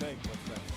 think? What's next?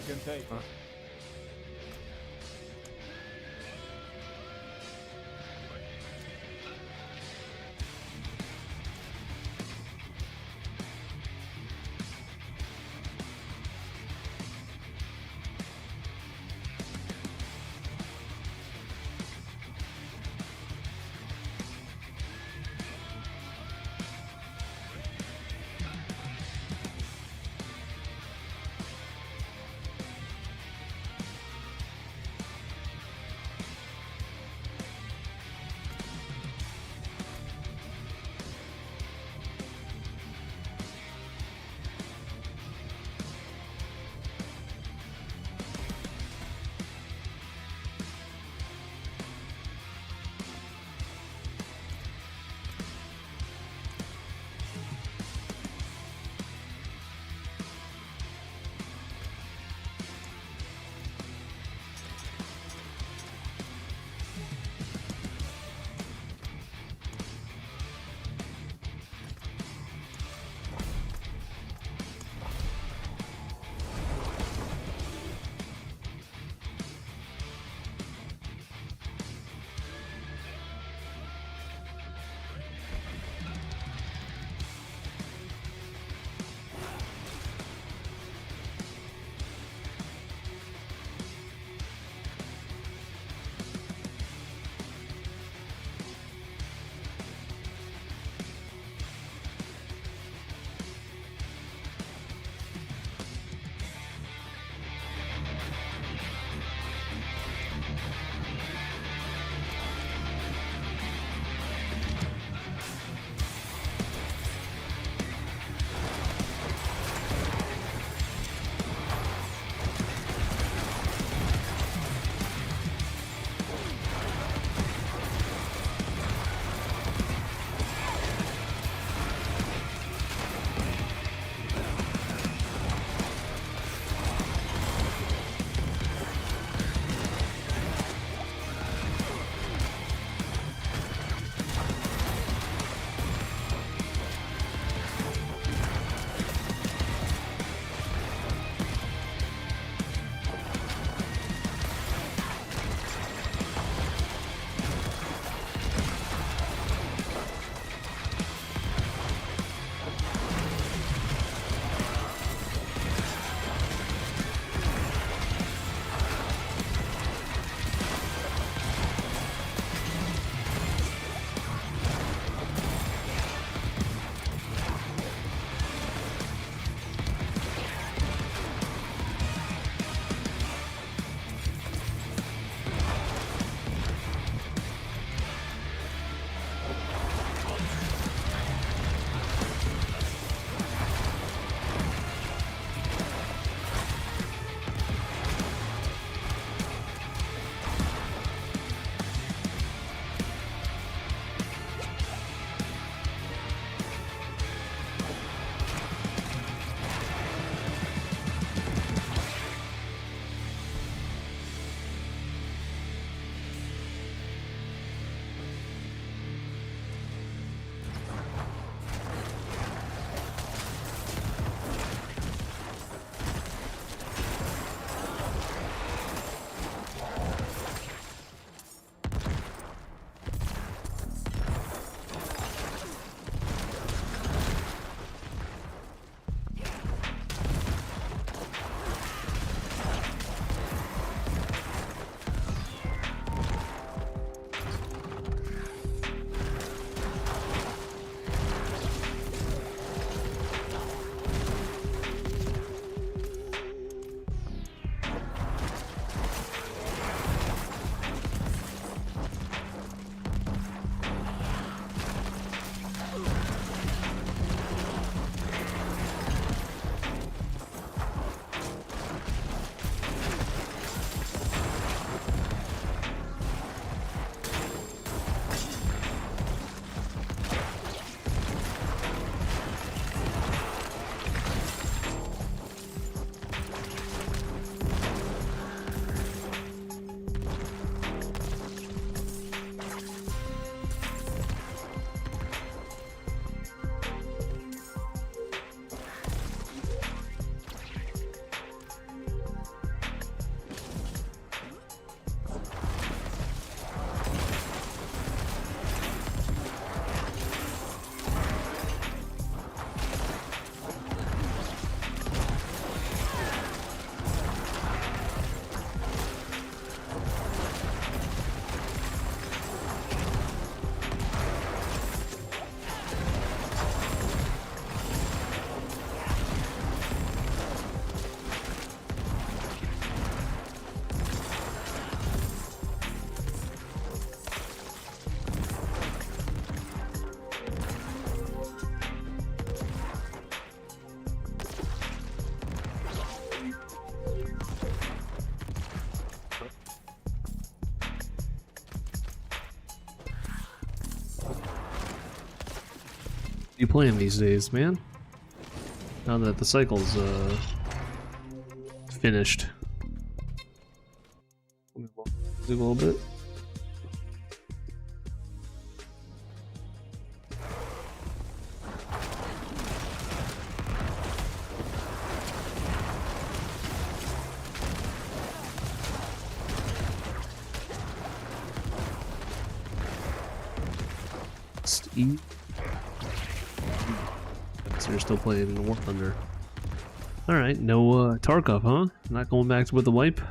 can take. You playing these days, man? Now that the cycle's finished. Let me look a little bit. Steve. So you're still playing in War Thunder. Alright, no Tarkov, huh? Not going back with the wipe?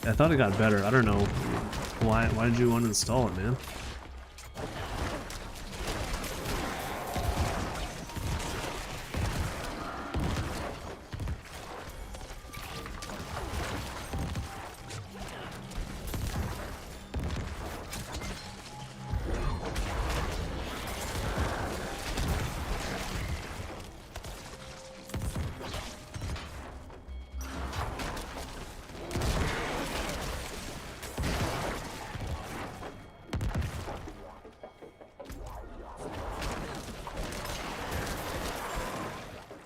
I thought it got better. I don't know. Why did you uninstall it, man?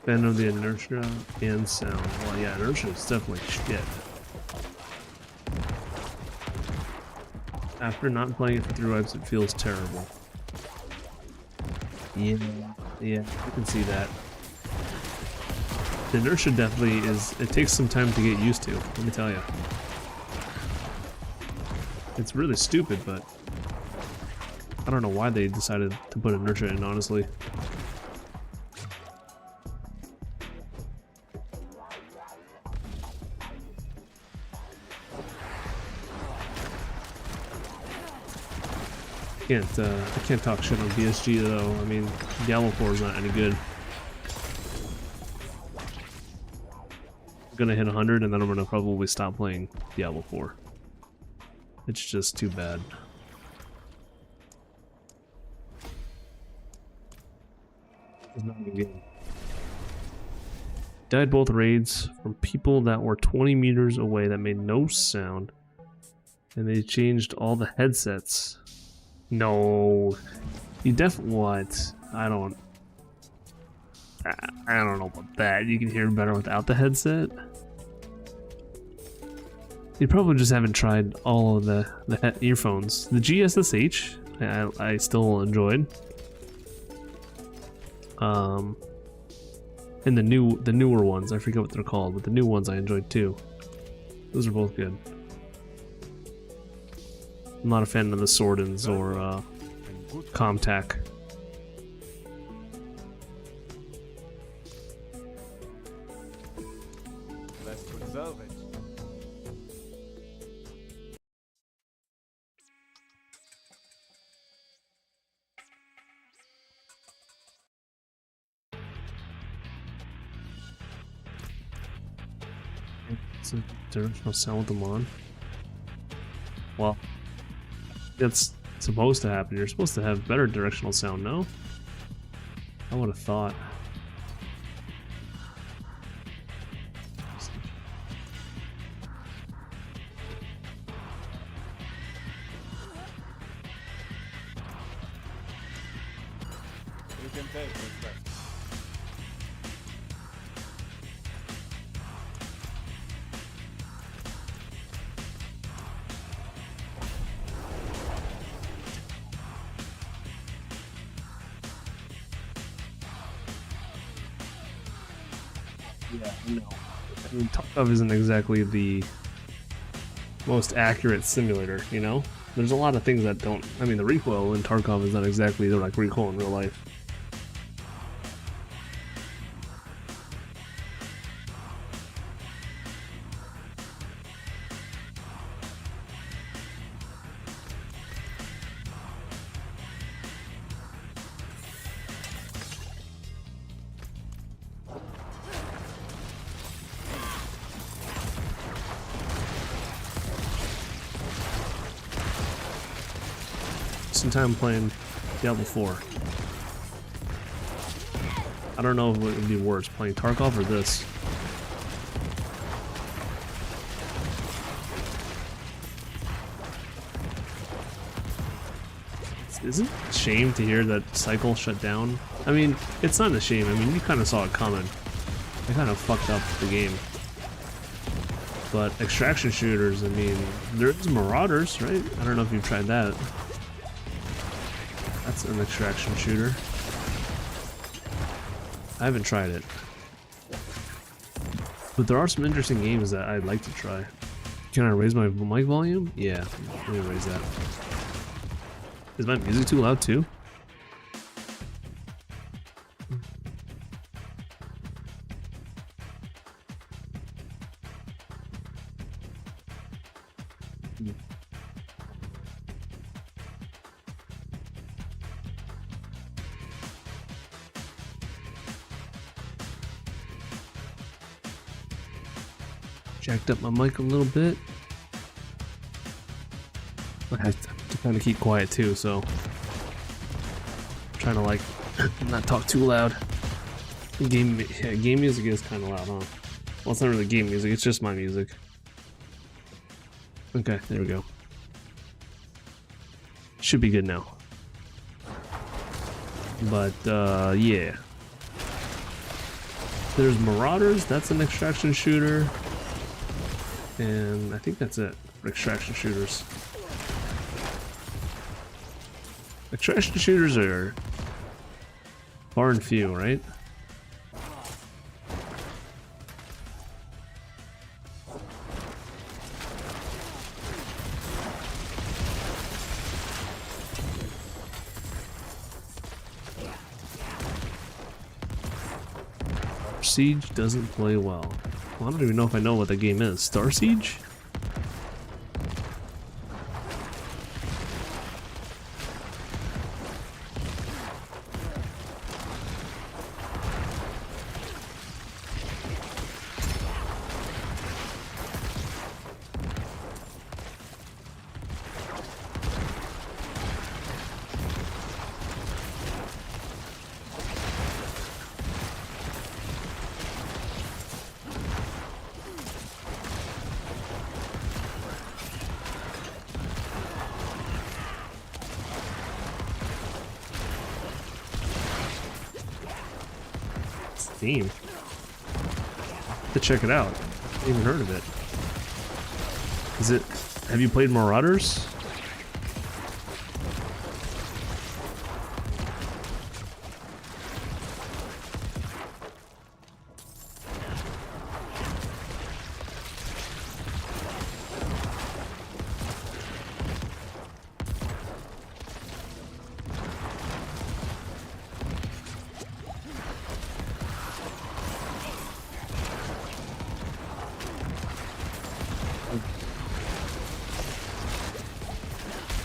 Fan of the inertia and sound. Well, yeah, inertia is definitely shit. After not playing it for 3 wipes, it feels terrible. Yeah, I can see that. The inertia definitely is. It takes some time to get used to. Let me tell you. It's really stupid, but I don't know why they decided to put inertia in, honestly. I can't talk shit on BSG though. I mean, Diablo 4 is not any good. I'm gonna hit 100 and then I'm gonna probably stop playing Diablo 4. It's just too bad. It's not a good game. Died both raids from people that were 20 meters away that made no sound, and they changed all the headsets. No, you definitely what? I don't know about that. You can hear better without the headset. You probably just haven't tried all of the earphones. The GSSH, I still enjoyed. And the newer ones, I forget what they're called, but the new ones I enjoyed too. Those are both good. I'm not a fan of the Swordens or Comtac. Let's preserve it. It's a directional sound with them on. Well, that's supposed to happen. You're supposed to have better directional sound, no? I would have thought. You can take what's left. Yeah, I know. I mean, Tarkov isn't exactly the most accurate simulator, you know? There's a lot of things that don't... I mean, the recoil in Tarkov is not exactly like recoil in real life. wasting time playing Diablo 4. I don't know if it would be worse, playing Tarkov or this. Isn't it a shame to hear that Cycle shut down? I mean, it's not a shame. I mean, you kind of saw it coming. They kind of fucked up the game. But extraction shooters, I mean, there's Marauders, right? I don't know if you've tried that. That's an extraction shooter. I haven't tried it. But there are some interesting games that I'd like to try. Can I raise my mic volume? Yeah, let me raise that. Is my music too loud too? Jacked up my mic a little bit. I have to kind of keep quiet too, so I'm trying to like not talk too loud. Game music is kind of loud, huh? Well, it's not really game music, it's just my music. Okay, there we go. Should be good now. But yeah. There's Marauders, that's an extraction shooter. And I think that's it for extraction shooters. Extraction shooters are far and few, right? Siege doesn't play well. Well, I don't even know if I know what the game is. Star Siege? Theme. To check it out. I haven't even heard of it. Is it? Have you played Marauders?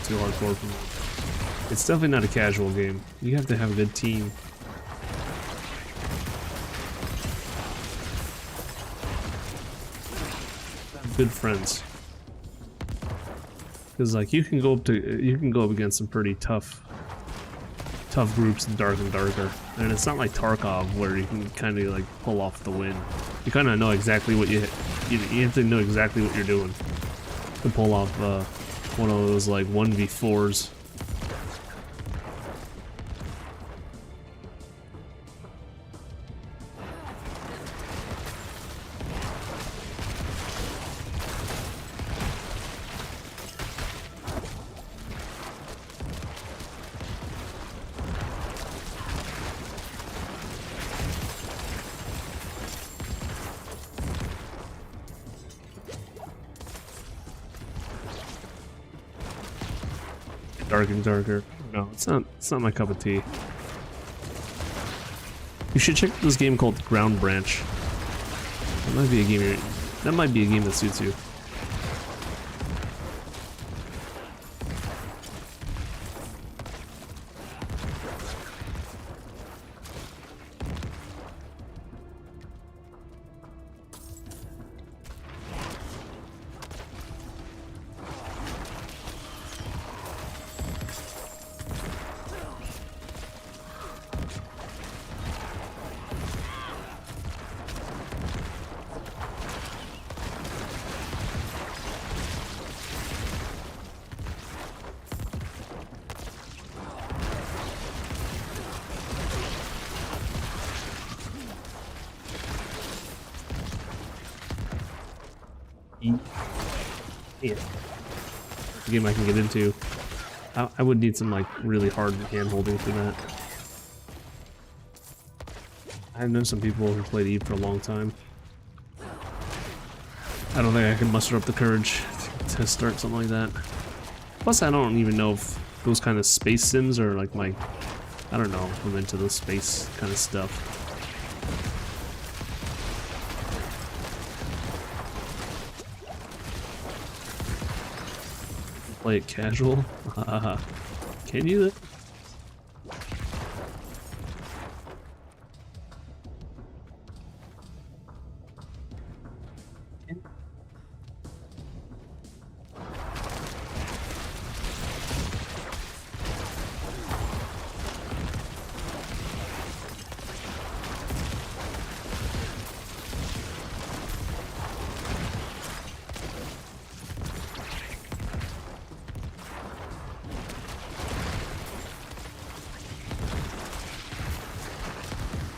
Too hardcore for me. It's definitely not a casual game. You have to have a good team. Good friends. Because like you can go up against some pretty tough groups in Dark and Darker. And it's not like Tarkov where you can kind of like pull off the win. You kind of know exactly what you have to know exactly what you're doing to pull off one of those like 1v4s. Dark and Darker. No, it's not my cup of tea. You should check out this game called Ground Branch. That might be a game that suits you. Yeah. Game I can get into. I would need some like really hard hand holding for that. I've known some people who played Eve for a long time. I don't think I can muster up the courage to start something like that. Plus, I don't even know if those kind of space sims are like my... I don't know if I'm into the space kind of stuff. Play it casual? Can you?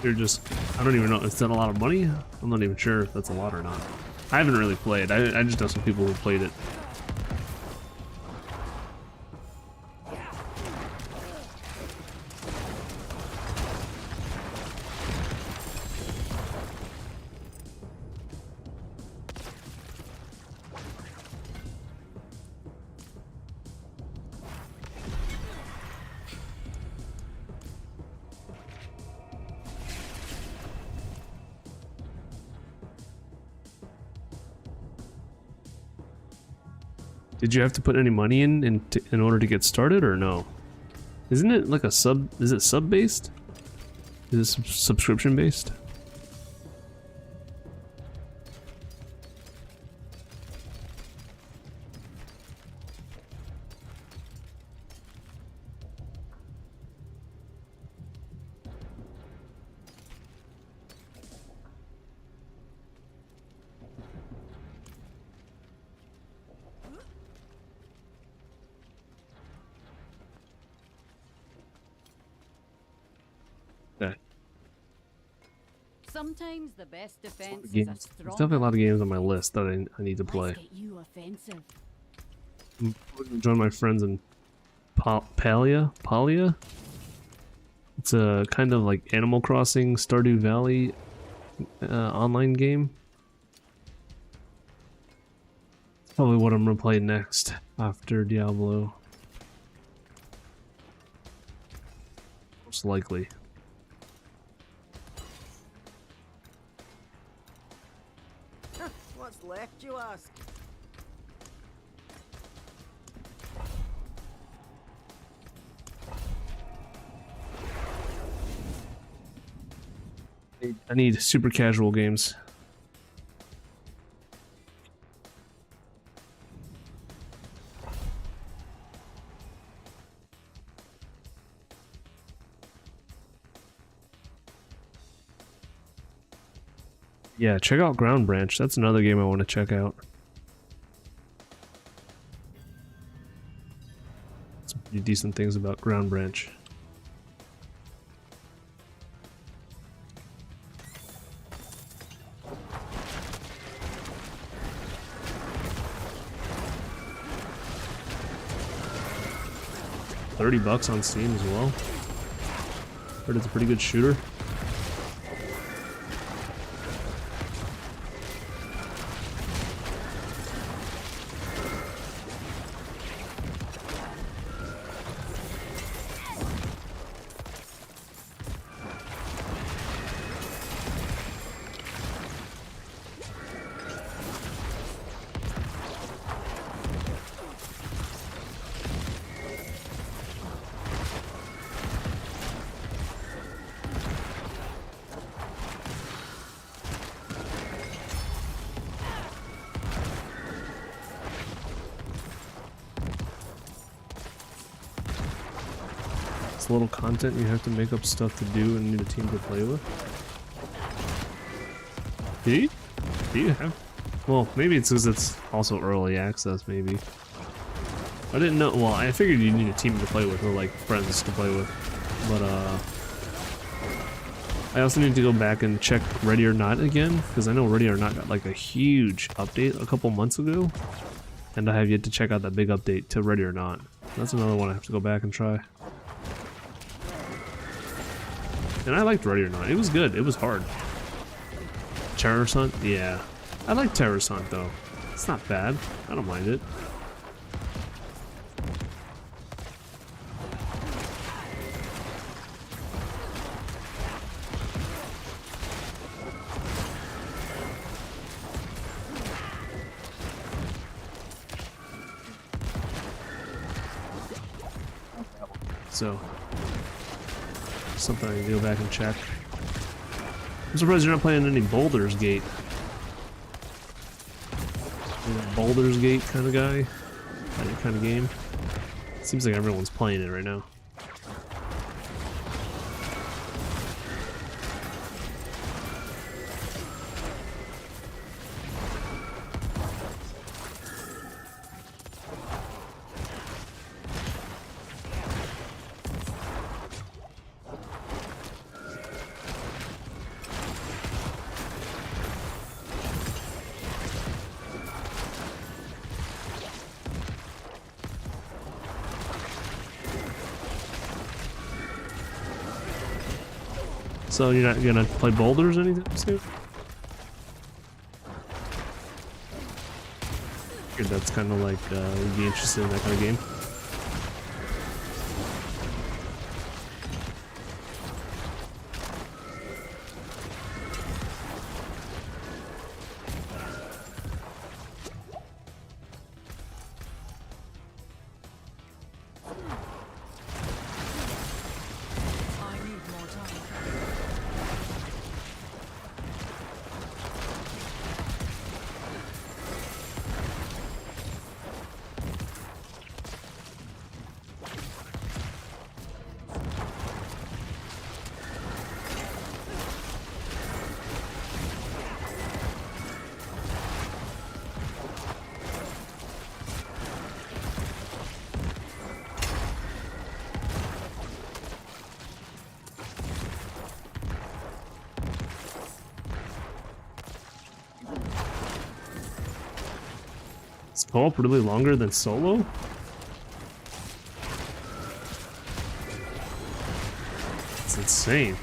You're just, I don't even know, is that a lot of money? I'm not even sure if that's a lot or not. I haven't really played, I just know some people who played it. Did you have to put any money in order to get started, or no? Isn't it like a sub? Is it sub based? Is it subscription based? Yeah. Sometimes the best defense is a Games. There's strong definitely a lot of games on my list that I need to play. Let's get you offensive. I'm going to join my friends in Palia? It's a kind of like Animal Crossing Stardew Valley online game. It's probably what I'm going to play next after Diablo. Most likely. What's left, you ask? I need super casual games. Yeah, check out Ground Branch. That's another game I want to check out. Some pretty decent things about Ground Branch. $30 on Steam as well. Heard it's a pretty good shooter. It's a little content, you have to make up stuff to do and need a team to play with. Do you have? Well, maybe it's because it's also early access, maybe. I didn't know, well, I figured you need a team to play with, or like friends to play with. But, I also need to go back and check Ready or Not again, because I know Ready or Not got like a huge update a couple months ago, and I have yet to check out that big update to Ready or Not. That's another one I have to go back and try. And I liked Ready or Not. It was good. It was hard. Terrorist Hunt? Yeah. I like Terrorist Hunt though. It's not bad. I don't mind it. So, something I need to go back and check. I'm surprised you're not playing any Baldur's Gate. You're a Baldur's Gate kind of guy? That kind of game? Seems like everyone's playing it right now. So you're not gonna play boulders anytime soon? Figured that's kind of like you'd be interested in that kind of game. Is co-op really longer than solo? It's insane.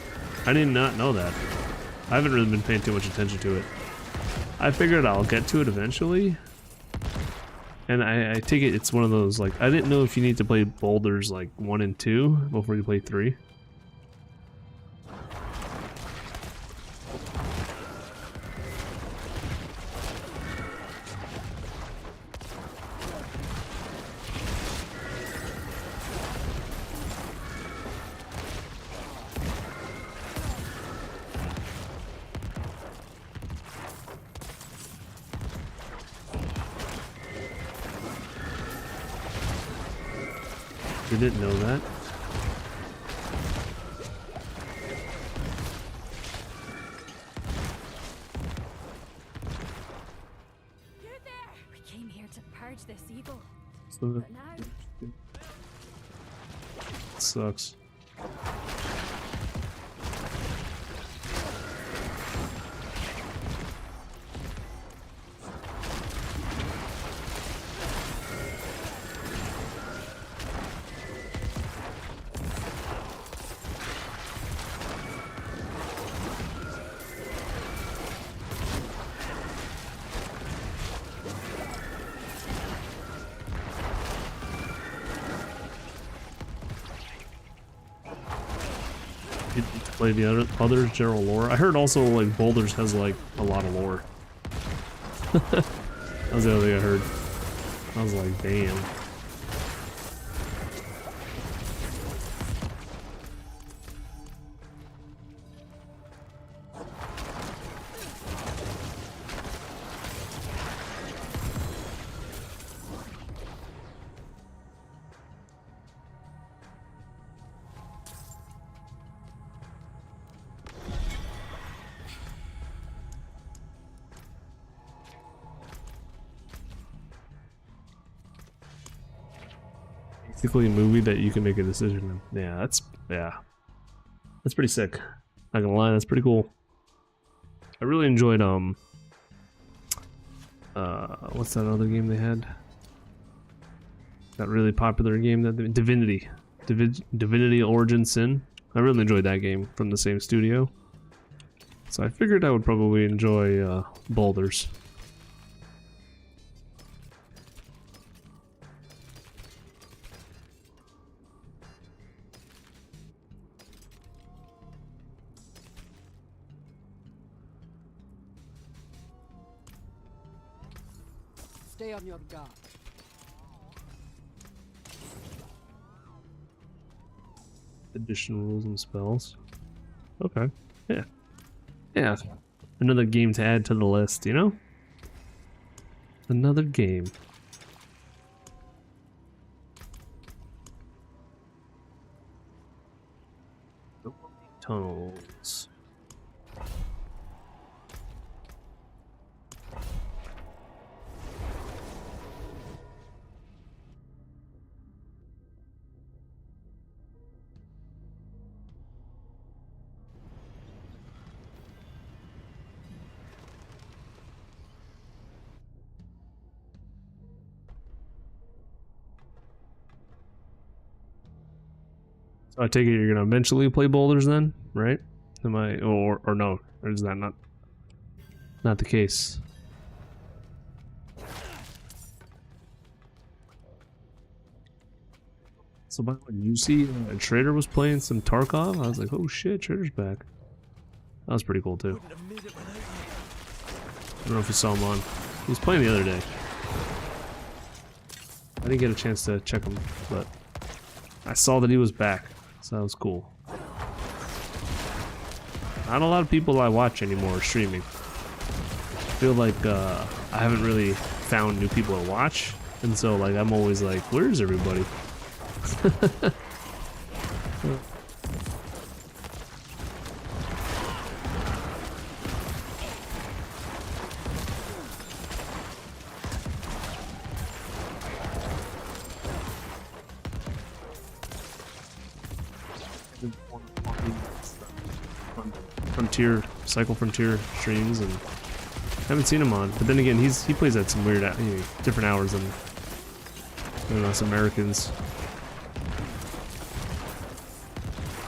I did not know that. I haven't really been paying too much attention to it. I figured I'll get to it eventually. And I take it it's one of those, like, I didn't know if you need to play boulders like 1 and 2 before you play 3. I didn't know that. You're there. We came here to purge this evil. So But now, that sucks. You play the other general lore. I heard also like Boulders has like a lot of lore. That was the other thing I heard. I was like, damn. Basically a movie that you can make a decision in. Yeah, that's pretty sick. Not gonna lie, that's pretty cool. I really enjoyed what's that other game they had? That really popular game that Divinity. Divinity Origin Sin. I really enjoyed that game from the same studio. So I figured I would probably enjoy Boulders. Stay on your guard. Additional rules and spells. Okay. Yeah. Yeah. Another game to add to the list, you know? Another game. Tunnels. So I take it you're gonna eventually play Boulders then, right? Am I, or no? Or is that not the case? So by the way, you see Trader was playing some Tarkov? I was like, oh shit, Trader's back. That was pretty cool too. I don't know if you saw him on. He was playing the other day. I didn't get a chance to check him, but I saw that he was back, so that was cool. Not a lot of people I watch anymore are streaming. I feel like I haven't really found new people to watch, and so like I'm always like, where's everybody? Frontier, Cycle Frontier streams, and I haven't seen him on. But then again, he plays at some weird, different hours than us Americans.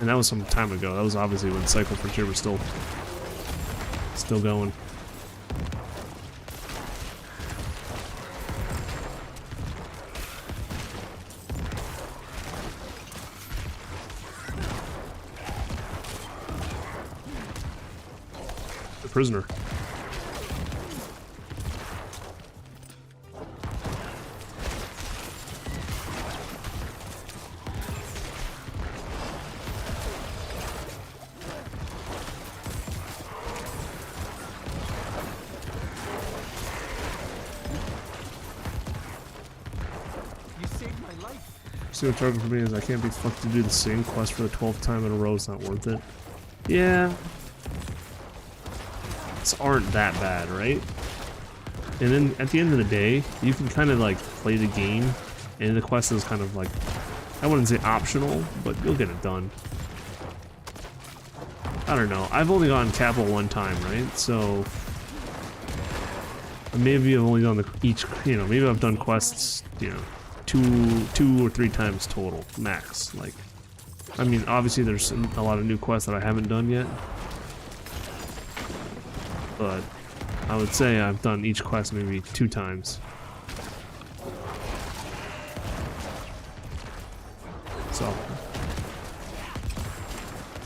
And that was some time ago. That was obviously when Cycle Frontier was still going. The prisoner. See what target for me is I can't be fucked to do the same quest for the 12th time in a row. It's not worth it. Yeah. These aren't that bad, right? And then at the end of the day, you can kind of like play the game, and the quest is kind of like, I wouldn't say optional, but you'll get it done. I don't know. I've only gone capital one time, right? So maybe I've only done maybe I've done quests, two or three times total, max. Like, I mean, obviously there's a lot of new quests that I haven't done yet, but I would say I've done each quest maybe 2 times. So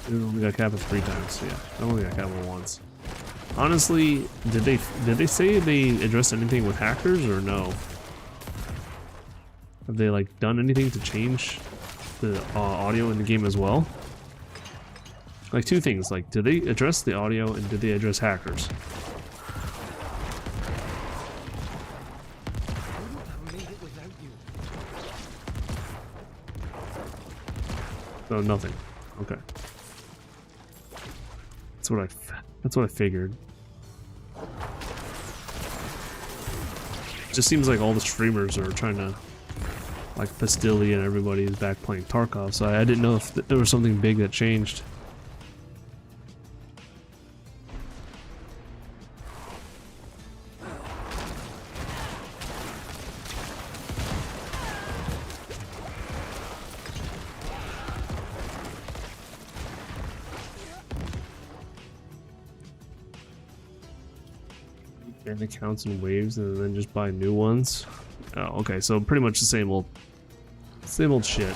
I only got capital 3 times. Yeah, I only got capital once. Honestly, did they say they addressed anything with hackers or no? Have they like done anything to change the audio in the game as well? Like 2 things, like did they address the audio and did they address hackers? No, nothing. Okay. That's what I figured. It just seems like all the streamers are trying to, like Pastilli and everybody is back playing Tarkov, so I didn't know if there was something big that changed. And accounts in waves and then just buy new ones. Oh, okay, so pretty much the same old shit.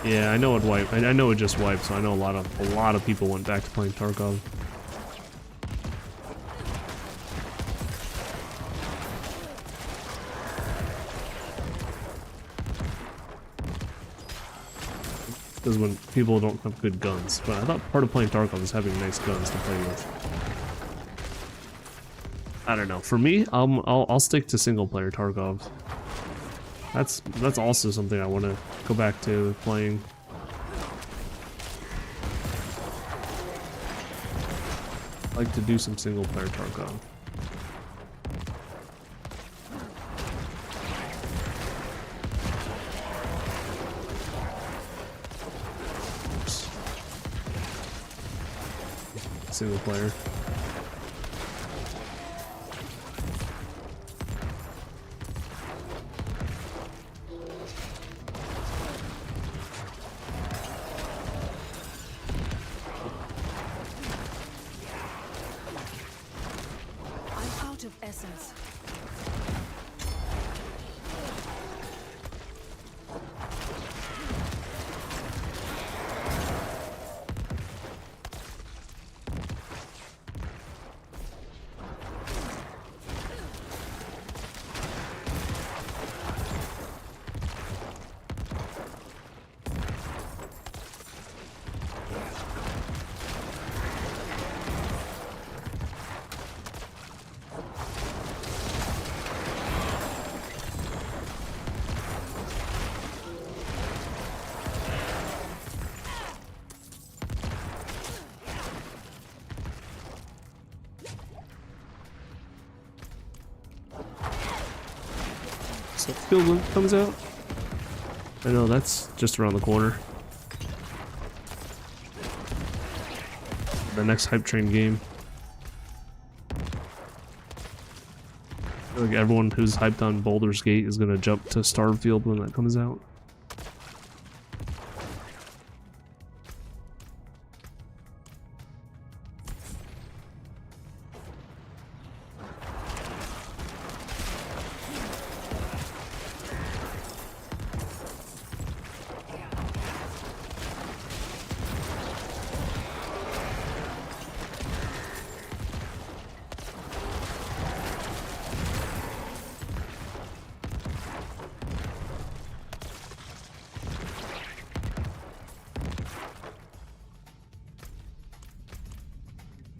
Yeah, I know it wiped. I know it just wiped, so I know a lot of people went back to playing Tarkov. Because when people don't have good guns, but I thought part of playing Tarkov is having nice guns to play with. I don't know. For me, I'll stick to single player Tarkov. That's also something I want to go back to playing. I like to do some single player Tarkov. Single player. I'm out of essence. So Field comes out. I know that's just around the corner. The next hype train game. I feel like everyone who's hyped on Baldur's Gate is gonna jump to Starfield when that comes out.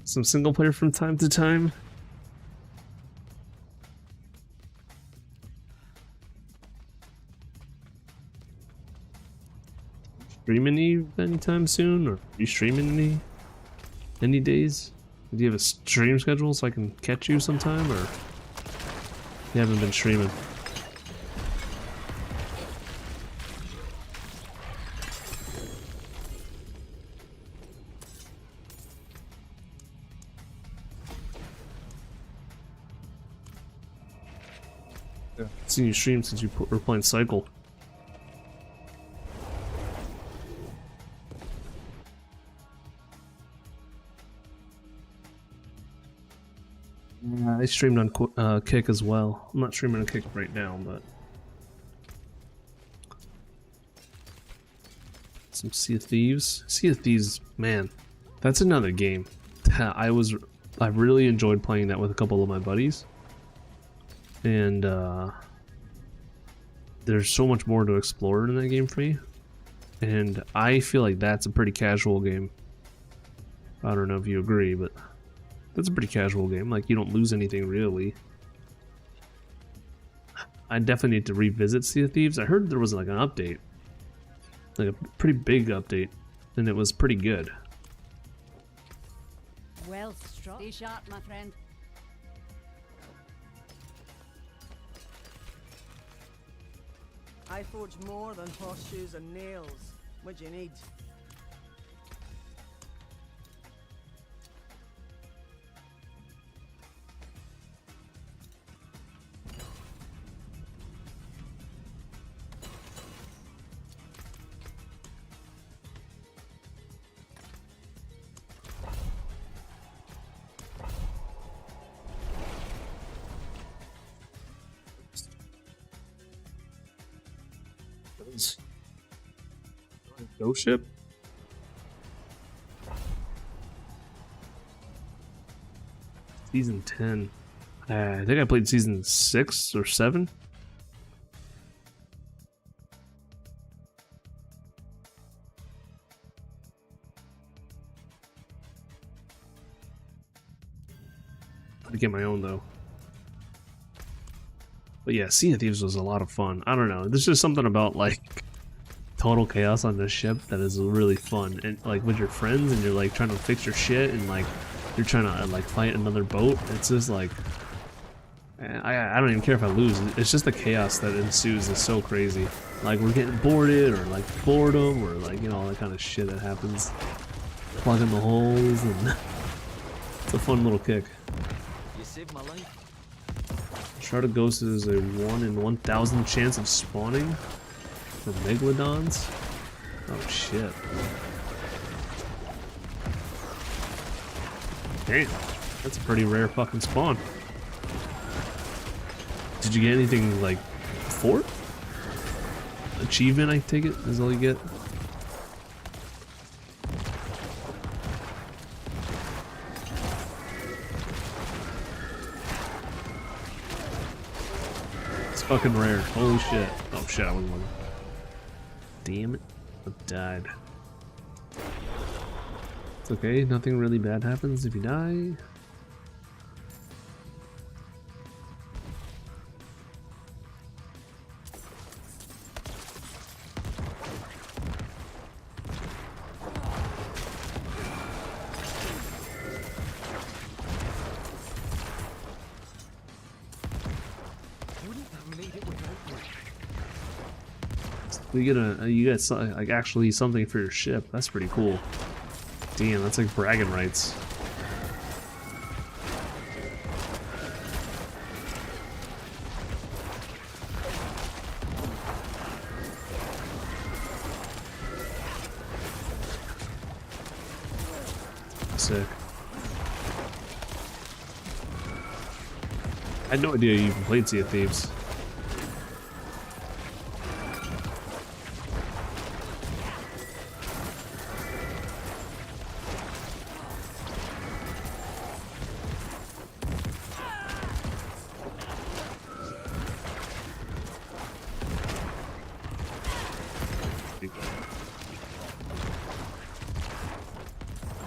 Some single player from time to time. Streaming anytime soon, or are you streaming any days? Do you have a stream schedule so I can catch you sometime, or you haven't been streaming? Yeah. Seen you stream since you were playing Cycle. I streamed on Kick as well. I'm not streaming on Kick right now, but some Sea of Thieves. Sea of Thieves, man, that's another game. I really enjoyed playing that with a couple of my buddies, and there's so much more to explore in that game for me, and I feel like that's a pretty casual game. I don't know if you agree, but that's a pretty casual game. Like, you don't lose anything really. I definitely need to revisit Sea of Thieves. I heard there was like an update, like a pretty big update, and it was pretty good. Well struck. Stay sharp, my friend. I forge more than horseshoes and nails. What do you need? Guns. Ghost ship? Season 10. I think I played season 6 or 7. To get my own though. But yeah, Sea of Thieves was a lot of fun. I don't know. There's just something about like total chaos on this ship that is really fun, and like with your friends, and you're like trying to fix your shit, and like you're trying to like fight another boat. It's just like I don't even care if I lose. It's just the chaos that ensues is so crazy. Like we're getting boarded, or like boredom, or like you know all that kind of shit that happens. Plugging the holes, and it's a fun little kick. You saved my life. Shard of Ghost is a 1 in 1,000 chance of spawning for Megalodons. Oh shit. Damn, that's a pretty rare fucking spawn. Did you get anything like for it? Achievement, I take it, is all you get? Fucking rare. Holy shit. Oh shit, I wasn't looking. Damn it. I died. It's okay, nothing really bad happens if you die. You get you get like actually something for your ship. That's pretty cool. Damn, that's like bragging rights. Sick. I had no idea you even played Sea of Thieves.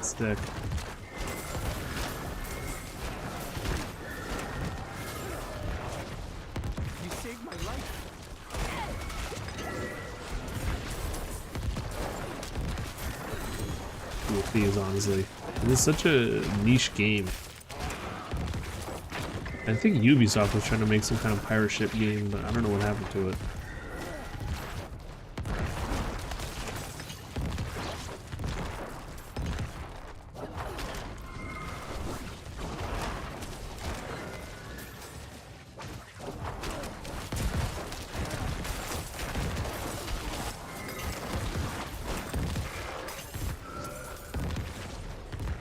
Stick. You saved my life. Cool thieves, honestly. It is such a niche game. I think Ubisoft was trying to make some kind of pirate ship game, but I don't know what happened to it.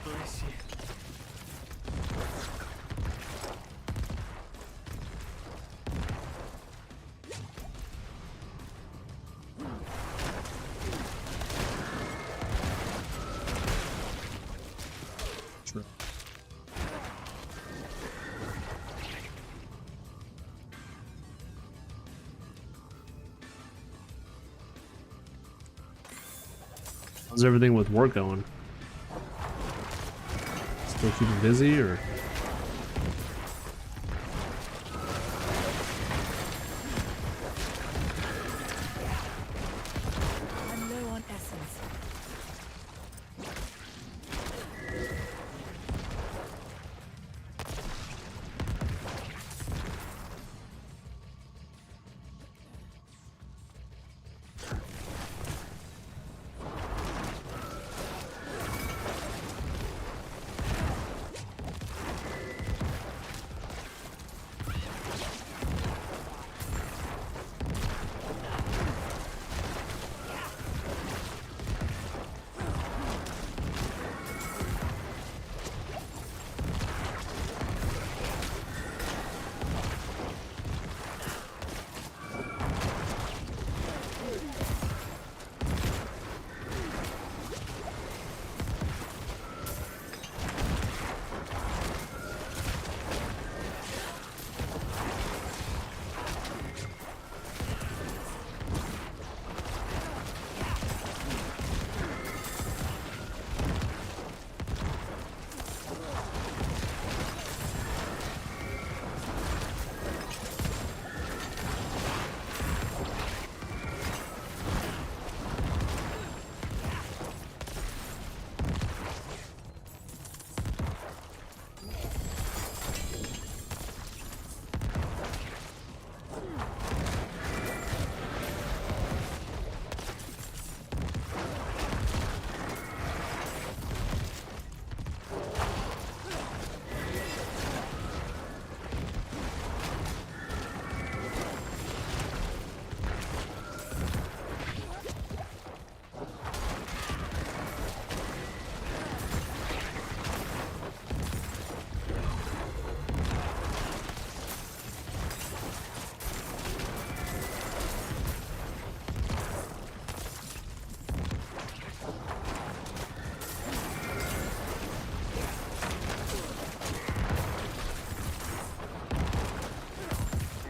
Bless you. True. How's everything with work going? Still keeping busy, or? I'm low on essence.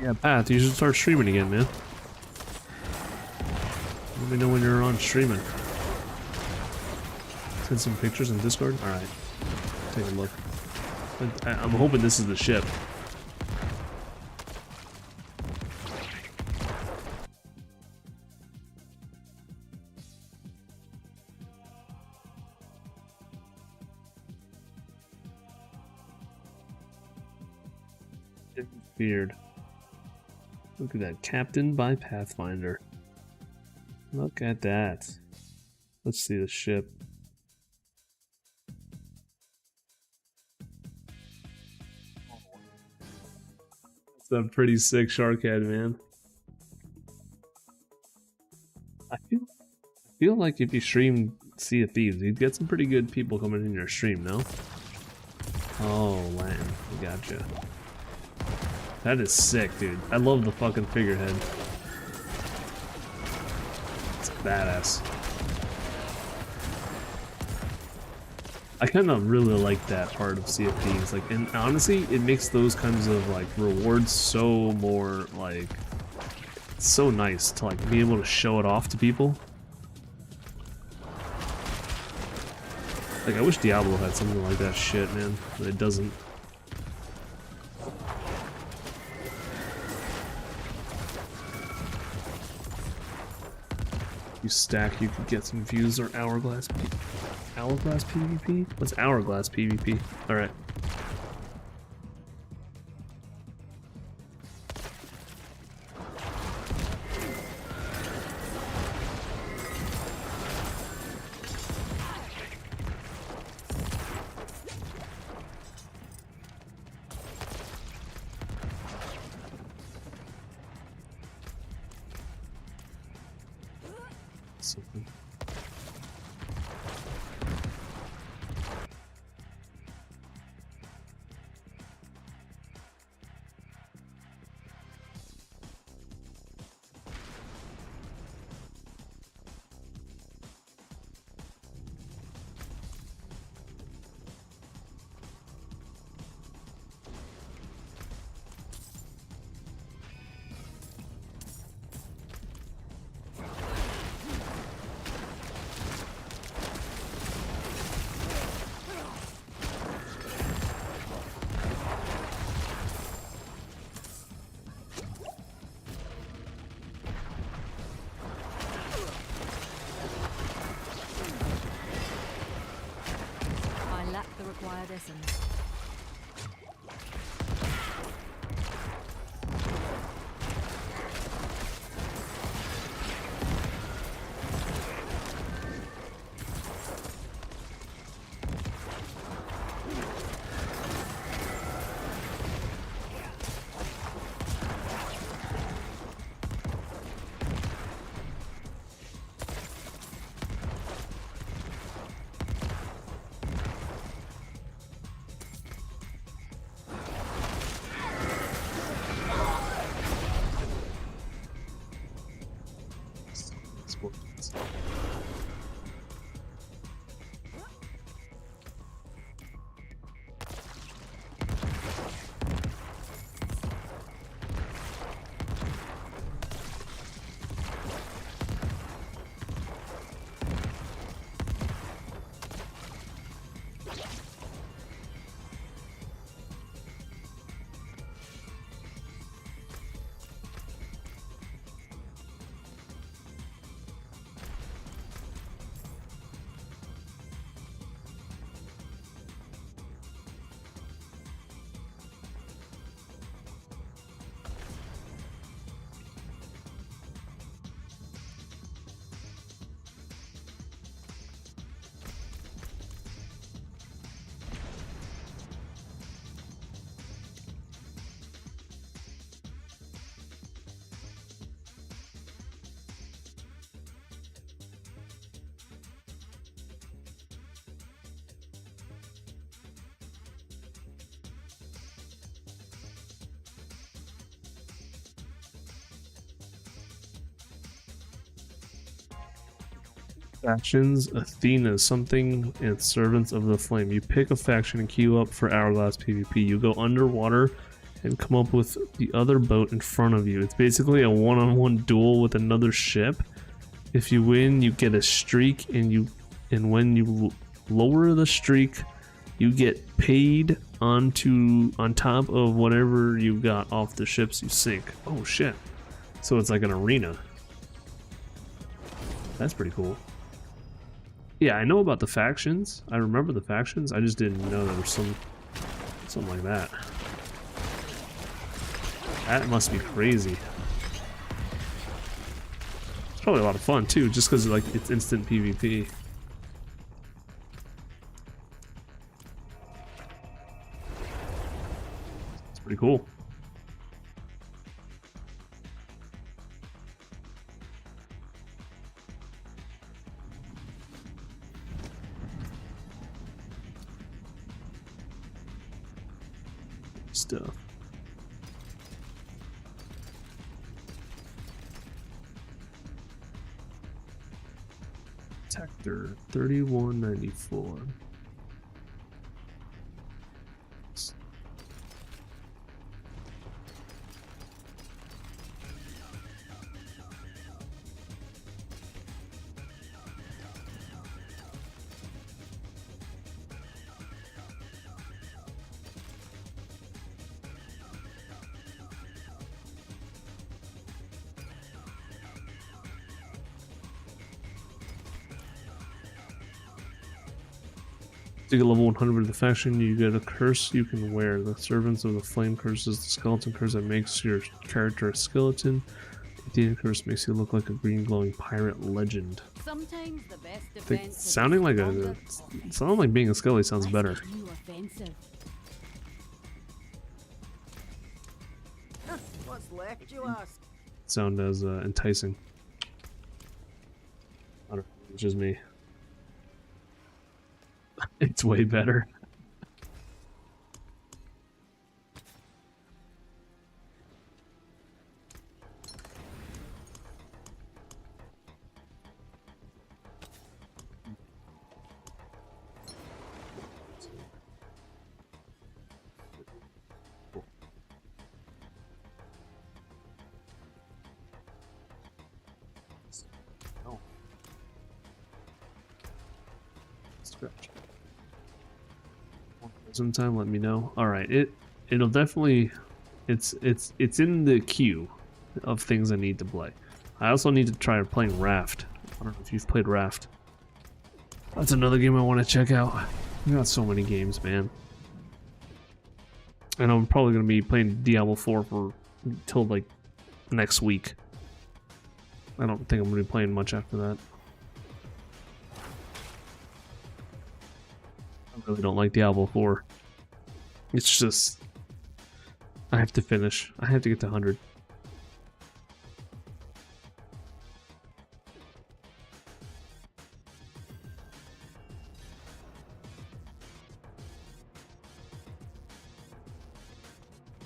Yeah, Path, you should start streaming again, man. Let me know when you're on streaming. Send some pictures in Discord? Alright. Take a look. I'm hoping this is the ship. Beard. Look at that. Captain by Pathfinder. Look at that. Let's see the ship. That's a pretty sick shark head, man. I feel like if you stream Sea of Thieves, you'd get some pretty good people coming in your stream, no? Oh, Latin. I gotcha. That is sick, dude. I love the fucking figurehead. It's badass. I kind of really like that part of Sea of Thieves. Like, and honestly, it makes those kinds of like rewards so more like so nice to like be able to show it off to people. Like, I wish Diablo had something like that shit, man, but it doesn't. You stack, you could get some views or hourglass PvP? What's hourglass PvP? Alright. Something. I lack the required essence. Factions, Athena, something, and Servants of the Flame. You pick a faction and queue up for Hourglass PvP. You go underwater and come up with the other boat in front of you. It's basically a one-on-one duel with another ship. If you win, you get a streak, and when you lower the streak, you get paid on top of whatever you got off the ships you sink. Oh shit. So it's like an arena. That's pretty cool. Yeah, I know about the factions. I remember the factions. I just didn't know there was something like that. That must be crazy. It's probably a lot of fun too, just because like it's instant PvP. It's pretty cool. Stuff. Tactor 3194. To get level 100 with the faction, you get a curse you can wear. The Servants of the Flame curse is the skeleton curse that makes your character a skeleton. The curse makes you look like a green glowing pirate legend. Sometimes the best defense Sounding like being a skelly sounds better. What's left, you ask? Sound as enticing. I don't know, it's just me. It's way better. Oh. Scratch. Sometime let me know. All right, it'll definitely it's in the queue of things I need to play. I also need to try playing Raft. I don't know if you've played Raft. That's another game I want to check out. We got so many games, man. And I'm probably gonna be playing Diablo 4 for till like next week. I don't think I'm gonna be playing much after that. I really don't like Diablo 4. It's just I have to finish. I have to get to 100.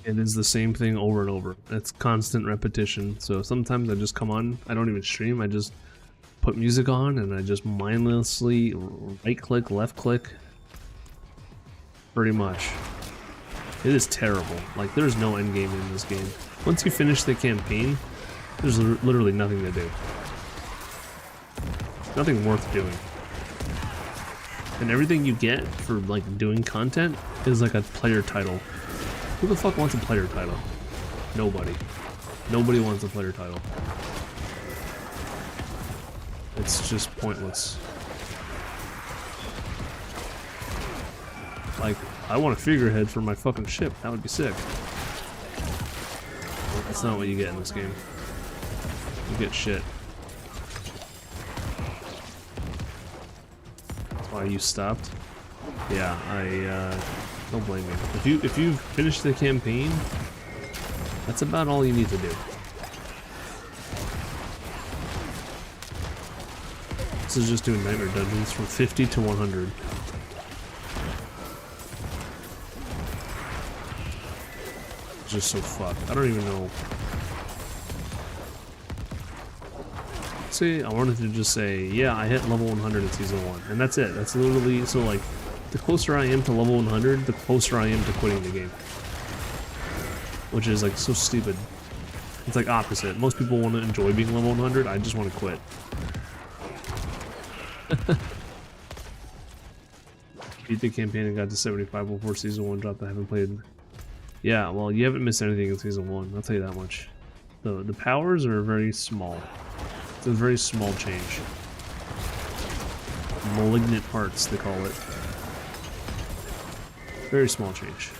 It is the same thing over and over. It's constant repetition. So sometimes I just come on, I don't even stream, I just put music on and I just mindlessly right click, left click. Pretty much. It is terrible. Like, there's no end game in this game. Once you finish the campaign, there's literally nothing to do. Nothing worth doing. And everything you get for, like, doing content is like a player title. Who the fuck wants a player title? Nobody. Nobody wants a player title. It's just pointless. Like, I want a figurehead for my fucking ship. That would be sick. Well, that's not what you get in this game. You get shit. That's why you stopped. Yeah, don't blame me. If you finish the campaign, that's about all you need to do. This is just doing nightmare dungeons from 50 to 100. It's just so fucked. I don't even know. See, I wanted to just say, yeah, I hit level 100 in season 1, and that's it. That's literally, so like, the closer I am to level 100, the closer I am to quitting the game. which is like so stupid. It's like opposite. Most people want to enjoy being level 100. I just want to quit. Beat the campaign and got to 75 before season 1 dropped. I haven't played. Yeah, well, you haven't missed anything in season 1. I'll tell you that much. The powers are very small. It's a very small change. Malignant parts, they call it. Very small change.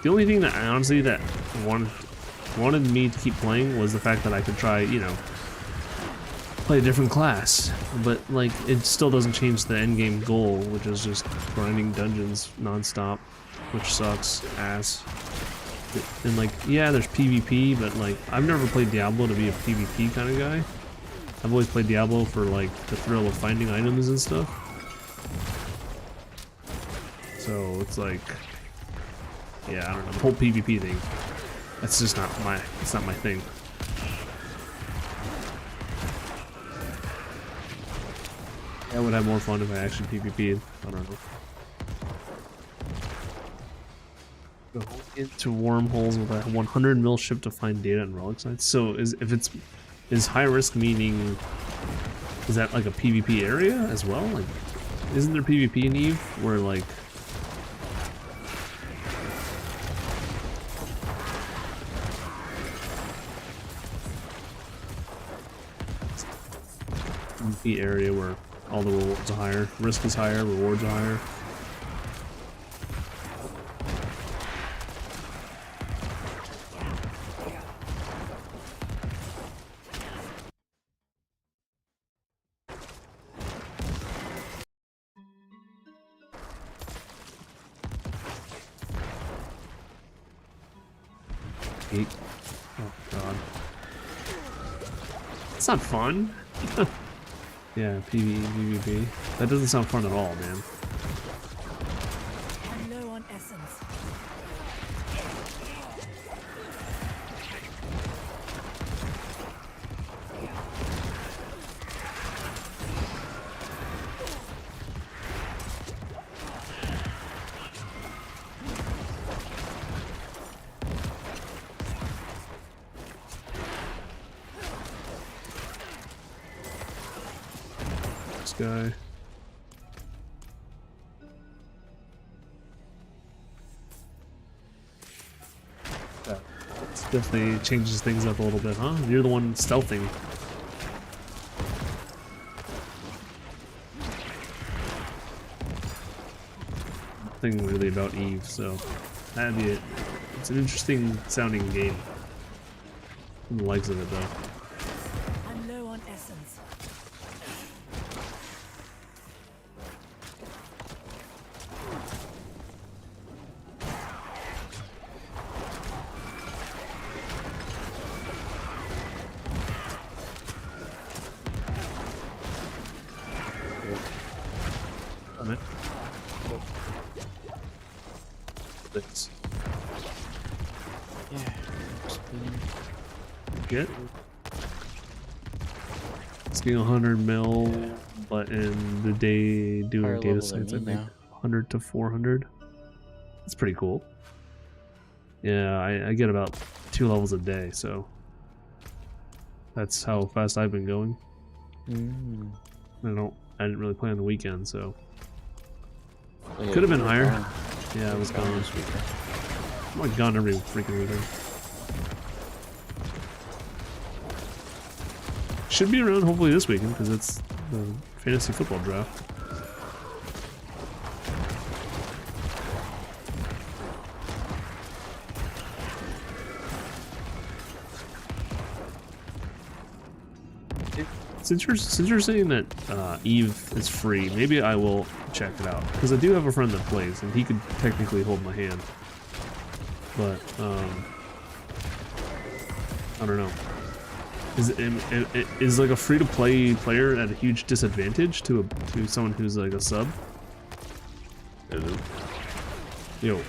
The only thing that I honestly wanted me to keep playing was the fact that I could try, you know, play a different class. But like, it still doesn't change the end game goal, which is just grinding dungeons nonstop, which sucks ass. And like, yeah, there's PvP, but like, I've never played Diablo to be a PvP kind of guy. I've always played Diablo for like the thrill of finding items and stuff. So it's like, yeah, I don't know, the whole PvP thing. That's just not my, it's not my thing. I would have more fun if I actually PvP'd. I don't know. Go into wormholes with a 100 mil ship to find data and relic sites. So is high risk meaning, is that like a PvP area as well? Like, isn't there PvP in Eve where like PvP area where all the rewards are higher, risk is higher, rewards are higher? Oh god. It's not fun. Yeah, PvE, PvP. That doesn't sound fun at all, man. I'm low on essence. This guy. That definitely changes things up a little bit, huh? You're the one stealthing. Nothing really about Eve, so that'd be it. It's an interesting sounding game. From the legs of it, though. I'm low on essence. On it. This. Yeah. Get. It's getting 100 mil, but in the day doing Higher data level sites, I than me think now. 100 to 400. That's pretty cool. Yeah, I get about 2 levels a day, so that's how fast I've been going. Mm. I didn't really play on the weekend, so Oh, yeah, could have been you were higher. gone. Yeah, I was Gone gone. this weekend. I'm like gone every freaking weekend. Should be around hopefully this weekend because it's the fantasy football draft. Since you're saying that Eve is free, maybe I will check it out because I do have a friend that plays and he could technically hold my hand, but I don't know. Is like a free-to-play player at a huge disadvantage to someone who's like a sub? I don't know. Yo.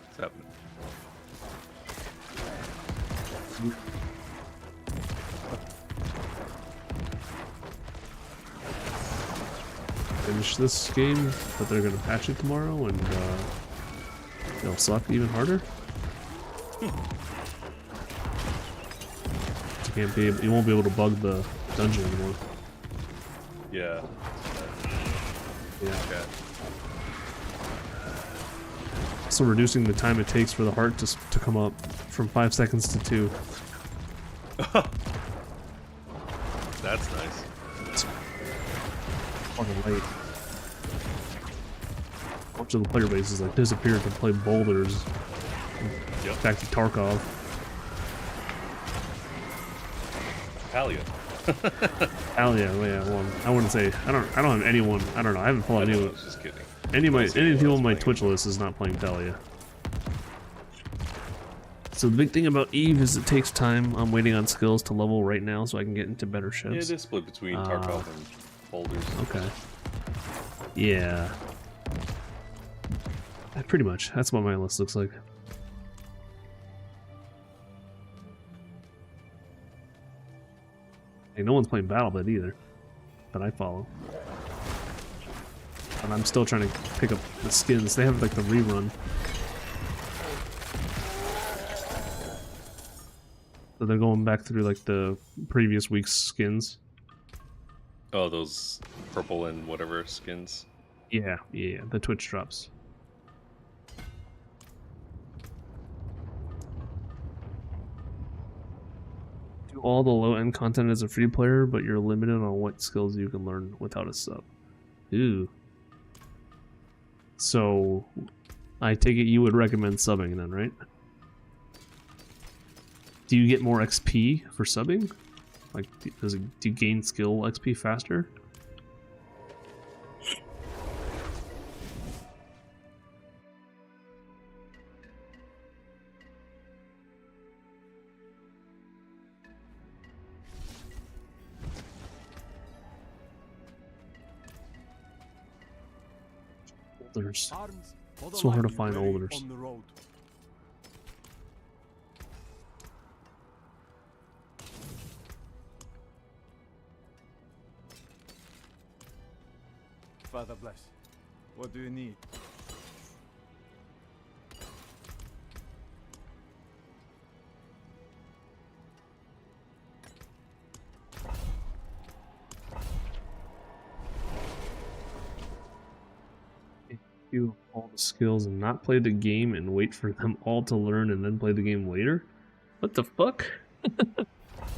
What's happening? finish this game, but they're gonna patch it tomorrow, and it'll suck even harder. You won't be able to bug the dungeon anymore. Yeah. Yeah. Okay. So reducing the time it takes for the heart to come up from 5 seconds to 2. That's nice. It's fucking late. A bunch of the player base is like disappeared to play boulders. Yep. Back to Tarkov. Talia. Hell yeah, well, I wouldn't say I don't have anyone. I don't know. I haven't I followed anyone. was just kidding. Any people on my playing. Twitch list is not playing Talia. So the big thing about Eve is it takes time. I'm waiting on skills to level right now so I can get into better Yeah, ships. it is split between Tarkov and boulders. Okay. Yeah. Pretty much. That's what my list looks like. Hey, no one's playing BattleBit either, that I follow. And I'm still trying to pick up the skins. They have like the rerun. So they're going back through like the previous week's skins. Oh, those purple and whatever skins. Yeah, the Twitch drops. Do all the low-end content as a free player, but you're limited on what skills you can learn without a sub. Ooh. So, I take it you would recommend subbing then, right? Do you get more XP for subbing? Like, do you gain skill XP faster? Olders. So hard to find olders. Father bless. What do you need? You all the skills and not play the game and wait for them all to learn and then play the game later? What the fuck?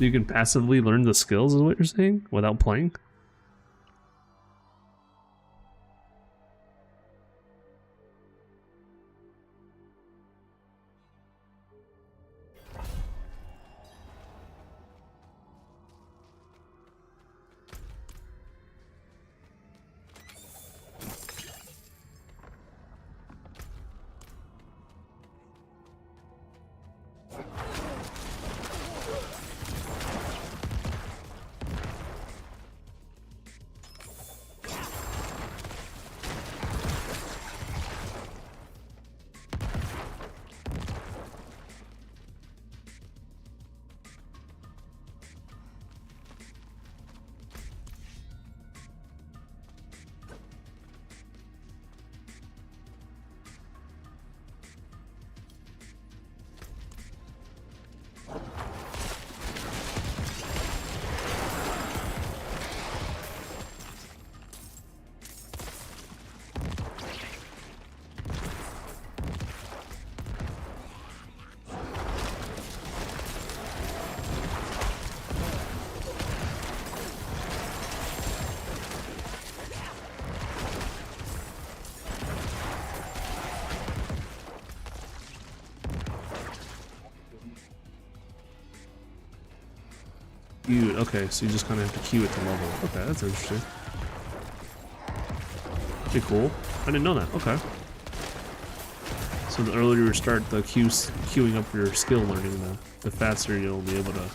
You can passively learn the skills is what you're saying without playing? Okay, so you just kind of have to queue it to level. Okay, that's interesting. Pretty cool. I didn't know that. Okay. So the earlier you start the queuing up your skill learning, the faster you'll be able to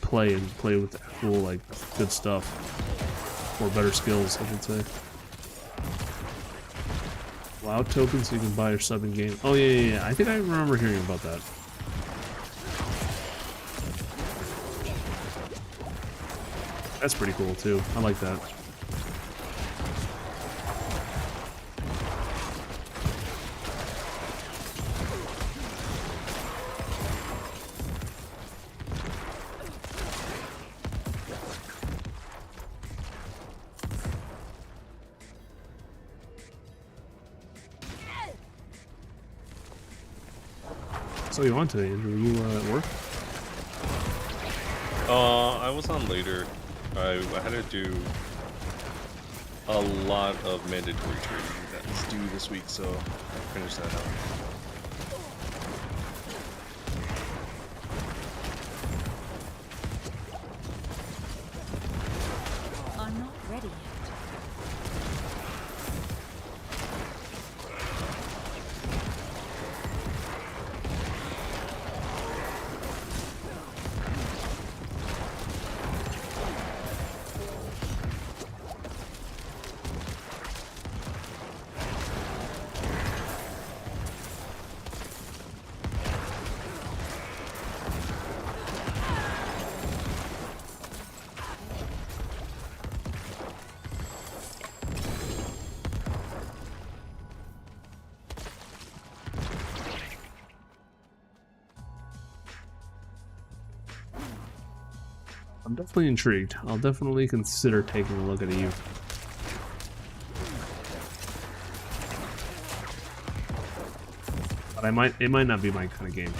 play with actual like good stuff or better skills, I should say. WoW tokens so you can buy your sub in game. Oh yeah. I think I remember hearing about that. That's pretty cool too. I like that. So you on today, Andrew? Were you at work? I was on later. I had to do a lot of mandatory training that's due this week, so I finished that out. I'm not ready yet. I'm definitely intrigued. I'll definitely consider taking a look at Eve. But it might not be my kind of game.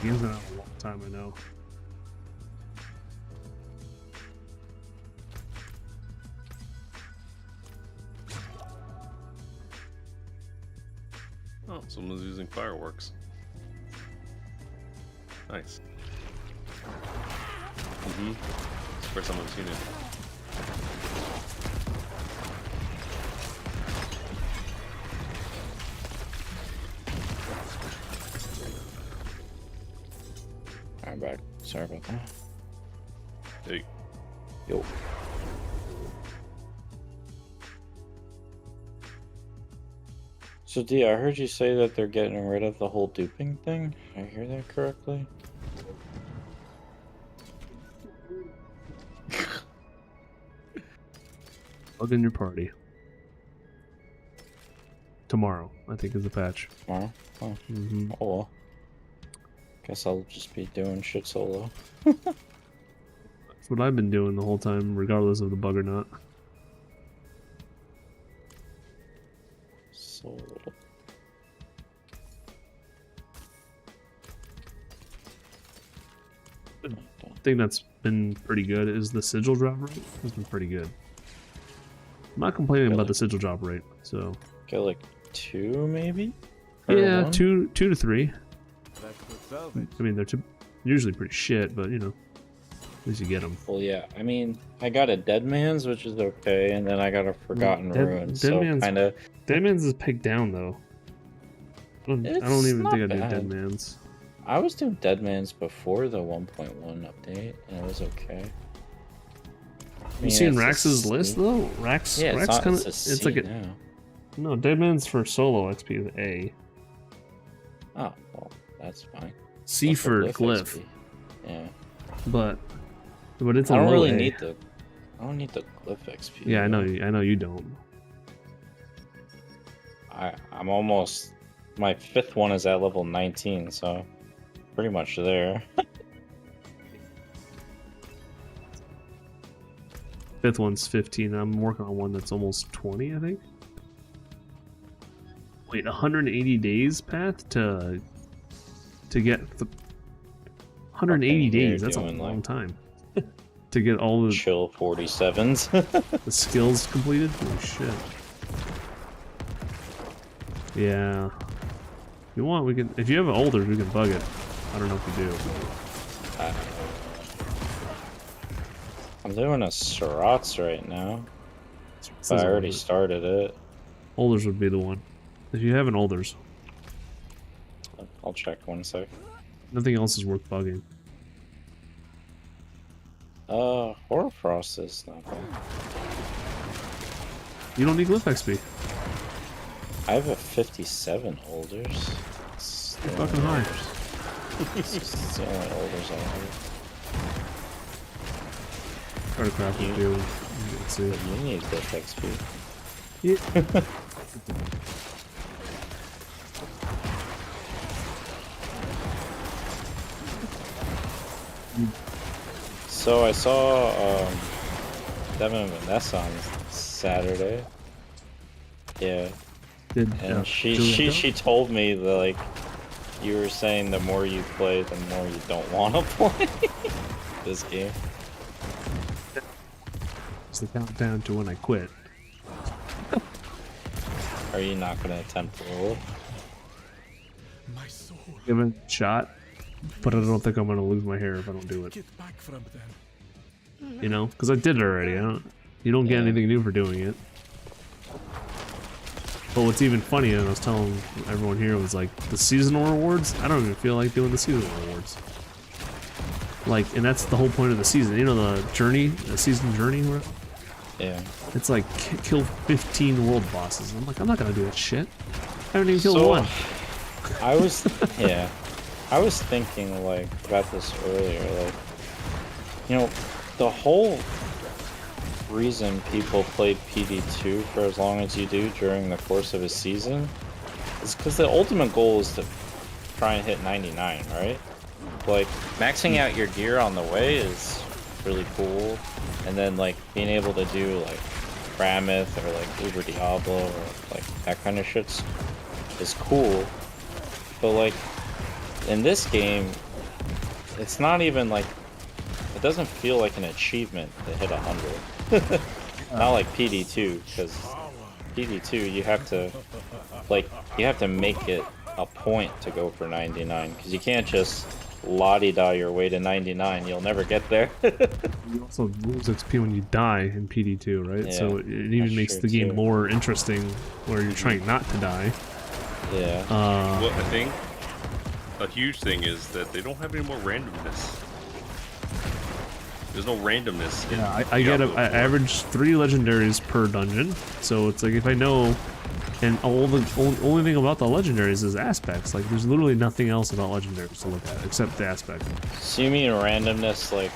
Game's been out a long time, I know. Oh, someone's using fireworks. Nice. It's the first time I've seen it. I'm back. Sorry about that. Hey. Yo. So D, I heard you say that they're getting rid of the whole duping thing. Did I hear that correctly? Plug in your party. Tomorrow, I think, is the patch. Tomorrow? Oh. Mm-hmm. Oh well. Guess I'll just be doing shit solo. That's what I've been doing the whole time, regardless of the bug or not. Solo. Thing that's been pretty good is the sigil drop rate. It's been pretty good. I'm not complaining about the sigil drop rate, so Get like 2 maybe? Or yeah, 1? 2 to 3. That's good salvage. I mean, they're usually pretty shit, but you know, at least you get them. Well, yeah. I mean, I got a Dead Man's, which is okay, and then I got a Forgotten Ruin. So kind of. Dead Man's is picked down though. I don't even not think I do bad. Dead Man's. I was doing Dead Man's before the 1.1 update, and it was okay. You seen Rax's list though? Rax, Yeah, Rax kind of. it's It's like a now. no. Dead Man's for solo XP is A. Oh, well, that's fine. C What's the for glyph, XP? Yeah. but it's a I don't low really A. need the. I don't need the glyph XP. Yeah, I know. though. I know you don't. I'm almost. My 5th one is at level 19, so pretty much there. fifth one's 15. I'm working on one that's almost 20, I think. Wait, 180 days path to get the 180 days. That's a doing, long like, time to get all the chill 47s. the skills completed. Holy shit. Yeah. If you want, we can. If you have an older, we can bug it. I don't know if you do. I'm doing a Sriracha right now. But I already started it. Olders would be the one. If you have an Olders, I'll check one sec. nothing else is worth bugging. Horfrost is not bad. You don't need glyph XP. I have a 57 Olders. It's You're the fucking only high. Olders. It's the only Olders I have. Try to craft it too. Let's see. But you need glyph XP. Yeah. So I saw Devin and Vanessa on Saturday. Yeah. And she told me that, like, you were saying the more you play, the more you don't want to play this game. It's the countdown to when I quit. Are you not going to attempt to roll? My soul. Give it a shot, but I don't think I'm gonna lose my hair if I don't do it. Get back from them. You know, because I did it already. You don't get Yeah. anything new for doing it. But what's even funnier, and I was telling everyone here, was like the seasonal rewards. I don't even feel like doing the seasonal rewards. Like, and that's the whole point of the season. You know, the journey, the season journey. Yeah. It's like kill 15 world bosses. I'm like, I'm not gonna do that shit. I haven't even killed one. I was, yeah. I was thinking, like, about this earlier, like, you know, the whole reason people played PD2 for as long as you do during the course of a season is because the ultimate goal is to try and hit 99, right? Like, maxing out your gear on the way is really cool, and then, like, being able to do, like, Ramith or, like, Uber Diablo or, like, that kind of shit's is cool, but, like, in this game, it's not even, like, it doesn't feel like an achievement to hit 100. Not like PD2, because PD2 you have to make it a point to go for 99, because you can't just la-di-da your way to 99. You'll never get there. You also lose XP when you die in PD2, right? Yeah, So it even makes true the game too. more interesting, where you're trying not to die. Yeah. Well, I think a huge thing is that they don't have any more randomness. There's no randomness. In I get Diablo I 4. average 3 legendaries per dungeon, so it's like if I know, and only thing about the legendaries is aspects. Like there's literally nothing else about legendaries to look at except the aspect. So you mean randomness, like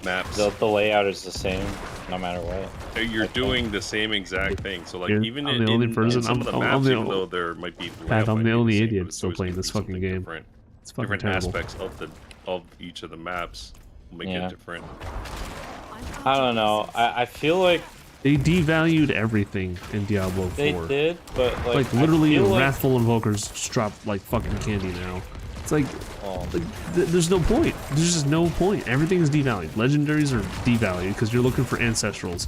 maps. the layout is the same no matter what? You're doing the same exact thing. So like Here, even I'm in, the only in person- some of the I'm maps, the even only- though there might be Pat, I'm the only same, idiot but it's still always playing gonna this be fucking something game. different. It's fucking Different terrible. aspects of each of the maps will make Yeah. it different. I don't know. I feel like They devalued everything in Diablo 4. they did, but Like I literally, feel like, Wrathful Invokers just drop like fucking candy now. It's like, oh, there's no point. There's just no point. Everything is devalued. Legendaries are devalued because you're looking for ancestrals.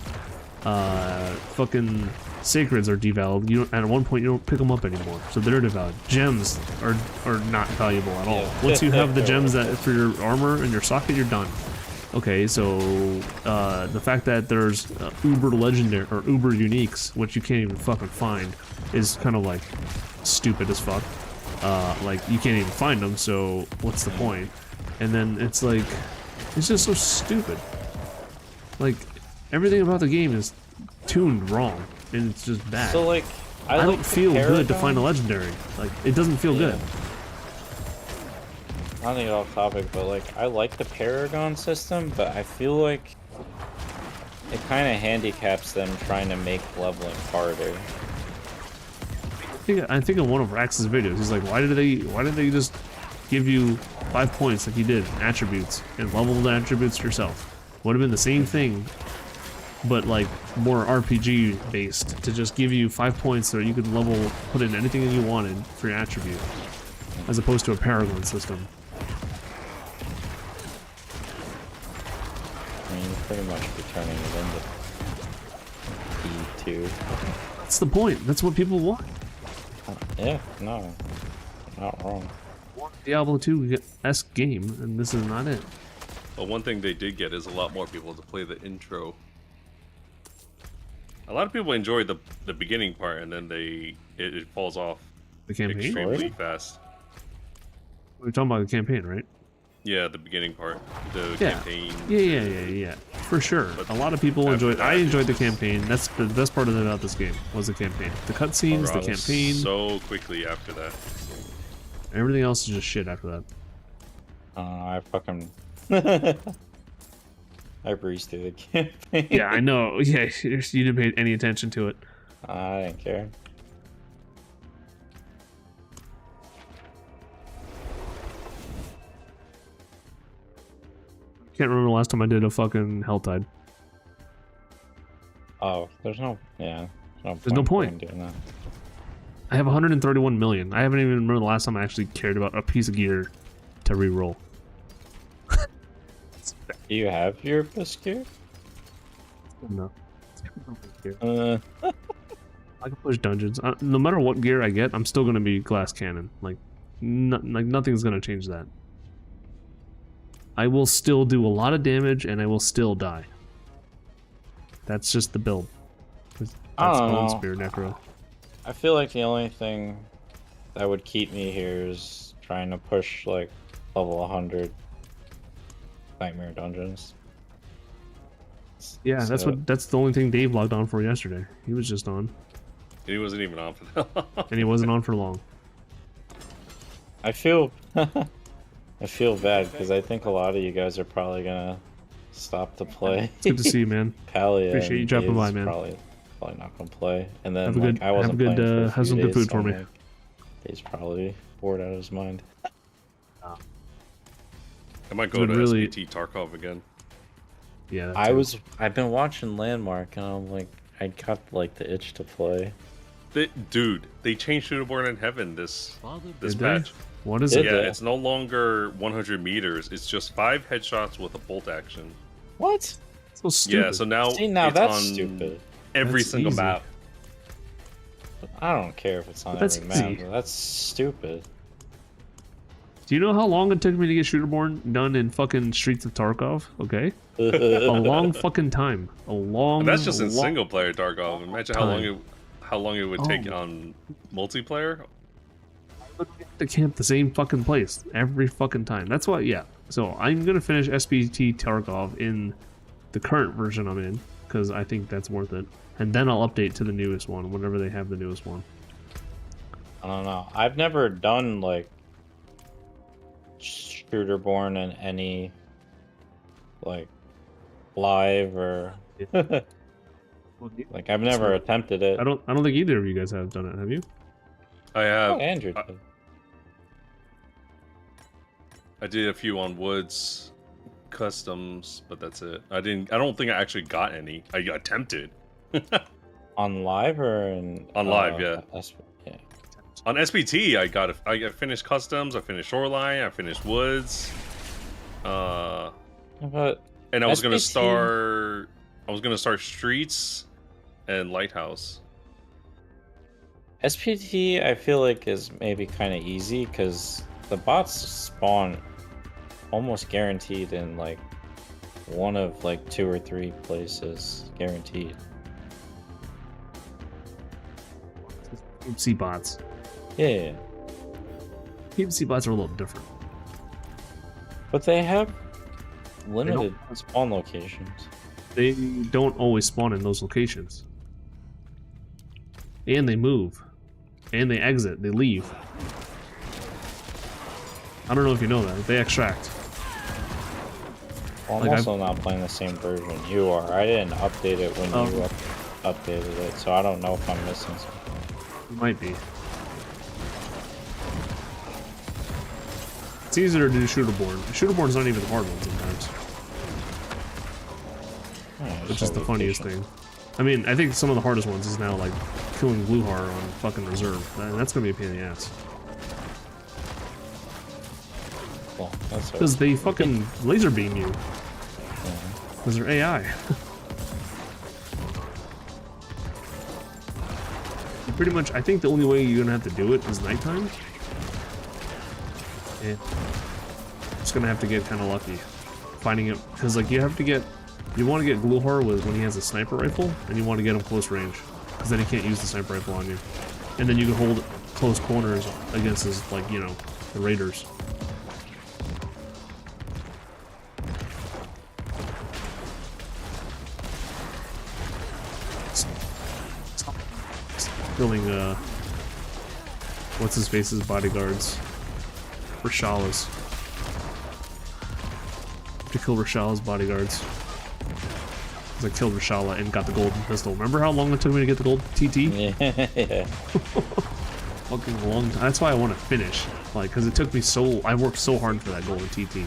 Fucking sacreds are devalued. You don't, at one point you don't pick them up anymore, so they're devalued. Gems are not valuable at all. Yeah. Once you have the gems that for your armor and your socket, you're done. Okay, so the fact that there's uber legendary or uber uniques, which you can't even fucking find, is kind of like stupid as fuck. Like you can't even find them, so what's the point? And then it's like, it's just so stupid. Like everything about the game is tuned wrong, and it's just bad. so like I like don't the feel good to find a Paragon- legendary. Like it doesn't feel Yeah. good. I don't think it's off topic, but like I like the Paragon system, but I feel like it kind of handicaps them trying to make leveling harder. I think in one of Rax's videos, he's like, why did they just give you 5 points like you did in attributes and level the attributes yourself? Would have been the same thing, but like more RPG based, to just give you 5 points so you could level, put in anything that you wanted for your attribute, as opposed to a Paragon system. I mean, pretty much be turning it into E2. That's the point. That's what people want. Yeah, no, not wrong. Diablo 2-esque game, and this is not it. Well, one thing they did get is a lot more people to play the intro. A lot of people enjoy the beginning part, and then it falls off The campaign? extremely fast. We're talking about the campaign, right? Yeah, the beginning part, the Yeah. campaign. Yeah. For sure. A lot of people enjoyed. I enjoyed the campaign. That's the best part about this game was the campaign. The cutscenes, the campaign. So quickly after that. Everything else is just shit after that. I fucking I breezed through the campaign. Yeah, I know. Yeah, you didn't pay any attention to it. I didn't care. Can't remember the last time I did a fucking Helltide. Oh, there's no There's no point. in doing that. I have 131 million. I haven't even remember the last time I actually cared about a piece of gear to re-roll. Do you have your best gear? No. Uh, I can push dungeons. No matter what gear I get, I'm still gonna be glass cannon. Like nothing's gonna change that. I will still do a lot of damage, and I will still die. That's just the build. That's I don't Bone know. Spear Necro. I feel like the only thing that would keep me here is trying to push like level 100 Nightmare Dungeons. Yeah, that's So- that's the only thing Dave logged on for yesterday. He was just on, He wasn't even on for that. and he wasn't on for long. I feel I feel bad because I think a lot of you guys are probably gonna stop to play. It's good to see you, man. Palia Appreciate you and dropping by, Dave's man. Probably not gonna play, and then Have a like, good- I wasn't have a good, playing for a have few some good days, food so for I'm me. like, Dave's probably bored out of his mind. I might go Would to really- SPT Tarkov again. Yeah, that too. I've been watching Landmark, and I'm like, I got like the itch to play. Dude, they changed Shooterborn in Heaven this Did they? patch. What is Did it? Yeah, they? it's no longer 100 meters. It's just 5 headshots with a bolt action. What? So stupid. Yeah, so now See, now it's that's on stupid. every That's single easy. map. I don't care if it's on But that's every map. easy. But that's stupid. Do you know how long it took me to get Shooterborn done in fucking Streets of Tarkov? Okay, a long fucking time. A long. And that's just in long- single player Tarkov. Imagine how long it would take on multiplayer. To camp the same fucking place every fucking time. That's why, yeah. So I'm gonna finish SPT Tarkov in the current version I'm in because I think that's worth it, and then I'll update to the newest one whenever they have the newest one. I don't know. I've never done like Shooterborn in any like live or like I've never attempted it. I don't think either of you guys have done it. Have you? I have. Oh, Andrew did. I did a few on Woods customs, but that's it. I don't think I actually got any. I attempted. On live or in On live, yeah. Yeah. On SPT, I finished customs. I finished Shoreline. I finished Woods. But And I was gonna SPT start Streets and Lighthouse. SPT, I feel like is maybe kind of easy because the bots spawn almost guaranteed in like one of like 2 or 3 places, guaranteed. PvC bots. Yeah, PvC bots are a little different. but they have limited spawn locations. They don't always spawn in those locations, and they move, and they exit. They leave. I don't know if you know that. They extract. Well, I'm Like, also not playing the same version you are. I didn't update it when Oh. you updated it, so I don't know if I'm missing something. It might be. It's easier to do Shooterborn. Shooterborn's not even the hard one sometimes. which is the funniest thing. I mean, I think some of the hardest ones is now like killing Bluehar on fucking reserve. And that's gonna be a pain in the ass. Well, that's Because they fucking laser beam you. Because they're AI. You pretty much, I think the only way you're gonna have to do it is nighttime. And just gonna have to get kind of lucky finding it, because like you want to get Gluehar when he has a sniper rifle, and you want to get him close range, because then he can't use the sniper rifle on you, and then you can hold close corners against his, like, you know, the raiders. Killing what's his face's bodyguards, Rashala's. To kill Rashala's bodyguards. Because I killed Rashala and got the golden pistol. Remember how long it took me to get the gold TT? Yeah. Fucking long time. That's why I want to finish. Like, because it took me so... I worked so hard for that golden TT.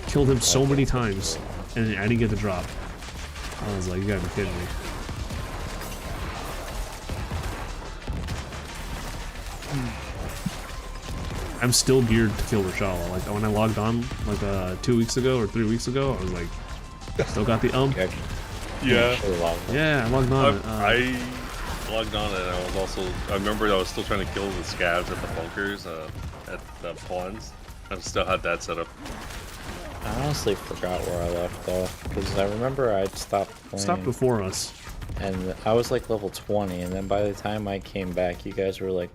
Killed him so many times, and I didn't get the drop. I was like, you gotta be kidding me. I'm still geared to kill Rashala. Like, when I logged on, like, 2 weeks ago or 3 weeks ago, I was like, still got the Yeah. Yeah, I logged on. I logged on and I was also... I remember I was still trying to kill the scavs at the bunkers, at the pawns. I still had that set up. I honestly forgot where I left off, because I remember I'd stopped playing. Stopped before us. And I was like level 20, and then by the time I came back, you guys were like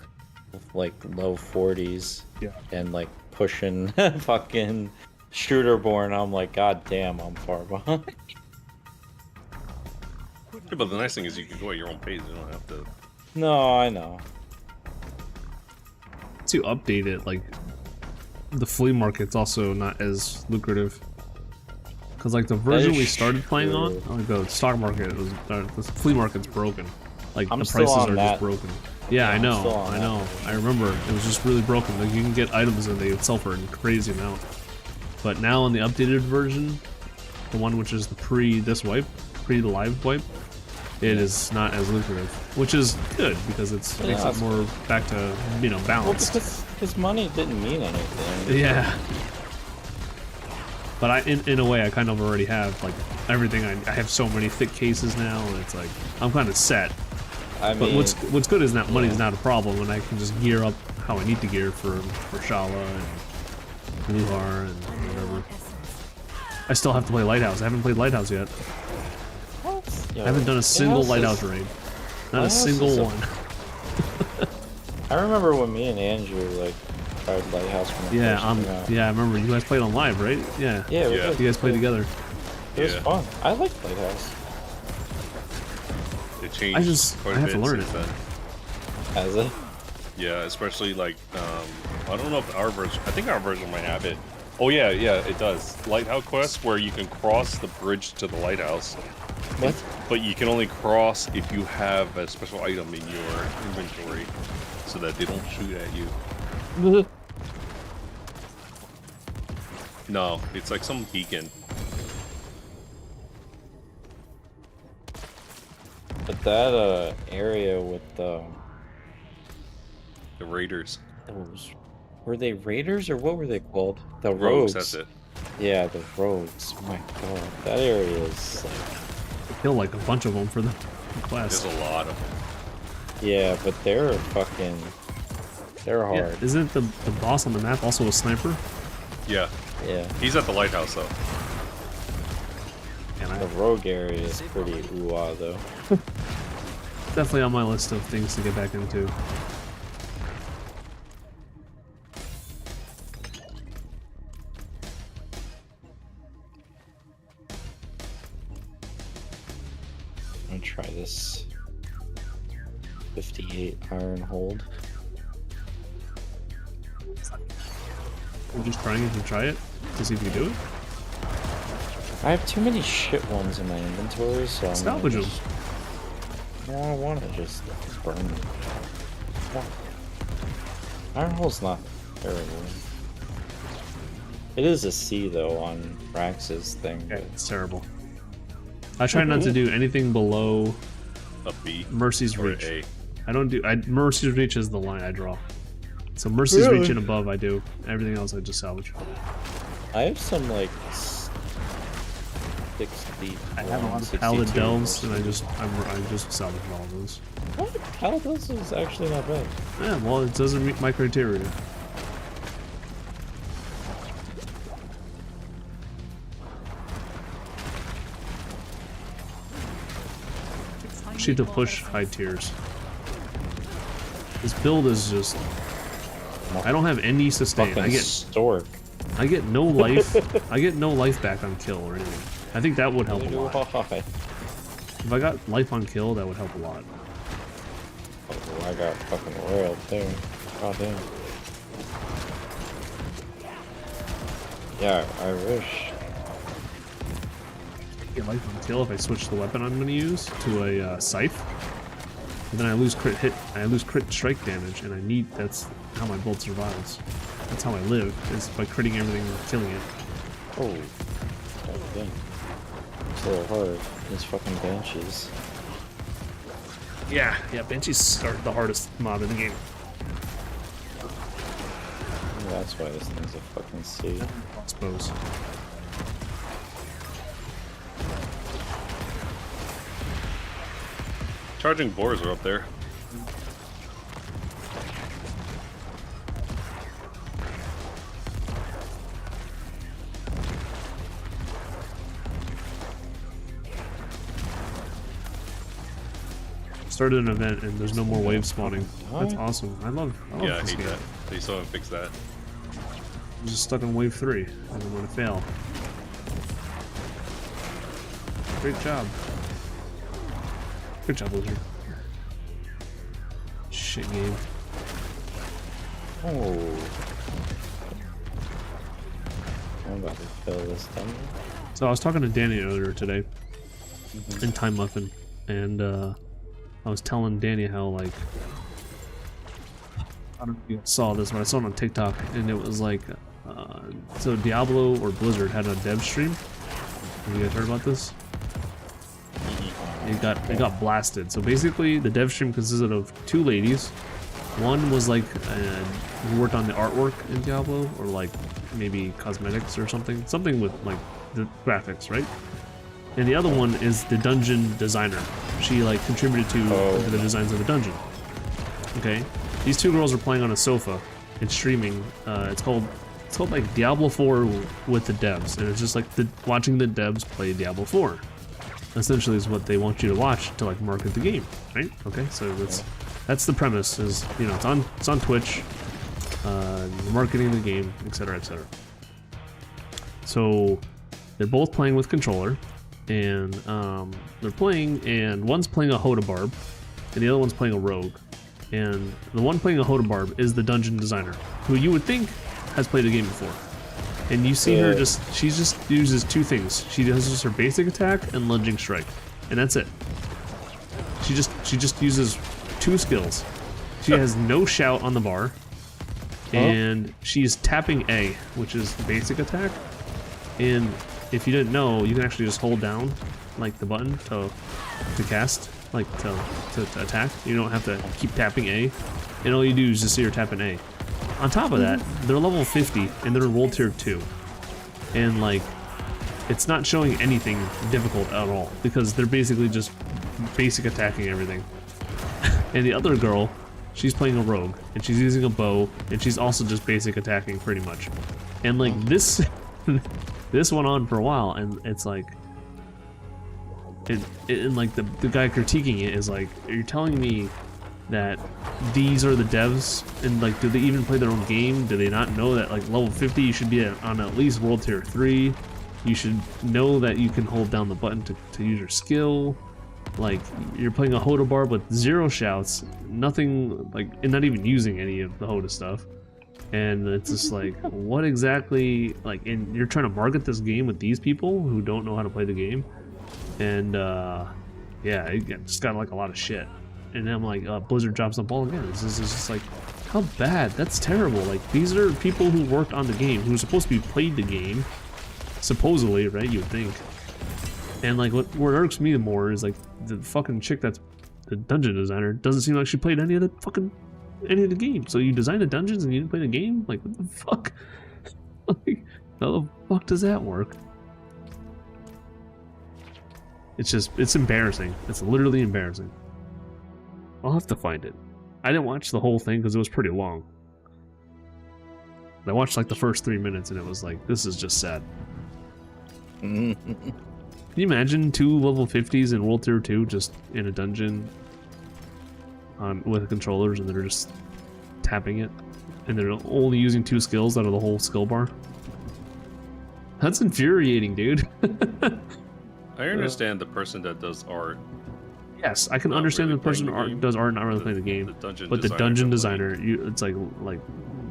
low 40s. Yeah. And like pushing fucking Shooterborn. I'm like, god damn, I'm far behind. Yeah, but the nice thing is you can go at your own pace. You don't have to... No, I know. Once you update it, like, the flea market's also not as lucrative. Because, like, the version we started playing on, like, the stock market, was, the flea market's broken. Like, I'm the still prices on are that. just broken. Yeah, I I'm know, still on I that know. version. I remember, it was just really broken. Like, you can get items and they sell for a crazy amount. But now in the updated version, the one which is the pre-this wipe, pre-live wipe, it is not as lucrative, which is good because it makes it more back to, you know, Well, balanced. because his money didn't mean anything. Yeah. But in a way, I kind of already have, like, everything. I have so many thick cases now, and it's like, I'm kind of set. I But mean, what's good is that money's not a problem, and I can just gear up how I need to gear for Shala and Bluehar and whatever. I still have to play Lighthouse. I haven't played Lighthouse yet. yo, I haven't done a single Lighthouse is- raid. Not a Lighthouse single is a- one. I remember when me and Andrew like tried Lighthouse when it Yeah, first came out. yeah, I remember you guys played on live, right? Yeah. Yeah, we Yeah. did. You guys played together. It was Yeah. fun. I liked Lighthouse. It changed quite I a have to bit learn since it. then. Has it? Yeah, especially like, I don't know if our version, I think our version might have it. Oh yeah, it does. Lighthouse quest where you can cross the bridge to the lighthouse. What? But you can only cross if you have a special item in your inventory so that they don't shoot at you. No, it's like some beacon. But that area with The raiders. those, were they raiders or what were they called? The Rogues, rogues. that's it. Yeah, the rogues. My god, that area is like, I killed like a bunch of them for the quest. There's a lot of them. yeah, but they're Yeah, hard. isn't the boss on the map also a sniper? Yeah, Yeah. he's at the lighthouse though. And The rogue area is pretty ooh-ah though. definitely on my list of things to get back into. I'm gonna try this 58 iron hold. We're just trying to try it to see if you do it. I have too many shit ones in my inventory, so I'm Salvage gonna them. just... No, I want to just burn them. Fuck. Iron hole's not terrible. It is a C though on Rax's thing. Yeah, But it's terrible. I try not to do anything below A B Mercy's or reach. A. I don't do. Mercy's reach is the line I draw. So Mercy's reach and above I do. Everything else I just salvage. I have some like 60. I have a lot of pallid delves, and I just salvage all of those. Pallid delves is actually not bad. Yeah, well, it doesn't meet my criteria. She to push high tiers. This build is just. I don't have any sustain. Fucking stork. I get no life. I get no life back on kill or anything. I think that would help a lot. Why? If I got life on kill, that would help a lot. Oh, I got fucking roiled there. God damn. Yeah, I wish. Get life on kill if I switch the weapon I'm going to use to a scythe. But then I lose crit hit. I lose crit strike damage, and I need. That's how my bolt survives. That's how I live. Is by critting everything and killing it. Oh, god damn. So hard. These fucking banshees. Yeah, Banshees start the hardest mob in the game. That's why this thing's a fucking C. I suppose. Charging boars are up there. Started an event and there's no more wave spawning. That's awesome. I love Yeah, I this hate game. that. They still haven't fixed that. I'm just stuck on wave 3 and I'm gonna fail. Great job. Good job, Blizzard. Shit game. Oh. I'm about to fill this thunder. So I was talking to Danny earlier today in Time Muffin, and I was telling Danny how, like, I don't know if you saw this, but I saw it on TikTok, and it was like, so Diablo or Blizzard had a dev stream. Have you guys heard about this? It got blasted. So basically, the dev stream consisted of 2 ladies. One was like who worked on the artwork in Diablo, or like maybe cosmetics or something with like the graphics, right? And the other one is the dungeon designer. She like contributed to the designs of the dungeon. Okay, these 2 girls are playing on a sofa and streaming. It's called like Diablo 4 with the devs, and it's just like watching the devs play Diablo 4. Essentially, is what they want you to watch to like market the game, right? Okay, so that's the premise. Is it's on Twitch, marketing the game, etc., etc. So they're both playing with controller, and they're playing, and one's playing a Hodabarb, and the other one's playing a rogue. And the one playing a Hodabarb is the dungeon designer, who you would think has played the game before. And you see her she just uses 2 things. She does just her basic attack and lunging strike, and that's it. She just uses 2 skills. She has no shout on the bar, and she's tapping A, which is the basic attack. And if you didn't know, you can actually just hold down like the button to cast, like to attack. You don't have to keep tapping A, and all you do is just see her tapping A. On top of that, they're level 50 and they're in World Tier 2. And like, it's not showing anything difficult at all because they're basically just basic attacking everything. And the other girl, she's playing a rogue and she's using a bow and she's also just basic attacking pretty much. And like this went on for a while, and it's like, and like the guy critiquing it is like, are you telling me that these are the devs, and like, do they even play their own game? Do they not know that like level 50 you should be on at least World Tier 3? You should know that you can hold down the button to use your skill. Like, you're playing a Hodabarb with 0 shouts, nothing, like, and not even using any of the Hoda stuff. And it's just like, what exactly, like, and you're trying to market this game with these people who don't know how to play the game. And yeah, it just got like a lot of shit. And then I'm like, Blizzard drops the ball again. This is just like, how bad? That's terrible. Like, these are people who worked on the game, who are supposed to be played the game, supposedly, right? You would think. And like what irks me more is like the fucking chick that's the dungeon designer doesn't seem like she played any of the games. So you design the dungeons and you didn't play the game? Like what the fuck? Like how the fuck does that work? It's embarrassing. It's literally embarrassing. I'll have to find it. I didn't watch the whole thing because it was pretty long. I watched like the first 3 minutes and it was like, this is just sad. Can you imagine 2 level 50s in World Tier 2 just in a dungeon with controllers and they're just tapping it? And they're only using 2 skills out of the whole skill bar? That's infuriating, dude. I understand the person that does art. Yes, I can Not understand really the person playing the who game. does art not really playing the game. But the dungeon designer, it's like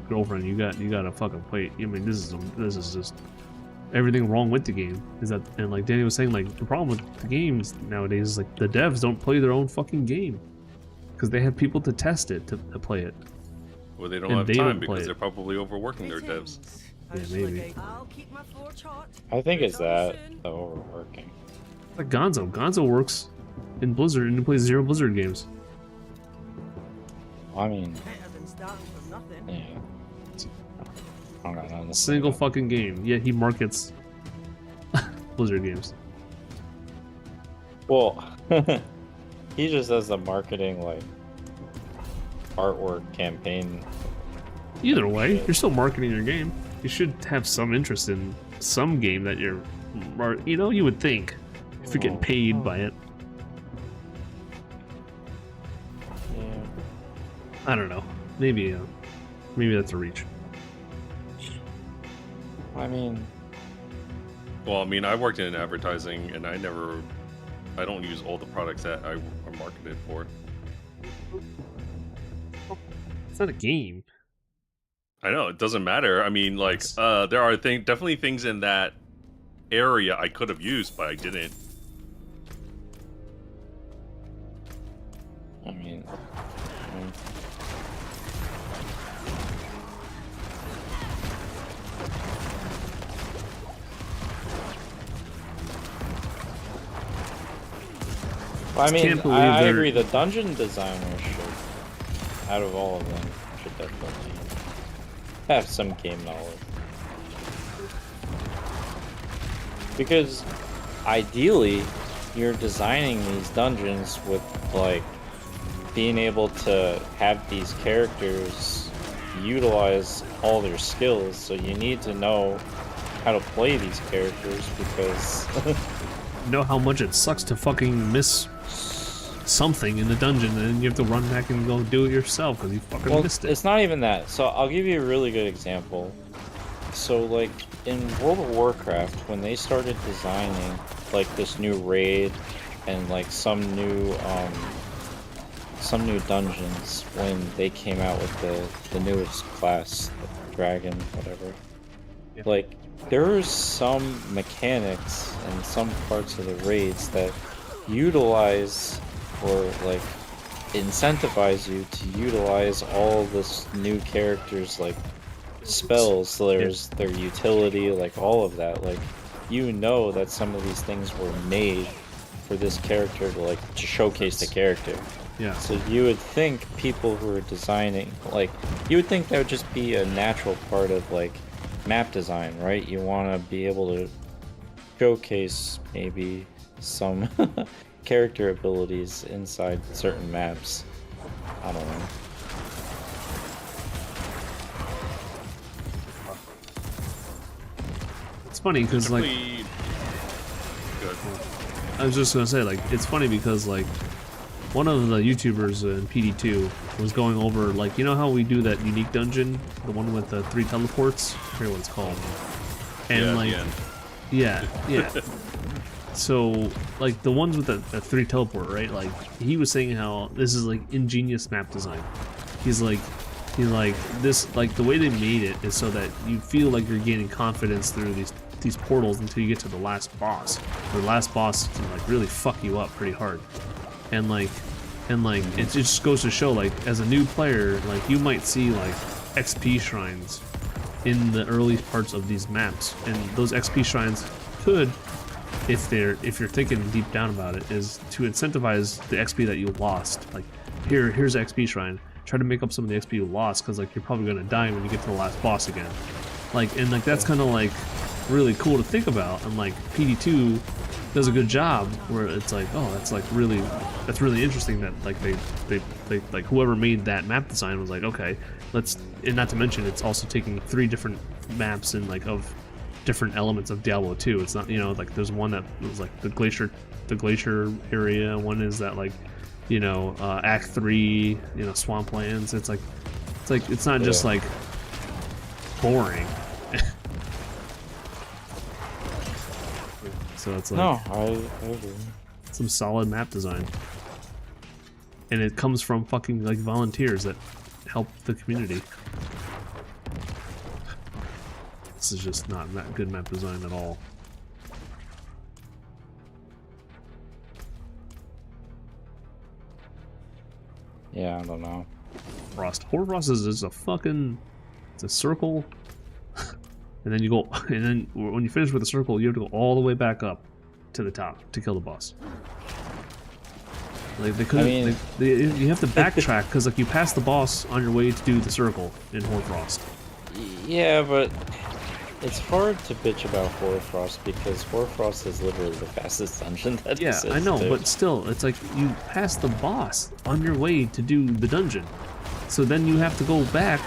girlfriend, you gotta fucking play. I mean, this is just everything wrong with the game. Is that, and like Danny was saying, like the problem with the games nowadays is like the devs don't play their own fucking game because they have people to test it to play it. Well, they don't And have they time don't play because it. they're probably overworking their devs. Yeah, maybe. I'll keep my forge hot. I think it's that, the overworking. Like Gonzo. Gonzo works in Blizzard and he plays 0 Blizzard games. I mean, Better than starting from nothing. yeah. I don't got nothing to say Single about fucking game. Yet he markets Blizzard games. it. Well, he just does the marketing, like, artwork campaign. Either way, you're still marketing your game. You should have some interest in some game that you're, you know, you would think if you're getting paid by it. Yeah. I don't know. Maybe that's a reach. I mean, Well, I mean, I worked in advertising, and I don't use all the products that I are marketed for. It's not a game. I know, it doesn't matter. I mean, like, there are definitely things in that area I could have used, but I didn't. I mean, Can't believe I they're- agree. The dungeon designer should, out of all of them, should definitely have some game knowledge. Because ideally, you're designing these dungeons with like being able to have these characters utilize all their skills. So you need to know how to play these characters because Know how much it sucks to fucking miss something in the dungeon and then you have to run back and go do it yourself because you fucking well, missed it. it's not even that. So I'll give you a really good example. So like in World of Warcraft, when they started designing like this new raid and like some new dungeons when they came out with the newest class, the dragon, whatever. Yeah. Like there's some mechanics and some parts of the raids that utilize or like incentivize you to utilize all this new characters like spells. So there's their utility, like all of that. Like you know that some of these things were made for this character to like to showcase the character. Yeah. So you would think people who are designing, like, you would think that would just be a natural part of, like, map design, right? You want to be able to showcase maybe some character abilities inside certain maps. I don't know. It's funny because like Definitely- Good. I was just gonna say, like, it's funny because, like, one of the YouTubers in PD2 was going over, like, you know how we do that unique dungeon? The one with the 3 teleports? I forget what it's called. And, Yeah, like, the end. yeah. So, like, the ones with the 3 teleport, right? Like, he was saying how this is, like, ingenious map design. He's like, this, like, the way they made it is so that you feel like you're gaining confidence through these portals until you get to the last boss. The last boss can like really fuck you up pretty hard, and like it just goes to show, like, as a new player, like, you might see like XP shrines in the early parts of these maps, and those XP shrines could if you're thinking deep down about it, is to incentivize the XP that you lost. Like, here's XP shrine. Try to make up some of the XP you lost, because like you're probably gonna die when you get to the last boss again. Like, and like that's kind of like really cool to think about. And like PD2 does a good job where it's like, oh, that's really interesting that like they like whoever made that map design was like, okay, let's, and not to mention it's also taking 3 different maps and like of different elements of Diablo 2. It's not, you know, like there's one that was like the glacier area. One is that like, you know, Act 3, you know, swamplands. It's not just like boring. So it's like, No, I agree. some solid map design, and it comes from fucking like volunteers that help the community. This is just not that good map design at all. Yeah, I don't know. Hoarfrost is just a fucking, it's a circle, and then you go, and then when you finish with the circle, you have to go all the way back up to the top to kill the boss. Like they couldn't, I mean, you have to backtrack because like you pass the boss on your way to do the circle in Hoarfrost. Yeah, but it's hard to bitch about Hoarfrost because Hoarfrost is literally the fastest dungeon that Yeah, exists. I know, dude. but still, it's like you pass the boss on your way to do the dungeon, so then you have to go back.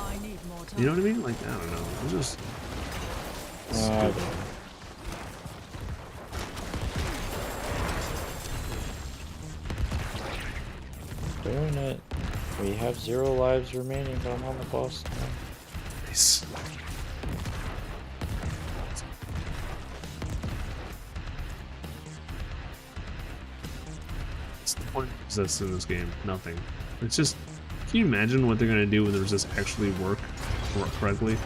I need more time. You know what I mean? Like, I don't know. It's just stupid. Doing it. We have 0 lives remaining, but I'm on the boss now. Nice. What's the point of resist in this game? Nothing. It's just, can you imagine what they're gonna do when the resist actually work correctly?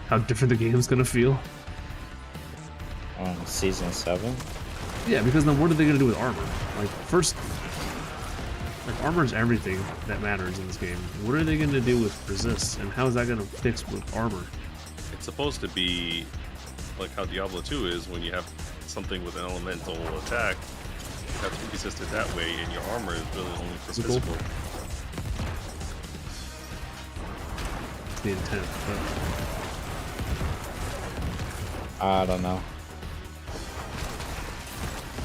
How different the game's gonna feel? Season 7? Yeah, because then what are they gonna do with armor? Like, first, like, armor is everything that matters in this game. What are they gonna do with resist, and how is that gonna fix with armor? It's supposed to be like how Diablo 2 is when you have something with an elemental attack. You have to resist it that way, and your armor is really only for Physical? physical. The intent, but I don't know.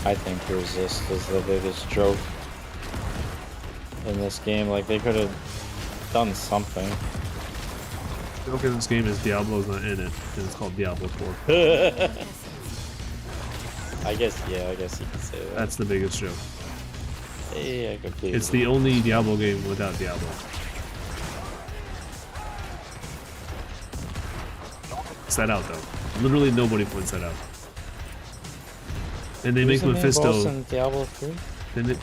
I think resist is the biggest joke in this game. Like, they could have done something. the joke in this game is Diablo's not in it, and it's called Diablo 4. I guess you could say that. That's the biggest joke. Yeah, I completely. It's the only Diablo game without Diablo. Points that out though. Literally nobody points that out. And they Who's make the main boss Mephisto. in Diablo 3? Then it,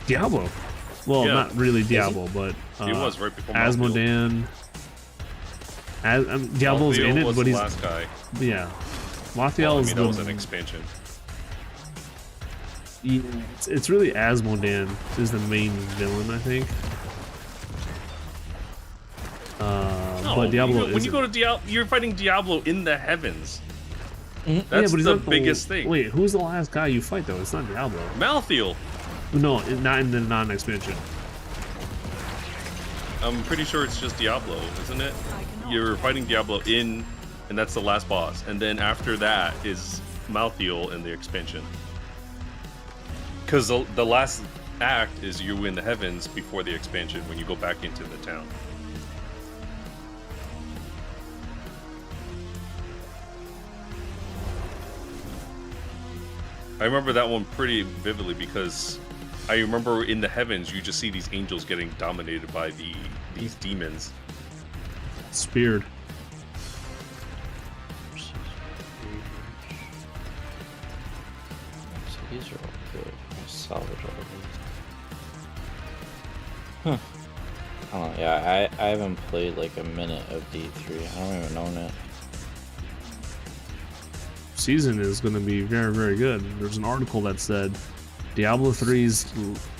Diablo. Well, Yeah. not really Diablo, but He was right before Malthael. Asmodan. Diablo's Malthael in it, was but the he's last guy. yeah. Well, Malthael I is mean, that was an expansion. it's really Asmodan is the main villain, I think. No, But Diablo when you go to Diablo, you're fighting Diablo in the heavens. That's but he's the not biggest thing. Wait, who's the last guy you fight though? It's not Diablo. Malthael. No, not in the non-expansion. I'm pretty sure it's just Diablo, isn't it? You're fighting Diablo and that's the last boss. And then after that is Malthael in the expansion. Because the last act is you in the heavens before the expansion when you go back into the town. I remember that one pretty vividly because I remember in the heavens you just see these angels getting dominated by these demons. Speared. So these are all good. I'll salvage all of these. Huh. I don't know. Yeah, I haven't played like a minute of D3. I don't even own it. Season is going to be very, very good. There's an article that said Diablo 3's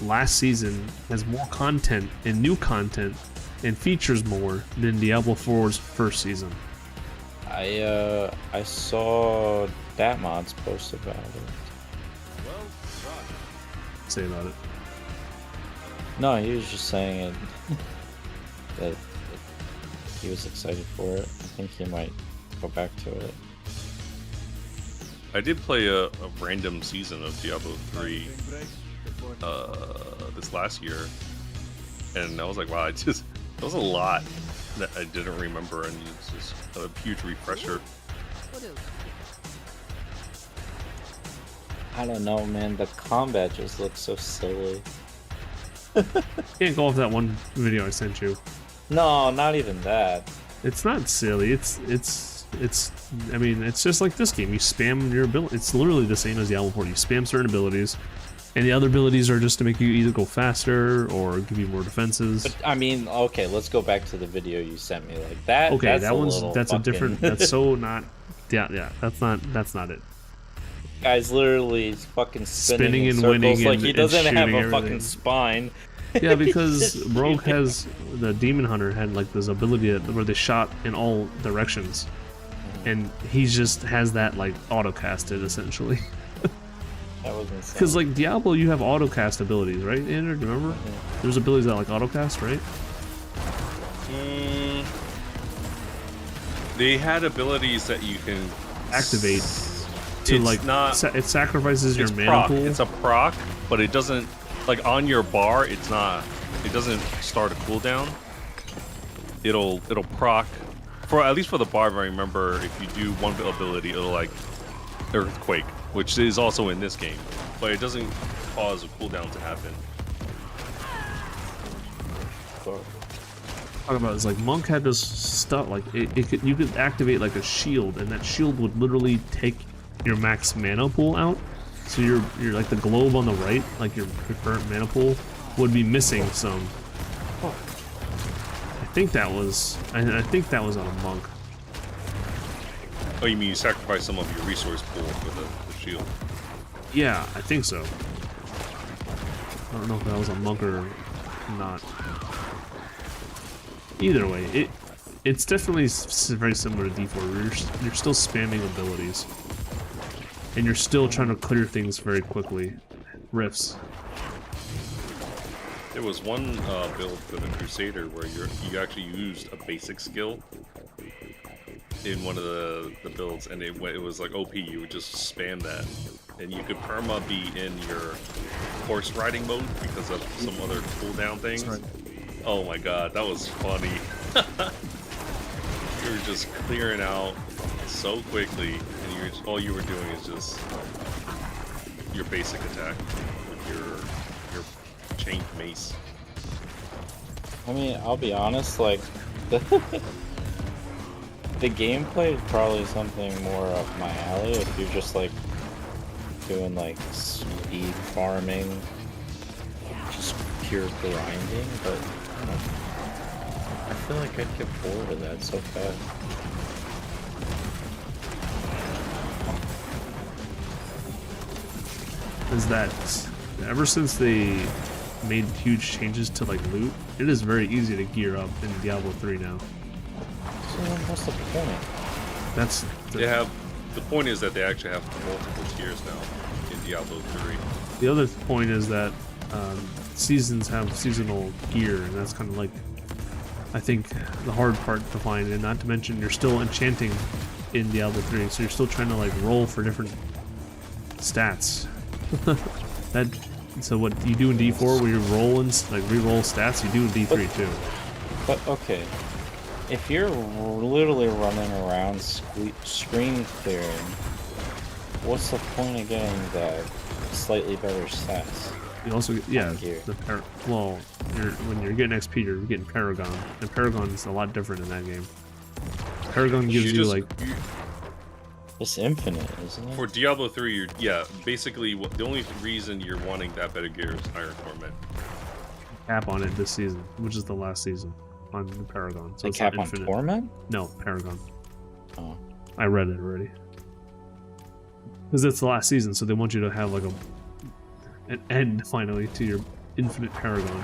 last season has more content and new content and features more than Diablo 4's first season. I saw that mod's post about it. Say about it. No, he was just saying it, that he was excited for it. I think he might go back to it. I did play a random season of Diablo 3 this last year, and I was like, wow, that was a lot that I didn't remember, and it's just a huge refresher. I don't know, man. The combat just looks so silly. Can't go off that one video I sent you. No, not even that. It's not silly. I mean, it's just like this game. You spam your ability. It's literally the same as Diablo 4. You spam certain abilities, and the other abilities are just to make you either go faster or give you more defenses. But I mean, okay, let's go back to the video you sent me. Like that. Okay, that's a different. That's so not. Yeah. That's not it. Guy's literally fucking spinning in and circles winning like and- he doesn't and have a shooting fucking everything. spine. Yeah, because Rogue has the Demon Hunter had like this ability where they shot in all directions, and he just has that like auto casted essentially. That was insane. Because like Diablo, you have auto cast abilities, right? Andrew, do you remember? There's abilities that like auto cast, right? They had abilities that you can Activate to it's like not. it sacrifices your It's mana proc. pool. It's a proc, but it doesn't like on your bar. It's not. It doesn't start a cooldown. It'll proc for at least for the bar. If I remember, if you do one ability, it'll like earthquake, which is also in this game, but it doesn't cause a cooldown to happen. Talking about is like Monk had this stuff like you could activate like a shield, and that shield would literally take your max mana pool out. So you're like the globe on the right, like your current mana pool would be missing some. I think that was on a Monk. Oh, you mean you sacrifice some of your resource pool for the shield? Yeah, I think so. I don't know if that was a Monk or not. Either way, it's definitely very similar to D4. You're still spamming abilities, and you're still trying to clear things very quickly. Rifts. There was one build for the Crusader where you actually used a basic skill in one of the builds, and it was like OP. You would just spam that, and you could perma be in your horse riding mode because of some other cooldown things. That's right. Oh my god, that was funny. You were just clearing out so quickly, and all you were doing is just your basic attack with your chained mace. I mean, I'll be honest, like the gameplay is probably something more up my alley if you're just like doing like speed farming, just pure grinding, but I feel like I'd get bored of that so fast. Is that ever since they made huge changes to like loot, it is very easy to gear up in Diablo 3 now. So then what's the point? That's The point is that they actually have multiple tiers now in Diablo 3. the other point is that seasons have seasonal gear, and that's kind of like, I think, the hard part to find. And not to mention, you're still enchanting in Diablo 3, so you're still trying to like roll for different stats. So what you do in D4, where you roll and like re-roll stats, you do in D3 too. But okay, if you're literally running around screen clearing, what's the point of getting the slightly better stats? You also get, Gear. when you're getting XP, you're getting Paragon, and Paragon is a lot different in that game. Paragon gives you like It's infinite, isn't it? For Diablo 3, basically the only reason you're wanting that better gear is Iron Torment. cap on it this season, which is the last season on the Paragon. So The it's cap not on infinite. Torment? No, Paragon. Oh. I read it already. Because it's the last season, so they want you to have like an end finally to your infinite Paragon.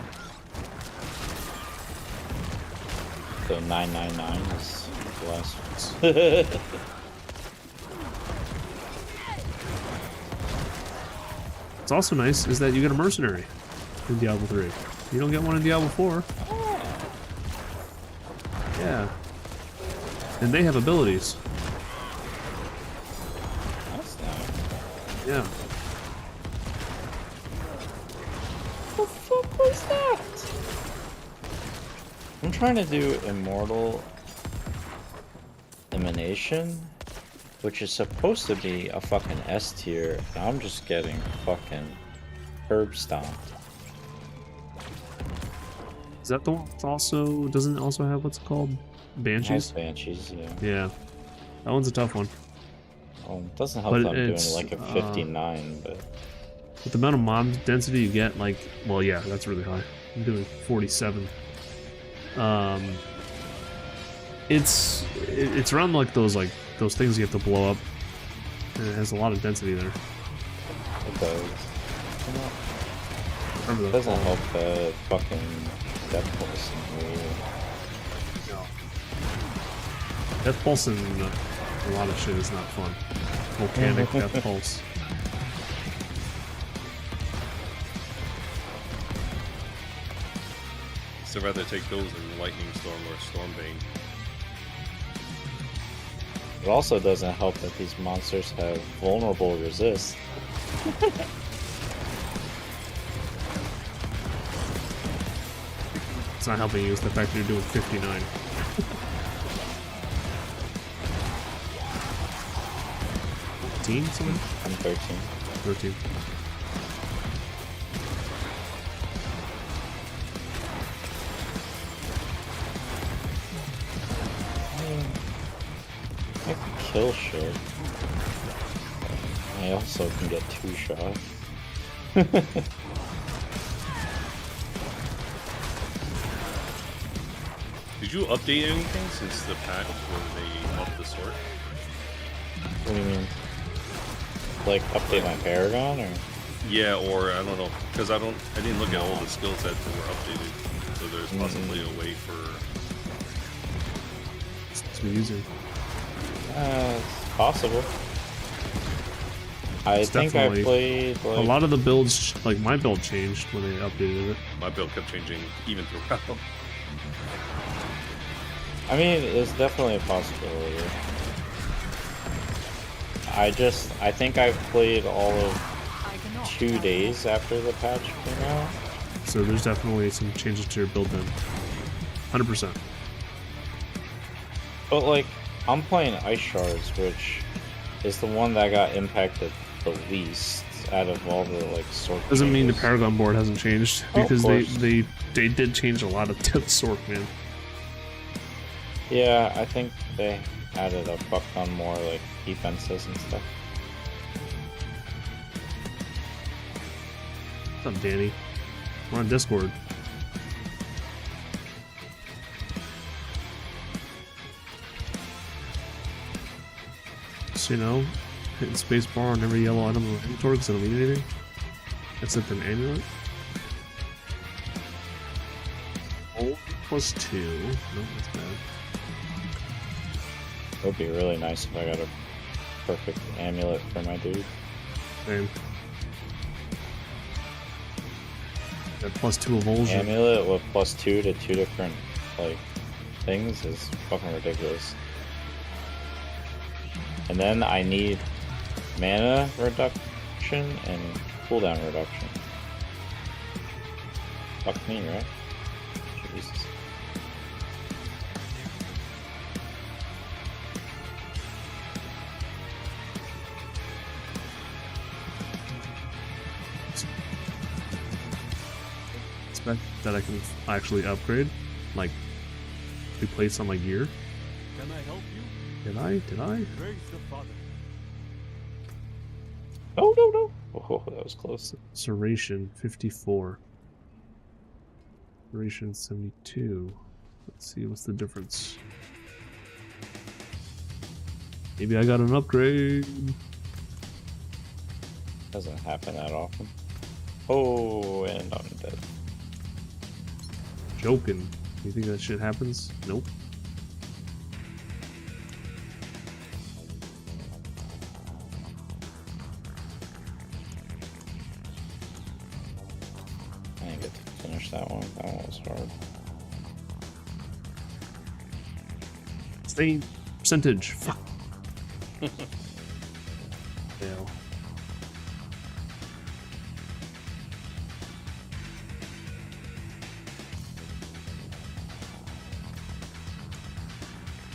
So 999 is the last one. what's also nice is that you get a mercenary in Diablo 3. You don't get one in Diablo 4. Yeah. And they have abilities. That's nice. Yeah. What the fuck was that? I'm trying to do Immortal Emanation, which is supposed to be a fucking S tier, and I'm just getting fucking curb stomped. Is that the one that's also doesn't it also have what's it called? Banshees? Banshees, yeah. Yeah. That one's a tough one. Oh, it doesn't help But that I'm doing it's, like a 59, but With the amount of mob density you get, like, well, yeah, that's really high. I'm doing 47. It's around like those things you have to blow up. And it has a lot of density there. it does. Remember It that. doesn't help the fucking Death Pulse in here. Death Pulse and a lot of shit is not fun. Volcanic Death Pulse. So rather take those than Lightning Storm or Stormbane. It also doesn't help that these monsters have vulnerable resist. It's not helping you is the fact that you're doing 59. Something? I'm 13. 13. I can kill shit. I also can get 2 shots. Did you update anything since the patch when they upped the sword? What do you mean? Like update my Paragon or? Yeah, or I don't know, because I didn't look at all the skill sets that were updated. So there's possibly a way for. It's using. It's possible. I It's think I definitely- played like A lot of the builds, like my build changed when they updated it. My build kept changing even throughout. I mean, it's definitely a possibility. I think I've played all of I cannot 2 days after the patch came out. So there's definitely some changes to your build then. 100%. But like, I'm playing Ice Shards, which is the one that got impacted the least out of all the like sword. Doesn't mean the changes. Paragon board hasn't changed Oh, of because course. they did change a lot of sword, man. Yeah, I think they added a fuck ton more like defenses and stuff. What's up, Danny? We're on Discord. So, you know, hitting spacebar on every yellow item in the inventory because I don't need anything. Except an amulet. Oh, +2. No, that's bad. It would be really nice if I got a perfect amulet for my dude. Same. That +2 evulsion. Amulet with +2 to 2 different like things is fucking ridiculous. And then I need mana reduction and cooldown reduction. Fuck me, right? Jesus. Expect that I can actually upgrade, like replace on my gear. Can I help you? Did I? Praise the Father. Oh no no! Oh, that was close. Serration 54. Serration 72. Let's see what's the difference. Maybe I got an upgrade. Doesn't happen that often. Oh, and I'm dead. Joking. You think that shit happens? Nope. get to finish that one. That one was hard. Stay percentage. Fuck. Fail.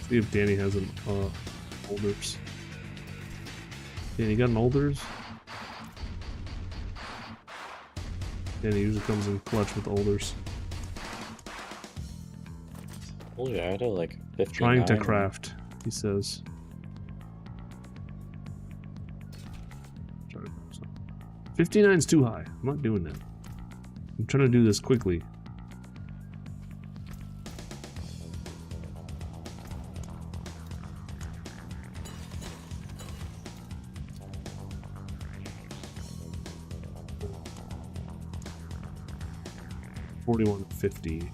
See if Danny has an holders. Danny got an holders? Danny usually comes in clutch with holders. Told you I had it like 59. Trying to craft, he says. 59's too high. I'm not doing that. I'm trying to do this quickly. $41.50.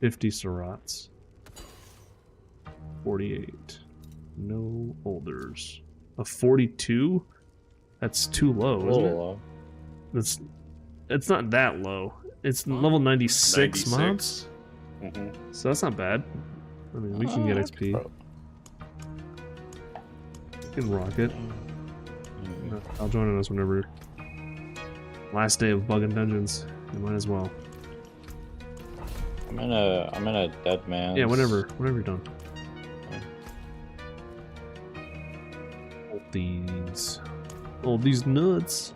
$50 Sirats. 48. No holders. A 42? That's too low, isn't it? Low. It's not that low. It's level 96 mods, so that's not bad. I mean, we can get XP. We can rock it. I'll join us whenever. Last day of bugging dungeons. You might as well. I'm in a dead man. Yeah, whenever you're done. All these nuts.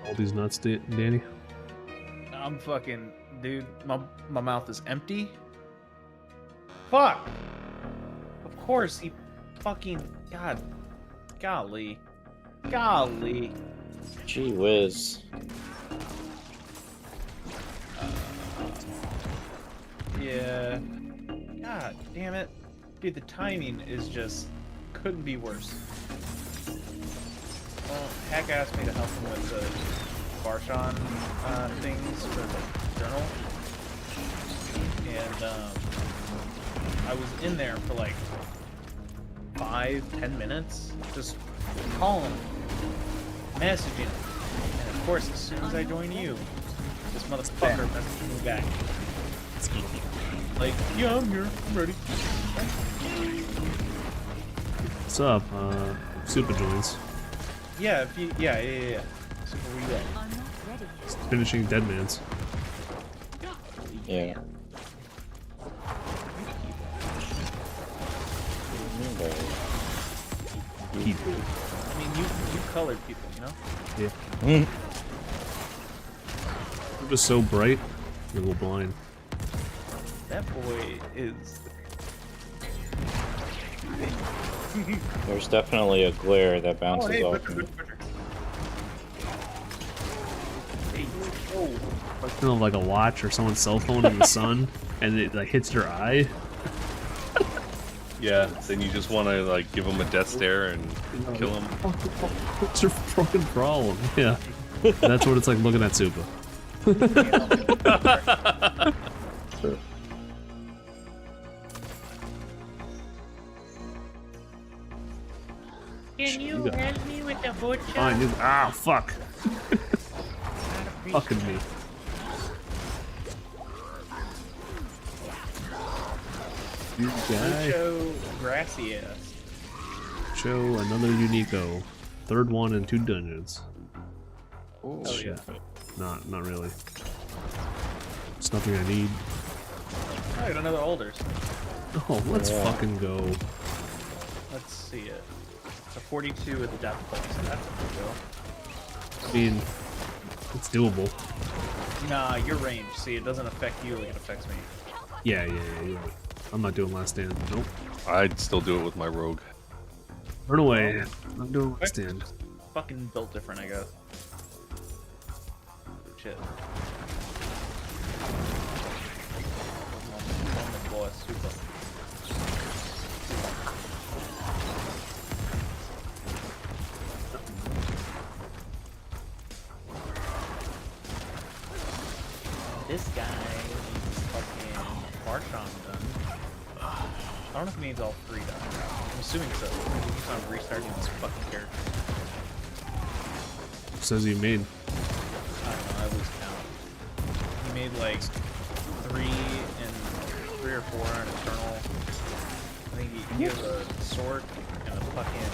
All these nuts, Danny. I'm fucking, dude. My mouth is empty. Fuck. Of course he fucking golly. Gee whiz. Yeah. God damn it. Dude, the timing is just couldn't be worse. Well, Hack asked me to help him with the Barshan things for the journal. And I was in there for like 5-10 minutes, just calling, messaging, and of course, as soon as I join you, this motherfucker messages me back. Like, yeah, I'm here, I'm ready. What's up? Super joins. Yeah, if you, yeah. So where you at? I'm not ready. Just finishing Deadman's. Yeah. People. I mean, you colored people, you know? Yeah. It was so bright, you're a little blind. That boy is. There's definitely a glare that bounces hey, off Butcher, me. Butcher. Hey, oh. You know, like a watch or someone's cell phone in the sun, and it like hits your eye. Yeah, then you just want to like give him a death stare and kill him. What's your fucking problem? Yeah, that's what it's like looking at Supa. Can you help me with the butcher? Fine, ah, fuck. Fucking me. You guy. Mucho gracias. Show another Unico. Third one in 2 dungeons. Oh yeah. Not really. It's nothing I need. I got another holders. Oh, let's Yeah. fucking go. Let's see it. It's a 42 with the depth point, so that's a good go. I mean, it's doable. Nah, your range. See, it doesn't affect you like it affects me. Yeah. You're right. I'm not doing last stand. Nope. I'd still do it with my rogue. Run away. I'm doing last stand. fucking built different, I guess. Shit. Boy, super. This guy needs fucking march on done. I don't know if he needs all 3 done. I'm assuming so. He keeps on restarting this fucking character. Says you made. I don't know, I lose count. He made like 3 or 4 on Eternal. I think he has a sword and a fucking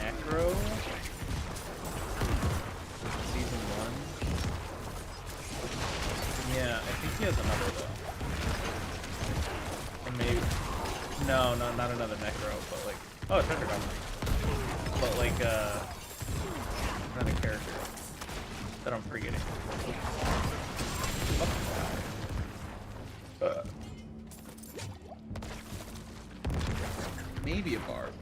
Necro. Season 1. Yeah, I think he has another though. Or maybe no, not another Necro, but like oh, it's Necro. But like another character that I'm forgetting. Maybe a barb.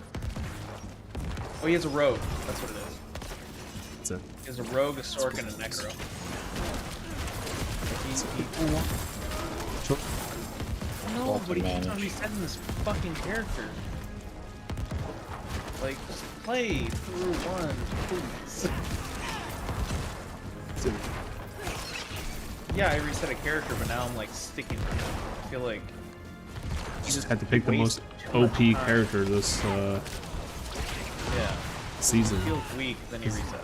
Oh, he has a rogue. That's what it is. That's it. He has a rogue, a sork, and a necro. No, but he keeps on resetting this fucking character. Like, just play through one, please. Yeah, I reset a character, but now I'm like sticking with it. I feel like You just had to pick the most OP character this yeah. season. He feels weak, then he resets.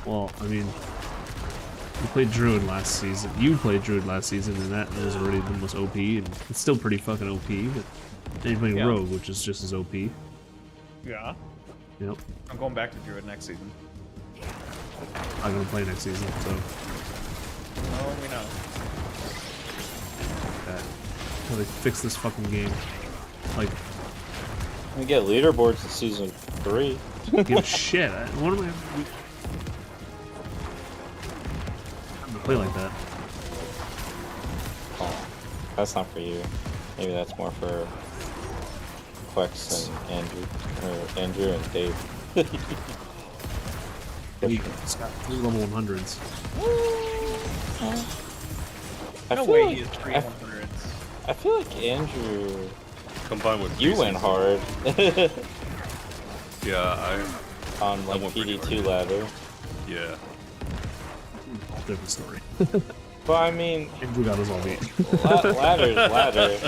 Well, I mean, you played Druid last season. You played Druid last season, and that was already the most OP, and it's still pretty fucking OP. But then you played Rogue, which is just as OP. Yeah. Yep. I'm going back to Druid next season. I'm gonna play next season, so. Oh, we know. How they fix this fucking game. Like, we get leaderboards in season 3. give a shit. What am I? I'm gonna play like that. Oh, that's not for you. Maybe that's more for Quex and Andrew, or Andrew and Dave. It's got 3 level 100s. No way he is 3 100s. I feel like Andrew combined with you went hard. Yeah, on like PD2 ladder. Yeah. Different story. But I mean, Andrew got us all beat. ladder's ladder.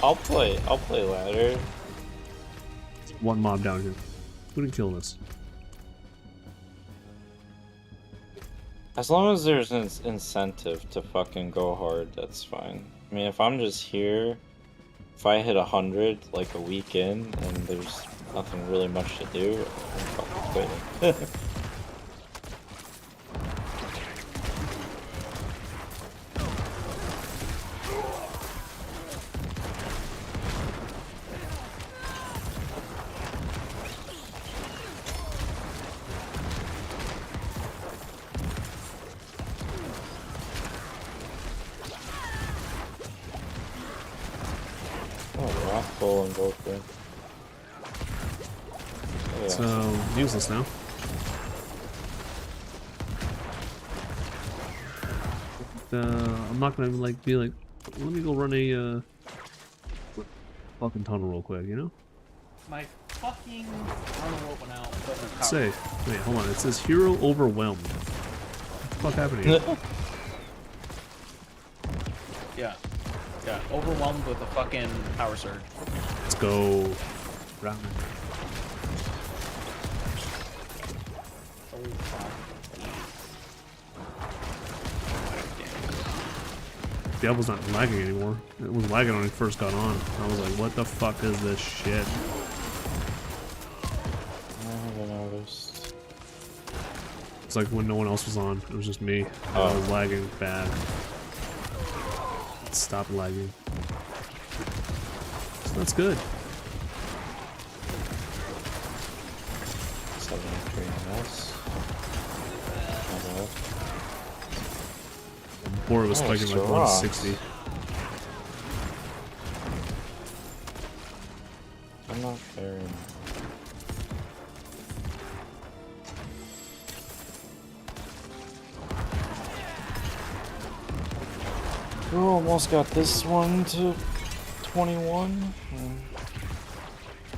I'll play ladder. One mob down here. Who didn't kill this? As long as there's an incentive to fucking go hard, that's fine. I mean, if I'm just here, if I hit 100 like a week in and there's nothing really much to do, I'm fucking quitting. Full and both good. Yeah. So useless now. I'm not gonna like be like, let me go run a fucking tunnel real quick, you know? My fucking tunnel open out. Say, wait, hold on. It says hero overwhelmed. What the fuck happened here? Yeah. Yeah, overwhelmed with a fucking power surge. Let's go. Round. Diablo's not lagging anymore. It was lagging when it first got on. I was like, what the fuck is this shit? I haven't noticed. It's like when no one else was on. It was just me. Oh. I was lagging bad. Stop lagging. So that's good. 73 MS. Before it was spiking like 160. I'm not very. Oh, almost got this one to 21.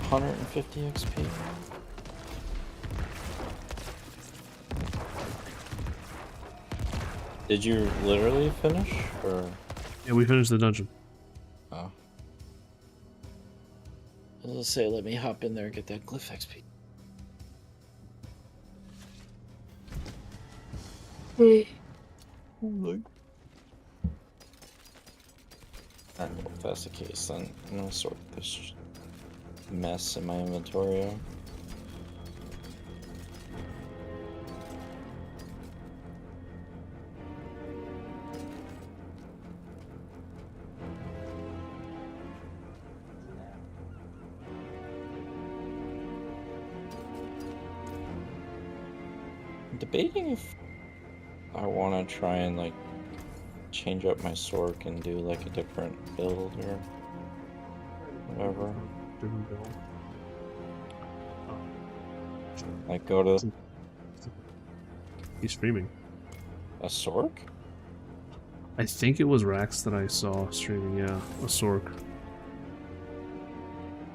150 XP. Did you literally finish, or? Yeah, we finished the dungeon. Oh. I was gonna say, let me hop in there and get that glyph XP. I don't know if that's the case, then I'm gonna sort this mess in my inventory out. I'm debating if I want to try and like change up my sword and do like a different build or whatever. Different build. Like go to He's streaming. a Sork? I think it was Rax that I saw streaming, yeah. A Sork.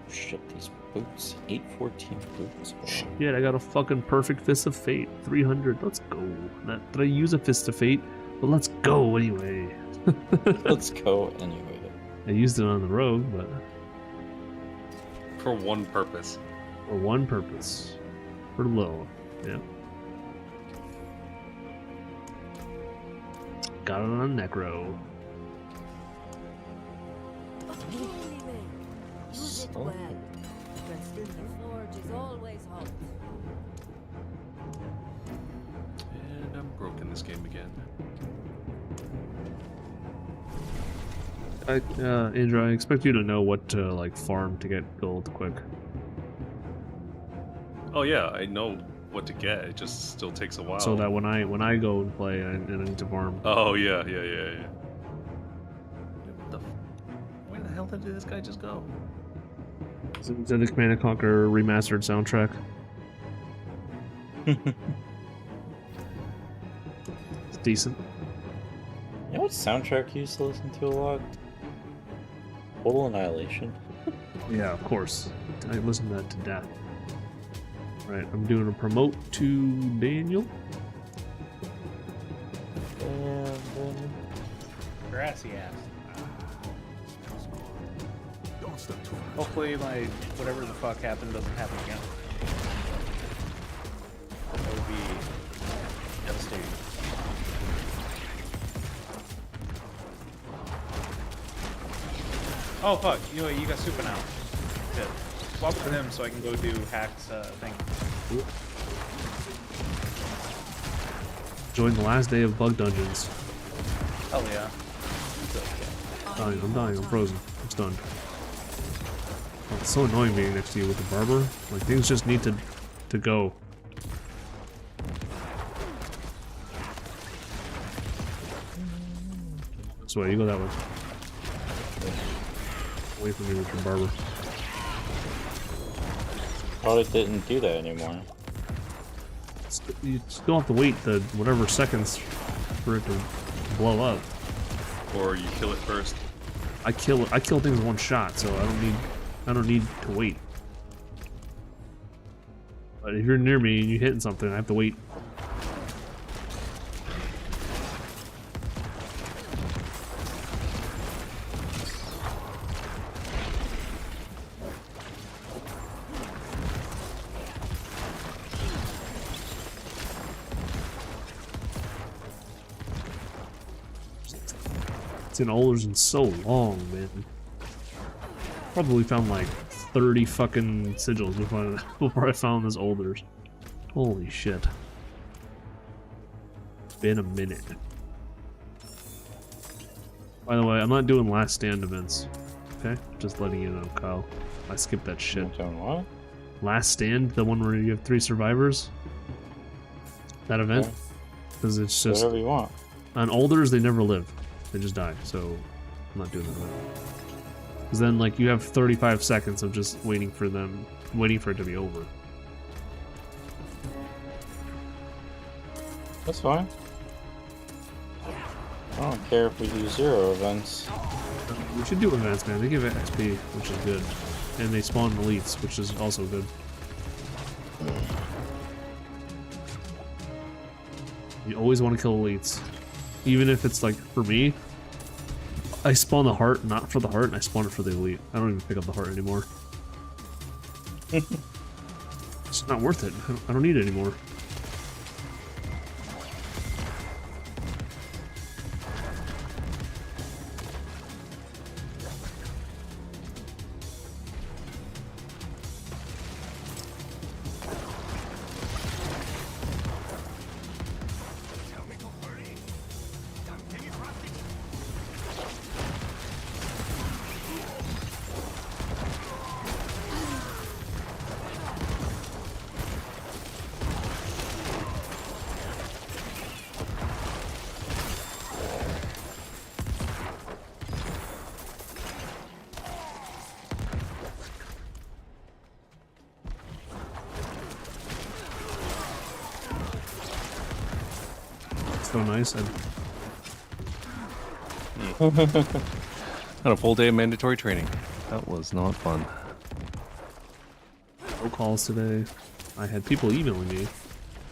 Shit, these boots. 814 boots. Wow. Shit, I got a fucking perfect Fist of Fate. 300. Let's go. Did I use a Fist of Fate? But let's go anyway. Let's go anyway. I used it on the rogue, but For one purpose. for one purpose. For low. Yeah. Got it on Necro. Use it well. Rest in the forge is always hot. And I'm broken this game again. Andrew, I expect you to know what to like farm to get gold quick. Oh yeah, I know what to get. It just still takes a while. So that when I go and play, I need to farm. Oh yeah. What the? Where the hell did this guy just go? Is that the Command & Conquer remastered soundtrack? It's decent. You know what soundtrack you used to listen to a lot? Total Annihilation. Yeah, of course. I listen to that to death. Right, I'm doing a promote to Daniel. And then Grassy ass. Don't step too much. Hopefully my whatever the fuck happened doesn't happen again. That would be devastating. Oh fuck, you know what, you got Super now. Good. Swap with him so I can go do Hack's thing. Join the last day of bug dungeons. Hell yeah. I'm dying, I'm frozen. I'm stunned. Oh, it's so annoying being next to you with the barber. Like, things just need to go. So you go that way. Away from me with your barber. thought it didn't do that anymore. You still have to wait the whatever seconds for it to blow up. Or you kill it first. I kill things in one shot, so I don't need to wait. But if you're near me and you're hitting something, I have to wait. It's in Alders in so long, man. Probably found like 30 fucking sigils before I found this Alders. Holy shit. It's been a minute. By the way, I'm not doing last stand events. Okay? Just letting you know, Kyle. I skipped that shit. Doing what? Last stand, the one where you have 3 survivors. That event. Okay. Because it's just... Whatever you want. On Alders, they never live. They just die, so I'm not doing that. Because then, like, you have 35 seconds of just waiting for it to be over. That's fine. don't care if we do 0 events. We should do events, man. They give it XP, which is good. And they spawn elites, which is also good. You always want to kill elites. Even if it's like, for me, I spawn the heart, not for the heart, and I spawn it for the elite. I don't even pick up the heart anymore. It's not worth it. I don't need it anymore. So nice. Had a full day of mandatory training. That was not fun. No calls today. I had people emailing me,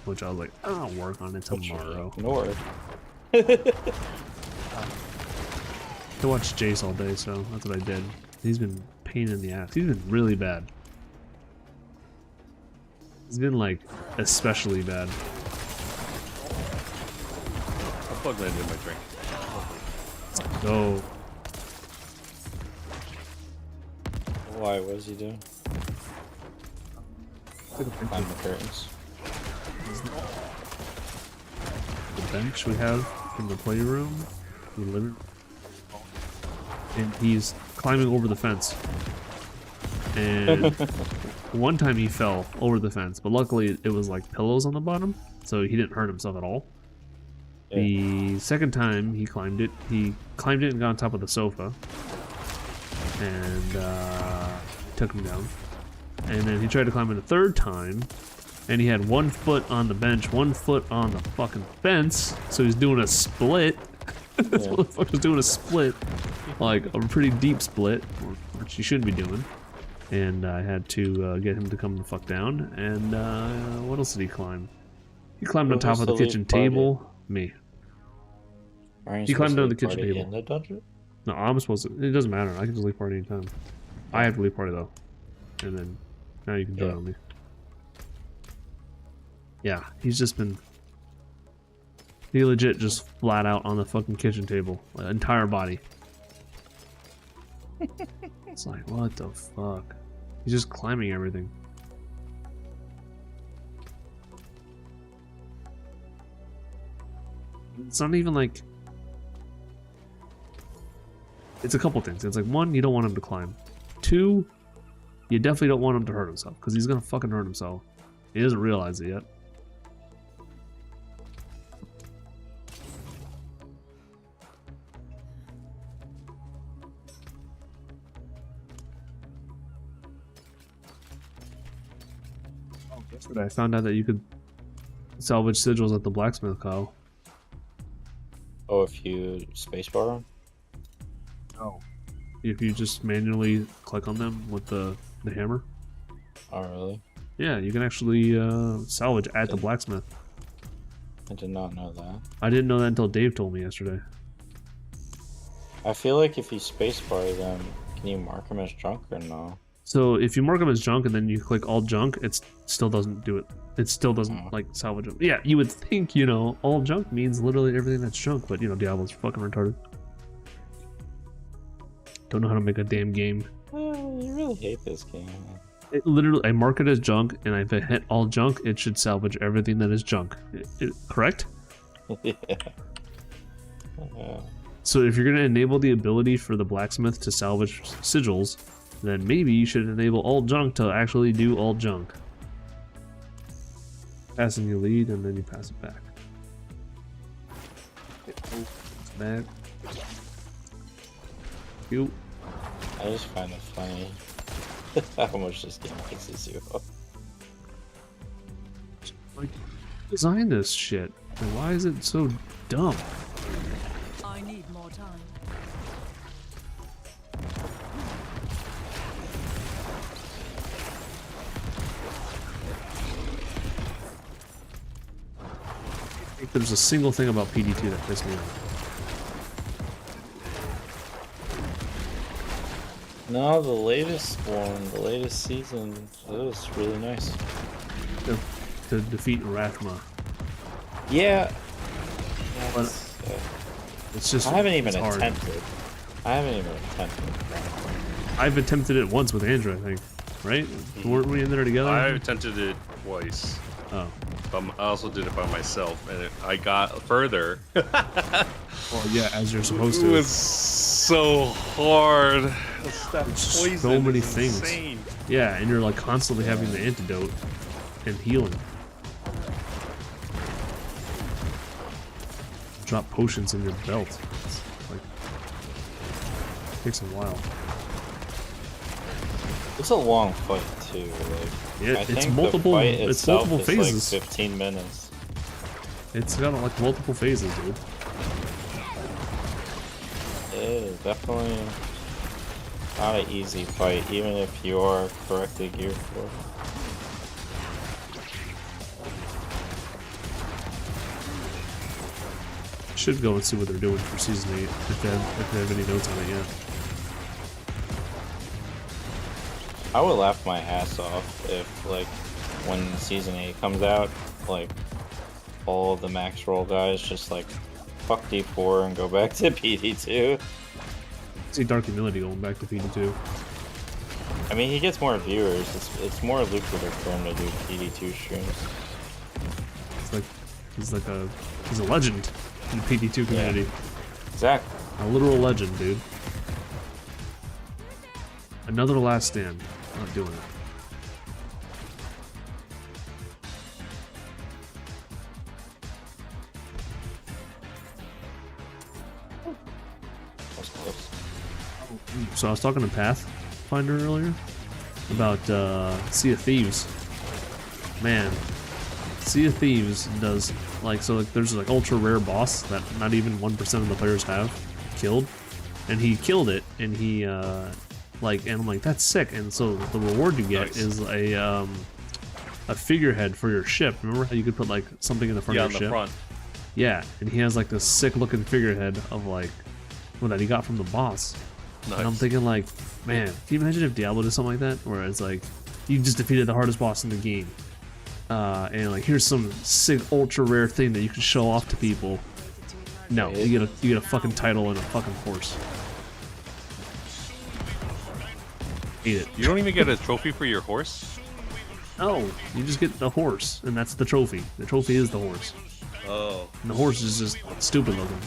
which I was like, I'll work on it tomorrow. Ignored. I watched Jace all day, so that's what I did. He's been a pain in the ass. He's been really bad. He's been like especially bad. I'll plug that into my drink. So Why? What does he do? Behind the curtains. the bench we have in the playroom, the living, and he's climbing over the fence. And one time he fell over the fence, but luckily it was like pillows on the bottom, so he didn't hurt himself at all. Yeah. The second time he climbed it and got on top of the sofa, and took him down. And then he tried to climb it a third time, and he had 1 foot on the bench, 1 foot on the fucking fence, so he's doing a split. This motherfucker's doing a split, like a pretty deep split, which he shouldn't be doing. And I had to get him to come the fuck down. And what else did he climb? He climbed on Who top was of the the lead kitchen party? table. Me. Aren't you He climbed supposed to on the leave kitchen party table. in the dungeon? No, I'm supposed to. It doesn't matter. I can just leave party anytime. I have to leave party though. And then now you can join on me. Yeah, he's just been. He legit just flat out on the fucking kitchen table, like, entire body. It's like, what the fuck? He's just climbing everything. It's not even like. It's a couple things. It's like, one, you don't want him to climb. Two, you definitely don't want him to hurt himself, because he's gonna fucking hurt himself. He doesn't realize it yet. Yesterday I found out that you could salvage sigils at the blacksmith, Kyle. Oh, if you spacebar him? Oh. If you just manually click on them with the hammer. Oh, really? Yeah, you can actually salvage at the blacksmith. I did not know that. I didn't know that until Dave told me yesterday. I feel like if you spacebar them, can you mark them as junk or no? So if you mark them as junk and then you click all junk, it still doesn't do it. It still doesn't like salvage them. Yeah, you would think, you know, all junk means literally everything that's junk, but you know, Diablo's fucking retarded. Don't know how to make a damn game. You really hate this game. It literally, I mark it as junk, and if I hit all junk, it should salvage everything that is junk. Correct? Yeah. So if you're going to enable the ability for the blacksmith to salvage sigils, then maybe you should enable all junk to actually do all junk. Passing your lead, and then you pass it back. Back. You. I just find it funny how much this game pisses you off. Like, design this shit. And why is it so dumb? I need think there's a single thing about PD2 that pissed me off. No, the latest one, the latest season, it was really nice. To defeat Rathma. Yeah. But it's just I haven't even it's hard. attempted. I haven't even attempted. I've attempted it once with Andrew, I think. Right? Weren't we in there together? I attempted it twice. Oh. I also did it by myself, and I got further. Well, yeah, as you're supposed It to. was so hard. That There's poison so many is things. insane. Yeah, and you're like constantly having the antidote and healing. Drop potions in your belt. It's like takes a while. It's a long fight too. Like, Yeah, I it's think multiple. The fight It's itself multiple is phases. Like 15 minutes. It's got like multiple phases, dude. It is definitely not an easy fight, even if you are correctly geared for it. Should go and see what they're doing for season 8 if they have any notes on it yet. I would laugh my ass off if, like, when season 8 comes out, like, all of the max roll guys just, like, fuck D4 and go back to PD2. See Dark Humility going back to PD2. I mean, he gets more viewers. It's more lucrative for him to do PD2 streams. It's like he's a legend in the PD2 community. Yeah. Exactly. A literal legend, dude. Another last stand. Not doing it. That's close. So I was talking to Pathfinder earlier about Sea of Thieves. Man, Sea of Thieves does like there's like ultra rare boss that not even 1% of the players have killed, and he killed it, and he and I'm like, that's sick. And so the reward you get is a figurehead for your ship. Remember how you could put like something in the front Yeah, of your on the ship? front. Yeah, and he has like this sick looking figurehead of like that he got from the boss. Nice. And I'm thinking like, man, can you imagine if Diablo did something like that? Where it's like, you just defeated the hardest boss in the game. And like, here's some sick ultra rare thing that you can show off to people. No, you get a fucking title and a fucking horse. Eat it. You don't even get a trophy for your horse? No, you just get the horse, and that's the trophy. The trophy is the horse. Oh. And the horse is just stupid looking.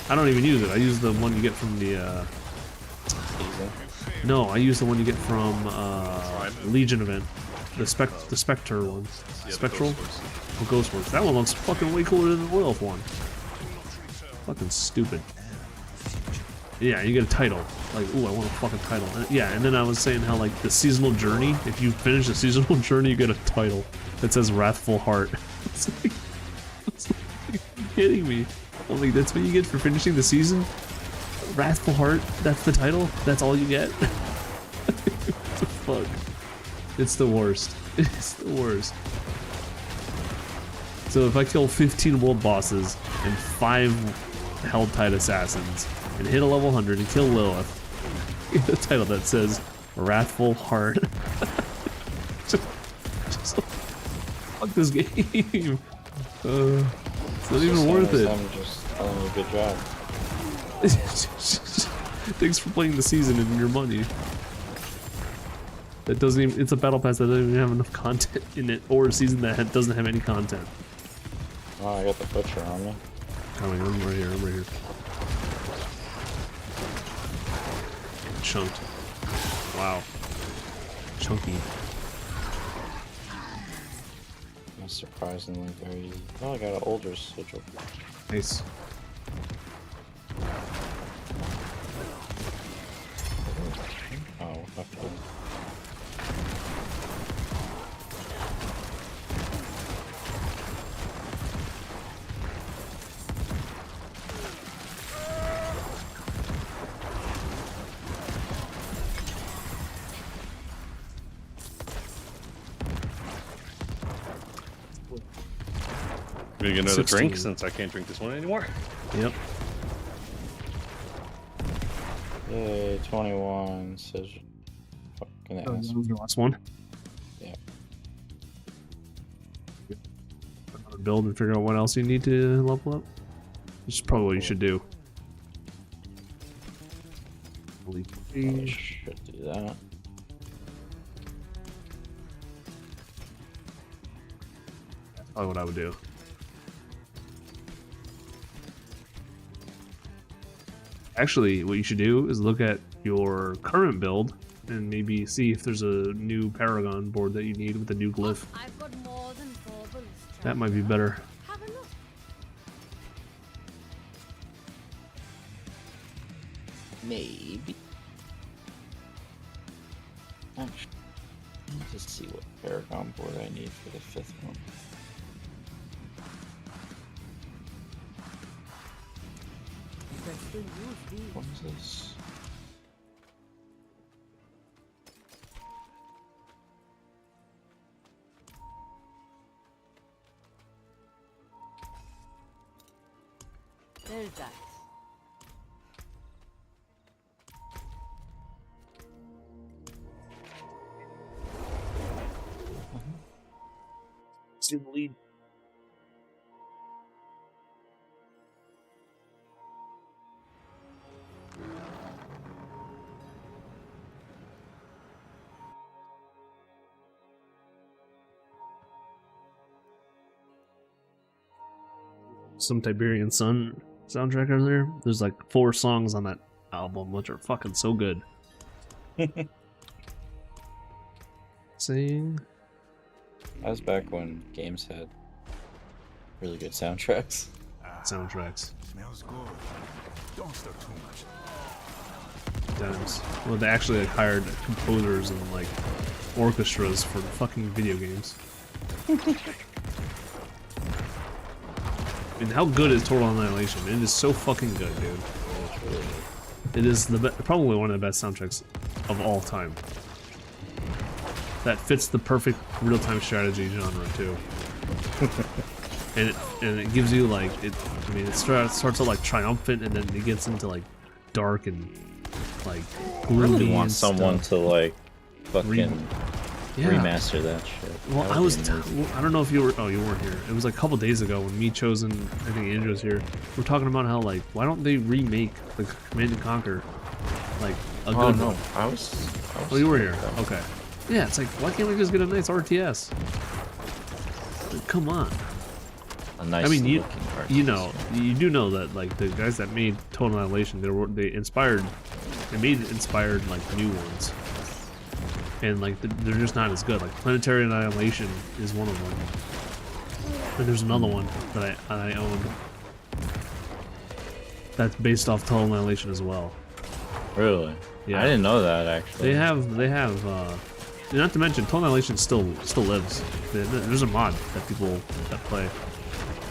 I don't even use it. I use the one you get from the No, I use the one you get from Legion event. The Spectre one. Yeah, Spectral? the Ghost Horse. Oh, Ghost Horse. That one looks fucking way cooler than the Royal one. Fucking stupid. Yeah, you get a title. Like, ooh, I want a fucking title. Yeah, and then I was saying how, like, the seasonal journey, if you finish the seasonal journey, you get a title that says Wrathful Heart. It's like, you're kidding me. I'm like, that's what you get for finishing the season? Wrathful Heart? That's the title? That's all you get? What the fuck? It's the worst. It's the worst. So if I kill 15 world bosses and 5 Hell-Tide assassins and hit a level 100 and kill Lilith, get a title that says Wrathful Heart. just fuck this game. It's not even worth it. I'm just telling you, good job. Thanks for playing the season and your money. That doesn't even, it's a battle pass that doesn't even have enough content in it, or a season that doesn't have any content. Oh, I got the butcher on me. Coming, I'm right here, I'm right here. Chunked. Wow. Chunky. That's surprisingly very easy. Oh, I got an older sigil. Nice. Oh, okay. Gonna get another 16. drink since I can't drink this one anymore. Yep. Yay, 21 says fucking Oh, ass. that was your last one. Yeah. Another build and figure out what else you need to level up. Which is probably what you should do. I should do that. That's probably what I would do. Actually, what you should do is look at your current build and maybe see if there's a new Paragon board that you need with a new glyph. I've got more than 4 bullets. That might be better. Have a look. Maybe. Actually, let me just see what Paragon board I need for the 5th one. You can still use these. What is this? There's that. See the lead. Some Tiberian Sun soundtrack over there. There's like 4 songs on that album, which are fucking so good. Sing. That was back when games had really good soundtracks. Soundtracks. Smells good. Don't stir too much. Times. Well, they actually like hired composers and like orchestras for fucking video games. I mean, how good is Total Annihilation? It is so fucking good, dude. It is probably one of the best soundtracks of all time. That fits the perfect real-time strategy genre too. and it gives you like it. I mean, it starts out like triumphant, and then it gets into like dark and like gloomy. I really want and someone stuff. to like fucking Yeah. remaster that shit. Well, That I would was. be amazing. I don't know if you were. Oh, you weren't here. It was like a couple days ago when me, Chosen, I think Andrew's here. We're talking about how like why don't they remake like Command and Conquer, like a Oh good no, one? I was Oh, you were here. that. Okay. Yeah, it's like why can't we just get a nice RTS? Like, come on. A nice I mean, you looking art you know piece, you do know that like the guys that made Total Annihilation, they made inspired like new ones, and like they're just not as good. Like Planetary Annihilation is one of them, and there's another one that I own that's based off Total Annihilation as well. yeah. Really? Yeah. I didn't know that actually. They have not to mention Total Annihilation still lives. There's a mod that people that play.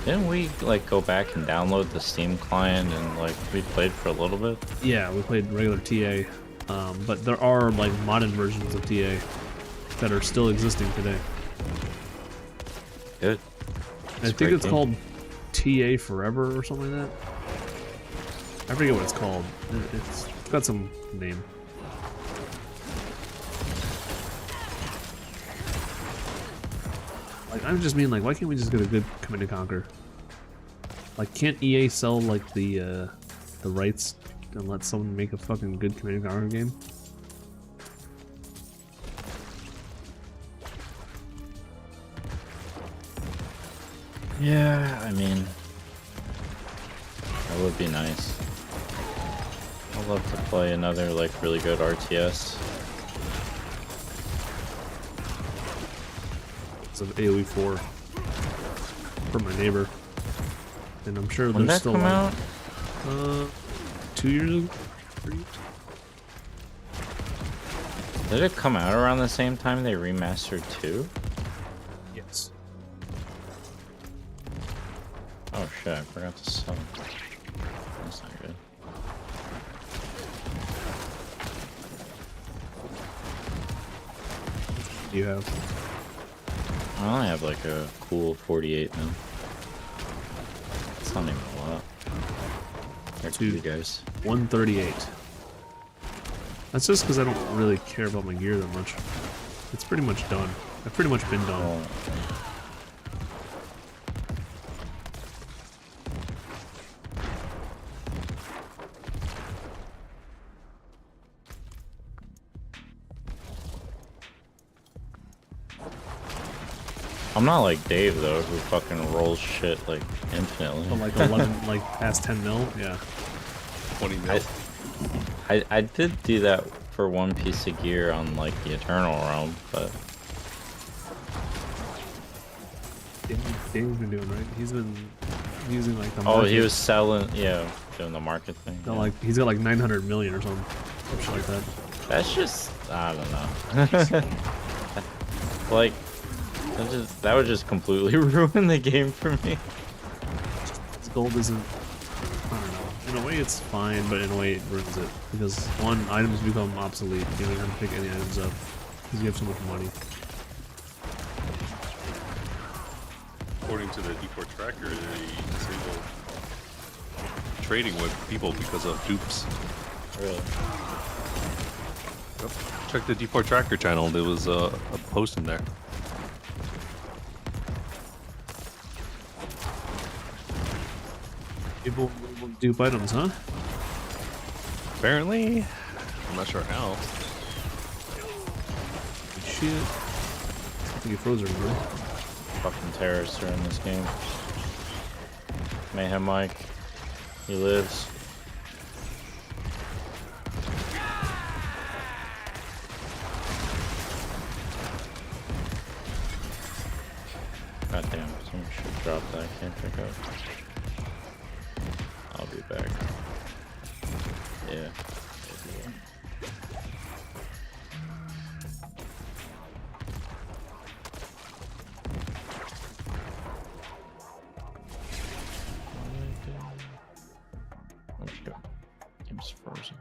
Didn't we like go back and download the Steam client and like we played for a little bit? Yeah, we played regular TA, but there are like modded versions of TA that are still existing today. Good. I think it's called TA Forever or something like that. I forget what it's called. It's got some name. Like, I just mean, like, why can't we just get a good Command and Conquer? Like, can't EA sell like the rights and let someone make a fucking good Command and Conquer game? Yeah, I mean, that would be nice. I'd love to play another like really good RTS. It's an AoE 4 from my neighbor, and I'm sure When there's that still come like, out? 2 years ago. 3 years? Did it come out around the same time they remastered 2? Yes. Oh shit, I forgot to sell. That's not good. You have. I only have like a cool 48 now. That's not even a lot. There Two. you guys. 138. That's just because I don't really care about my gear that much. It's pretty much done. I've pretty much been done. Oh, I'm not like Dave though, who fucking rolls shit like infinitely. But like 11, like past 10 mil, yeah. 20 mil. I did do that for one piece of gear on like the Eternal Realm, but Dave's been doing right. He's been using like the oh, market. he was selling, yeah, doing the market thing. Got, Yeah. like he's got like 900 million or something, some shit like that. That's just, I don't know. Like, that would just completely ruin the game for me. This gold isn't. I don't know. In a way, it's fine, but in a way, it ruins it because one, items become obsolete. You don't have to pick any items up because you have so much money. According to the D4 tracker, they disable trading with people because of dupes. Really? Yep. Check the D4 tracker channel. There was a post in there. People will dupe items, huh? Apparently, I'm not sure how. Shit. I think he froze everybody. Fucking terrorists are in this game. Mayhem Mike. He lives. God damn, someone should drop that I can't pick up. I'll be back. Yeah. Where'd she go? Game's frozen.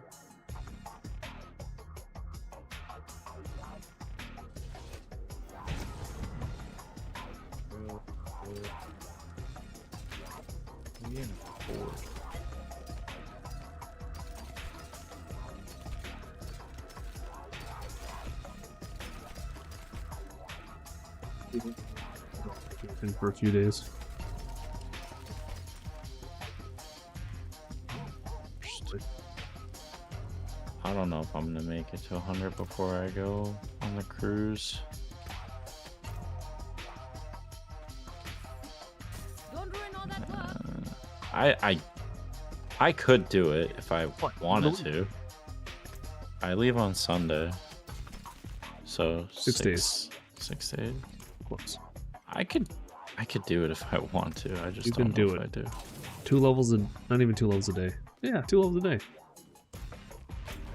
In for a few days. I don't know if I'm gonna make it to 100 before I go on the cruise. Don't ruin all that love. I could do it if I wanted to. I leave on Sunday, so 6 days. 6 days. Close. I could do it if I want to. I just You don't can know do if it. I do. 2 levels a, not even 2 levels a day. Yeah, 2 levels a day.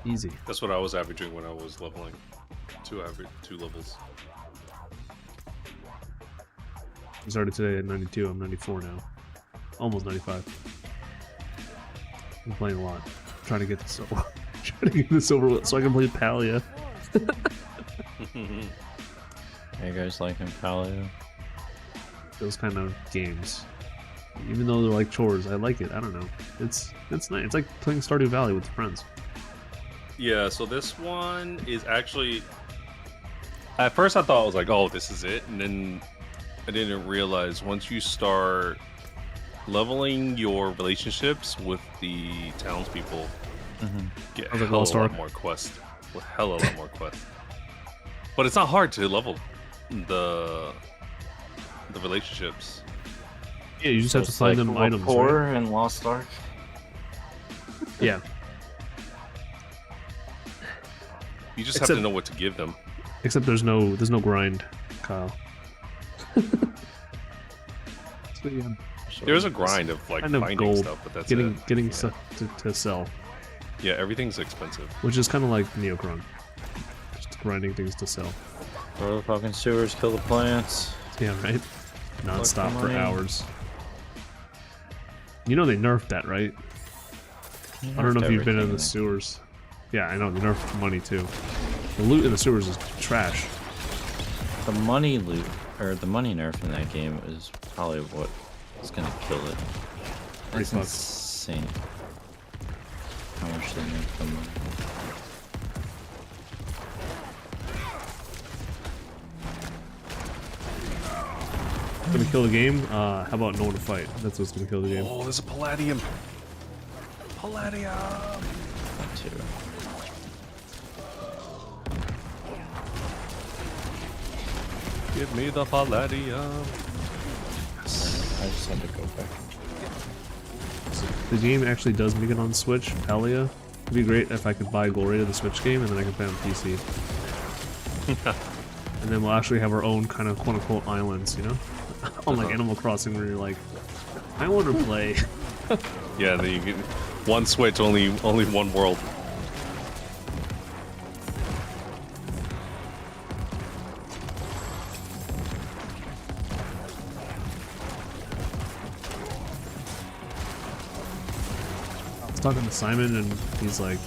Easy. That's what I was averaging when I was leveling. Two levels. I started today at 92. I'm 94 now. Almost 95. I'm playing a lot. I'm trying to get this over. Trying to get this over with so I can play Palia. Are you guys liking Palio? Those kind of games. Even though they're like chores, I like it. I don't know. It's nice. It's like playing Stardew Valley with friends. Yeah, so this one is actually... At first I thought I was like, oh, this is it. And then I didn't realize once you start leveling your relationships with the townspeople, get Sounds like hella Lost lot Ark. more quests. With hella lot more quests. But it's not hard to level the relationships. Yeah, you just have to It's find like them items. Rapport Right? and Lost Ark. Yeah. You just have Except- to know what to give them. Except there's no grind, Kyle. So, yeah, There's a grind of like kind of finding gold, stuff, but that's getting it. getting Yeah. stuff to sell, Yeah, everything's expensive. which is kind of like Neocron. Just grinding things to sell. Throw the fucking sewers, kill the plants. Yeah, right. Non-stop for money. hours. You know they nerfed that, right? I don't know if you've been in the sewers. Yeah, I know they nerfed money too. The loot in the sewers is trash. The money loot, or the money nerf in that game is probably what is gonna kill it. That's fucked. insane. How much they make from them. Gonna kill the game? How about no one to fight? That's what's gonna kill the game. Oh, there's a Palladium. Palladium. That too. Give me the Palladium. I just had to go back. The game actually does make it on Switch, Palia. It'd be great if I could buy Glory to the Switch game and then I could play on PC. And then we'll actually have our own kind of quote-unquote islands, you know? Unlike Animal Crossing where you're like, I want to play. Yeah, then you get one Switch, only one world. I was talking to Simon and he's like,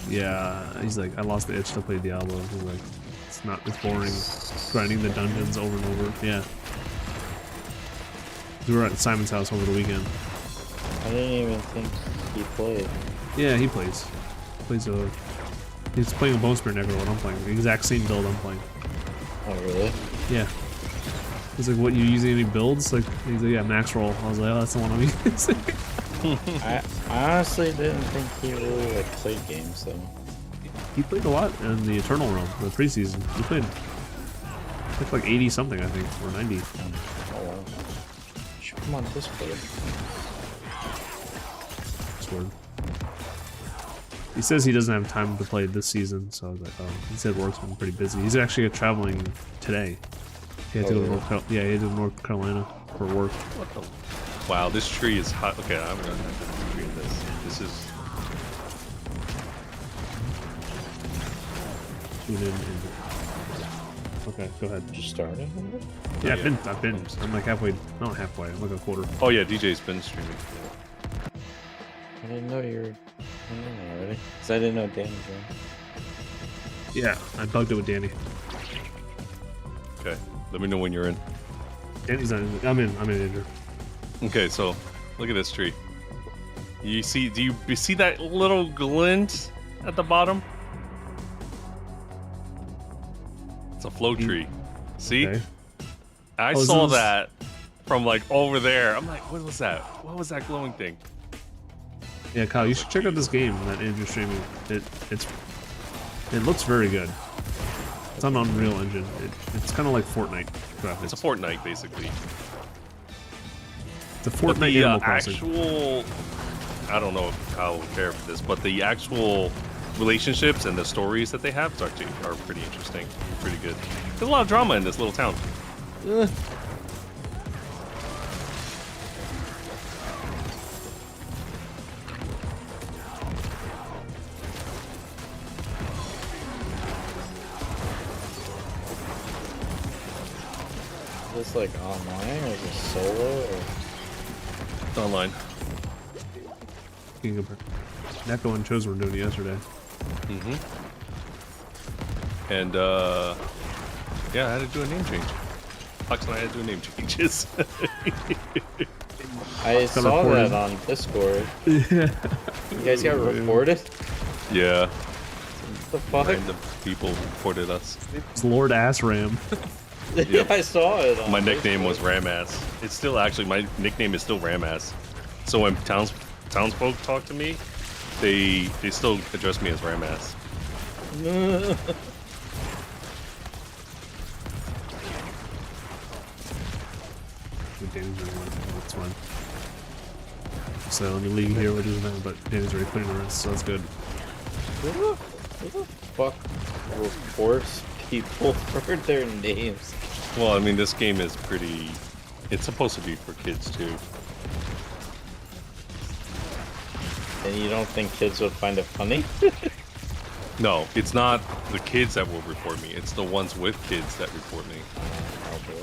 I lost the itch to play Diablo. He's like, it's boring. Grinding the dungeons over and over. Yeah. We were at Simon's house over the weekend. I didn't even think he played. Yeah, he plays. He's playing a Bone Spear Necro what I'm playing. The exact same build I'm playing. Oh, really? Yeah. He's like, what, you using any builds? Like, he's like, yeah, max roll. I was like, oh, that's the one I'm using. I honestly didn't think he really like played games though. He played a lot in the Eternal Realm, the preseason. He played like 80 something, I think, or 90. Oh wow. Should come on Discord. Sword. He says he doesn't have time to play this season, so I was like, oh. He said work's been pretty busy. He's actually traveling today. He had to go to he had to go to North Carolina for work. What the? Wow, this tree is hot. Okay, I'm gonna have to read this. This is. Tune in and... Okay, go ahead. Did you start it? Yeah, I've been. I'm like halfway. Not halfway. I'm like a quarter. Oh yeah, DJ's been streaming. I didn't know you were in already. Cause I didn't know Danny joined. Yeah, I bugged it with Danny. Okay, let me know when you're in. Danny's not in. I'm in Andrew. Okay, so look at this tree. You see? Do you see that little glint at the bottom? It's a flow tree. See? Okay. I Oh, saw this is- that from like over there. I'm like, what was that? What was that glowing thing? Yeah, Kyle, you should check out this game that Andrew's streaming. It looks very good. It's on Unreal Engine. It's kind of like Fortnite graphics. It's a Fortnite, basically. It's a But Fortnite the Animal Crossing. actual, I don't know if Kyle will care for this, but the actual relationships and the stories that they have are pretty interesting, pretty good. There's a lot of drama in this little town. Is this like online or is it solo or? It's online. King of Necro and Chose were doing it yesterday. Mm-hmm. And yeah, I had to do a name change. Fox and I had to do name changes. I saw reported. that on Discord. Yeah. You guys got reported? Yeah, What the fuck? random people reported us. It's Lord Assram. Yeah, I saw it. On My nickname Discord. was Ramass. It's still actually my nickname is still Ramass. So when townsfolk talk to me, they still address me as Ramass. Danny's already won. That's fine. So let me leave here, which isn't that, but Danny's already putting the rest, so that's good. Who the fuck reports people for their names? Well, I mean, this game is pretty. It's supposed to be for kids too. And you don't think kids would find it funny? No, it's not the kids that will report me. It's the ones with kids that report me. Probably.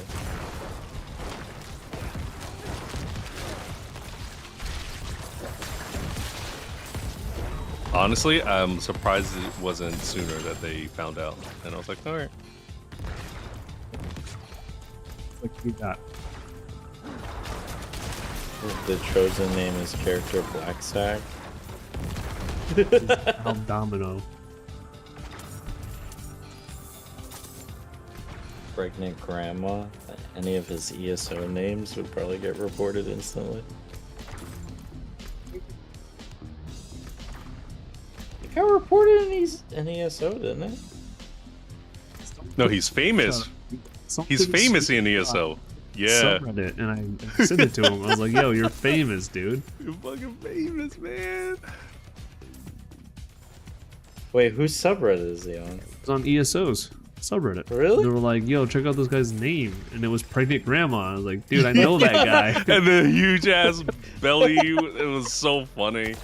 Honestly, I'm surprised it wasn't sooner that they found out. And I was like, all right. Like we got. The chosen name is character Black Sack. Al Domino. Pregnant Grandma. Any of his ESO names would probably get reported instantly. It got reported in ESO, didn't it? No, he's famous. He's famous in ESO. Yeah. Subreddit, and I sent it to him. I was like, "Yo, you're famous, dude." You're fucking famous, man. Wait, whose subreddit is he on? It's on ESO's subreddit. Really? They were like, "Yo, check out this guy's name," and it was Pregnant Grandma. I was like, "Dude, I know that guy." And the huge ass belly. It was so funny.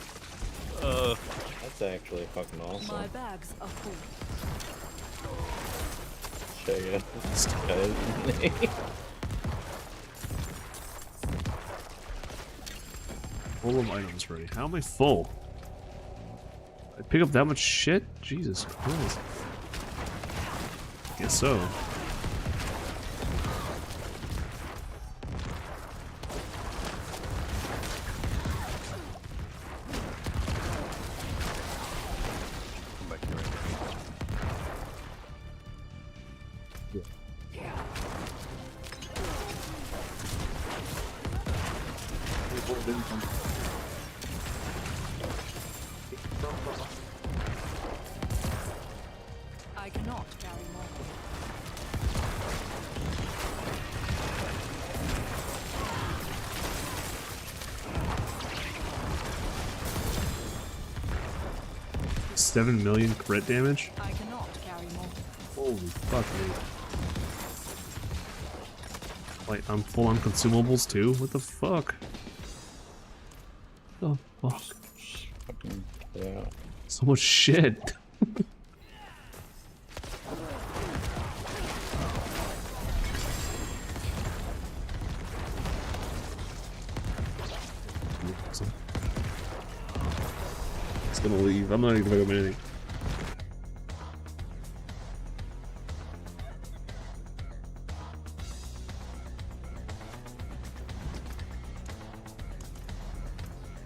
That's actually fucking awesome. My bags are full. Check out this guy's name. Full of items ready. How am I full? I pick up that much shit? Jesus Christ. Guess so. I cannot carry more. $7 million crit damage? I cannot carry more. Holy fuck, me. Wait, I'm full on consumables too? What the fuck? The fuck? Fucking, yeah. So much shit. It's gonna leave. I'm not even gonna pick up anything.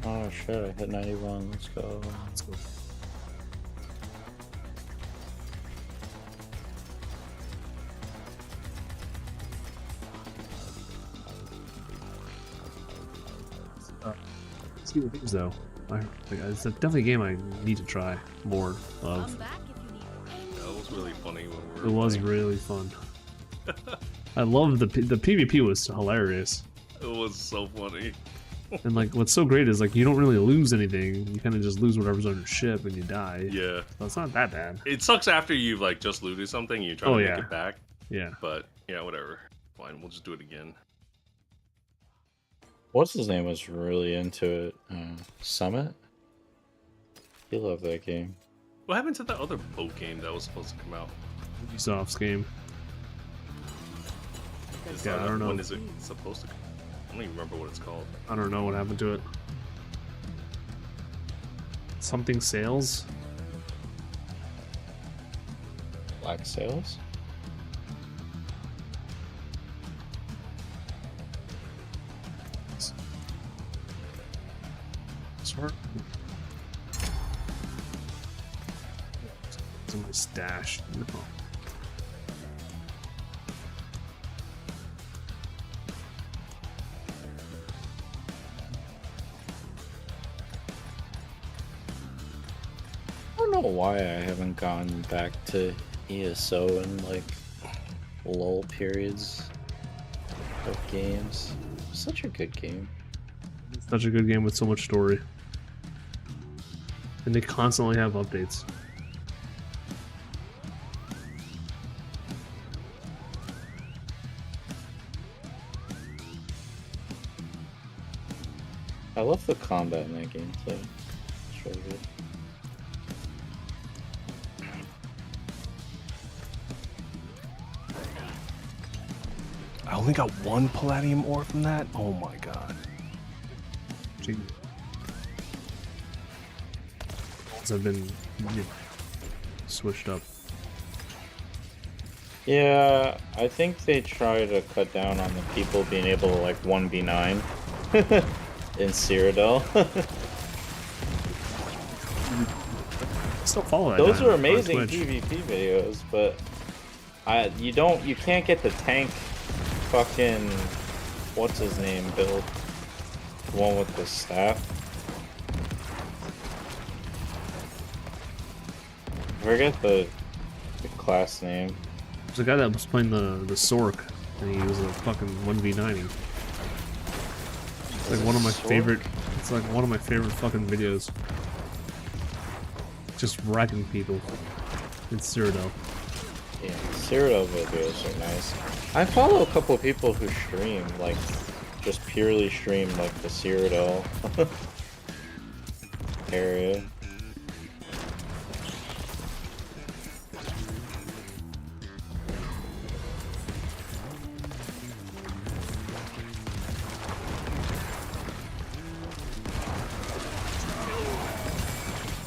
Oh shit, I hit 91. Let's go. Let's go. See the things though. It's definitely a game I need to try more of. Come back if you need. That was really funny when we were. It was playing. really fun. I love the PvP was hilarious, It was so funny. and like what's so great is like you don't really lose anything. You kind of just lose whatever's on your ship and you die. Yeah. So it's not that bad. It sucks after you've like just looted something and you try to make it back. Yeah. But yeah, whatever. Fine, we'll just do it again. What's his name was really into it. Summit? He loved that game. What happened to that other boat game that was supposed to come out? Ubisoft's game. Yeah, I don't know. When is it supposed to come? I don't even remember what it's called. I don't know what happened to it. Something sales? Black Sails? Sort. It's in my stash. No. I don't know why I haven't gone back to ESO in like lull periods of games. Such a good game. It's such a good game with so much story. And they constantly have updates. I love the combat in that game too. It's really good. I only got one palladium ore from that? Oh my god. Gee. Have been switched up. Yeah, I think they try to cut down on the people being able to like 1v9. in Cyrodiil. Still follow that Those guy are on amazing Twitch. PvP videos, but you can't get the tank fucking what's his name build. The one with the staff. I forget the class name. There's a guy that was playing the Sork, and he was a fucking 1v9ing. It's like one of my favorite. It's like one of my favorite fucking videos. Just wrecking people in Cyrodiil. Yeah, Cyrodiil videos are nice. I follow a couple of people who stream, like, just purely stream, like, the Cyrodiil area.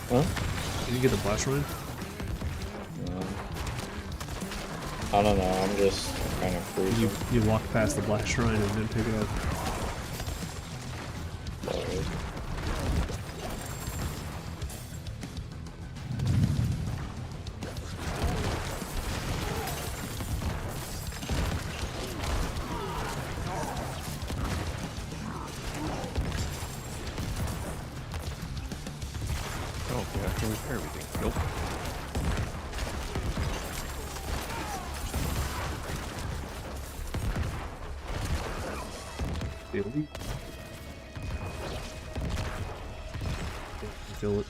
Huh? Did you get the Flash Ryan? I don't know, I'm just kind of cruising. You walked past the Black Shrine and didn't pick it up. Sorry. Oh, yeah, I can repair everything. Nope. Really? Kill it.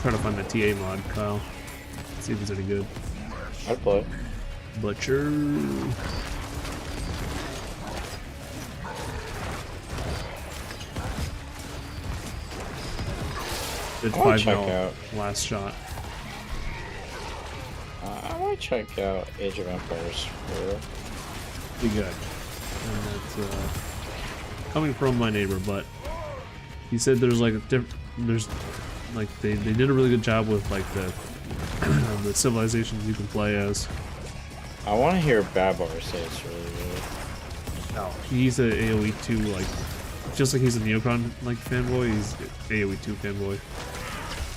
Try to find the TA mod, Kyle. See if it's any good. I'd play. Butcher. Did I might 5 check mil out. last shot. I might check out Age of Empires 4. Be good. And that's coming from my neighbor, but he said there's like there's like they did a really good job with like the the civilizations you can play as. I want to hear Babar say it's really good. No, he's a AoE 2 like just like he's a Neocon like fanboy. He's AoE 2 fanboy.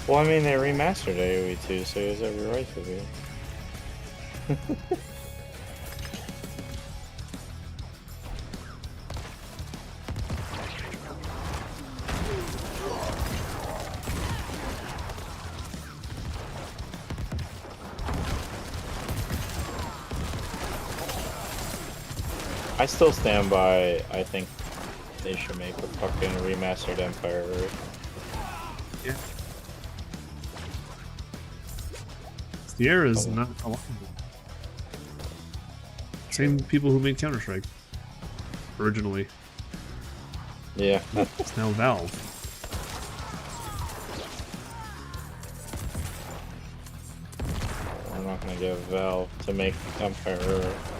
Well, I mean, they remastered AoE 2, so he has every right to be. I still stand by, I think they should make a fucking remastered Empire Earth. Yeah. Sierra is not alive. Same people who made Counter-Strike originally. Yeah. It's now Valve. I'm not gonna give Valve to make Empire Earth.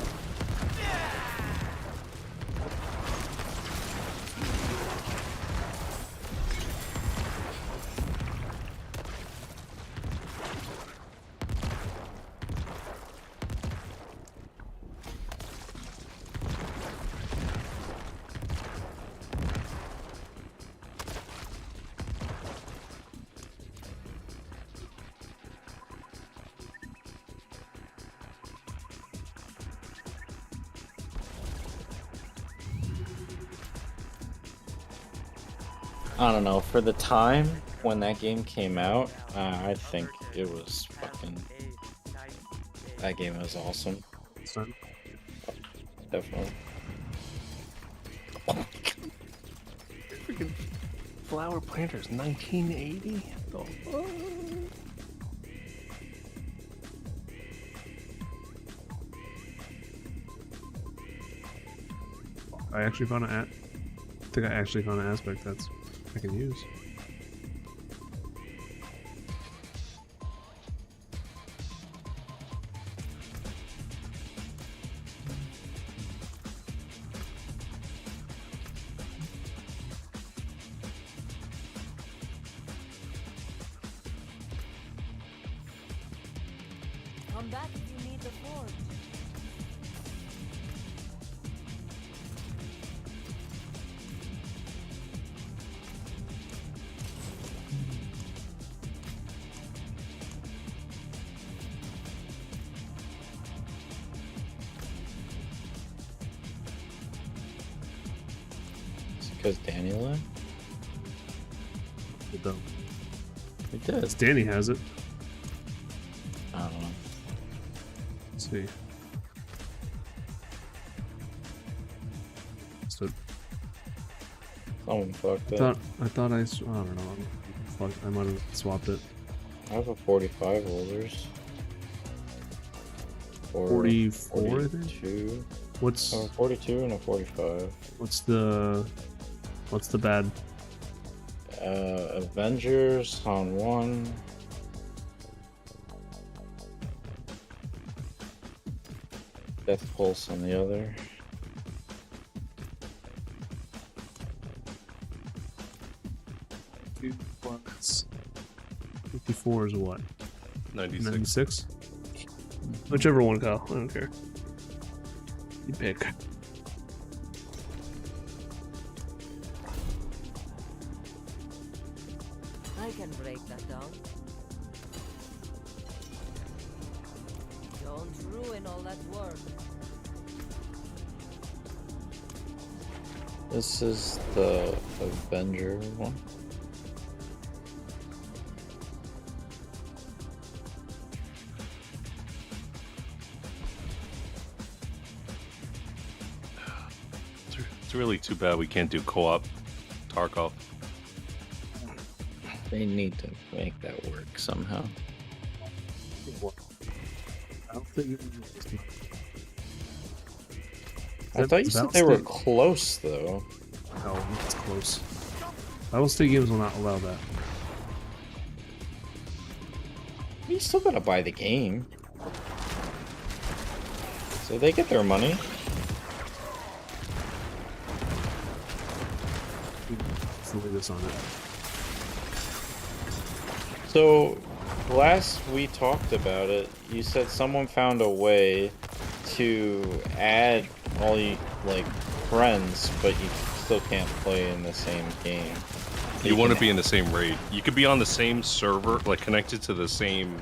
I don't know, for the time when that game came out, I think it was fucking... That game was awesome. Son. Definitely. Freaking flower planters, 1980? The fuck? I actually found I think I actually found an aspect that's I can use. Come back if you need the forge. Is it because Danny left? It don't. It did. It's Danny has it. I don't know. Let's see. So Someone fucked I it. thought I don't know. Fuck, I might have swapped it. I have a 45 holders. 44, I think? 42. What's Oh, 42 and a 45. what's the bad? Avengers on one. Death Pulse on the other. Plus 54 is what? 96. 96? Whichever one, Kyle. I don't care. You pick. I can break that down. Don't ruin all that work. This is the Avenger one. It's really too bad we can't do co-op Tarkov. They need to make that work somehow. I thought you said they were close though. Oh, it's close. Battle State games will not allow that. You still gotta buy the game. So they get their money. Let's leave this on it. So last we talked about it, you said someone found a way to add all you like friends, but you still can't play in the same game. You want to be in the same raid. You could be on the same server, like connected to the same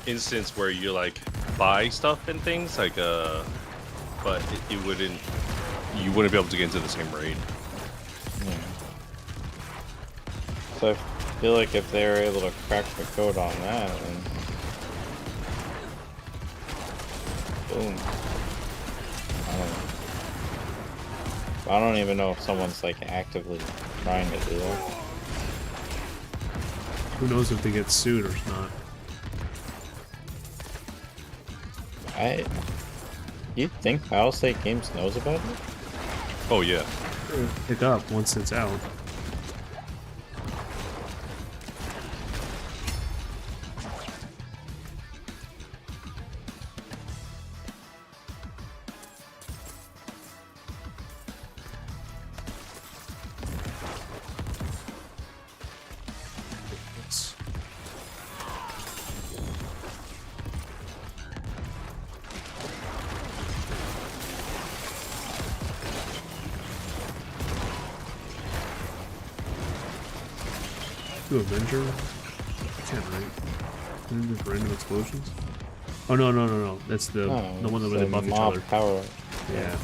instance where you like buy stuff and things, like but you wouldn't be able to get into the same raid. Yeah. So I feel like if they were able to crack the code on that, then boom. I don't know. I don't even know if someone's like actively trying to do that. Who knows if they get sued or not? You think Battle State Games knows about it? Oh yeah. Pick up once it's out. Do Avenger? I can't right. Isn't it just random explosions? Oh no. That's the one that where they buff each other. Power. Yeah.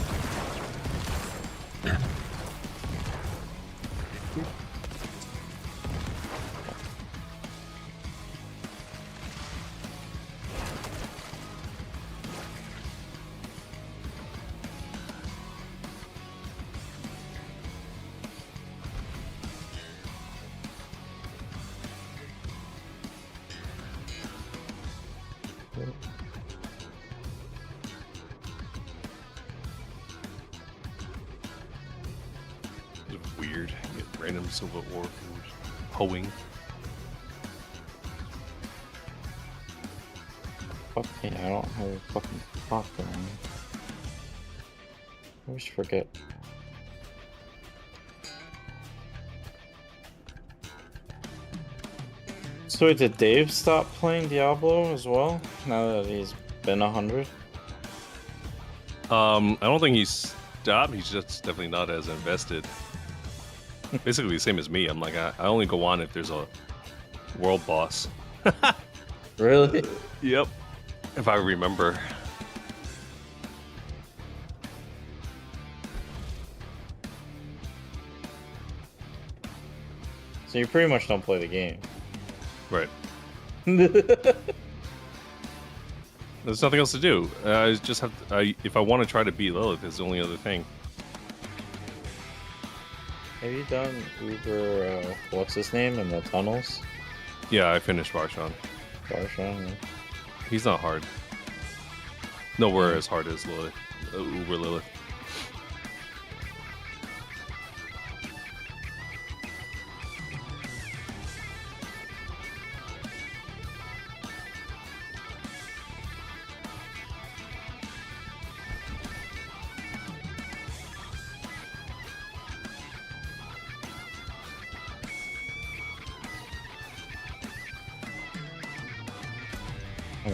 It's weird. Get random Civil War hoeing. Fuck me, I don't have a fucking clock on. I always forget. So wait, did Dave stop playing Diablo as well? Now that he's been 100? I don't think he's stopped. He's just definitely not as invested. Basically the same as me. I'm like, I only go on if there's a world boss. Really? Yep. If I remember. So you pretty much don't play the game. Right. There's nothing else to do. I just have to, if I want to try to beat Lilith, is the only other thing. Have you done Uber, what's his name, in the tunnels? Yeah, I finished Varshan. Barshan, yeah. He's not hard. Nowhere as hard as Lilith. Uber Lilith.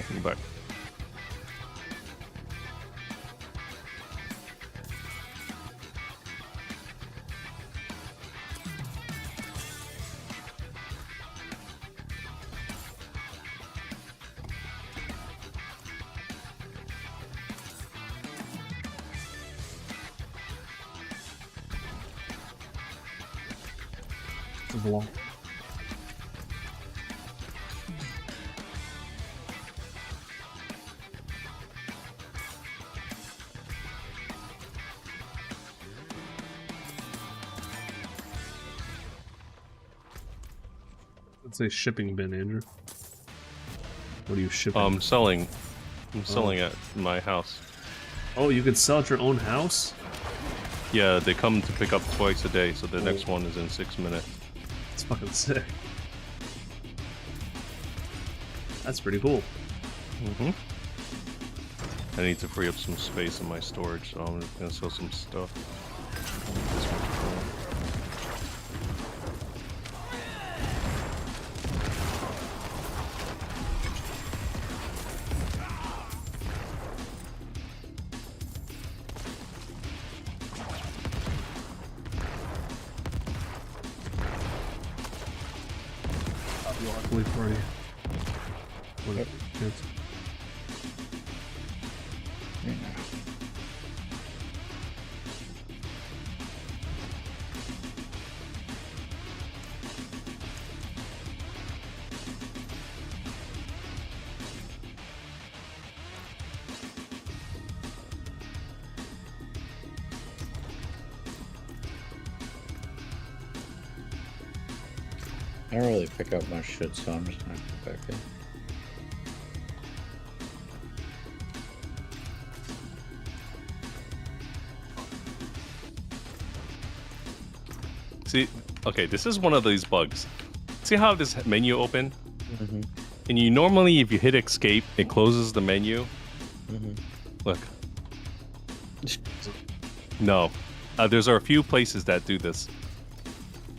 Come back. Vlog. Let's say shipping bin, Andrew. What are you shipping? I'm selling at my house. Oh, you could sell at your own house? Yeah, they come to pick up twice a day, so the next one is in 6 minutes. That's fucking sick. That's pretty cool. I need to free up some space in my storage, so I'm just gonna sell some stuff. Luckily for you. What Yep. kids? I don't really pick up much shit, so I'm just gonna go back in. See, okay, this is one of these bugs. See how this menu open? And you normally, if you hit escape, it closes the menu. Look. No. There's a few places that do this.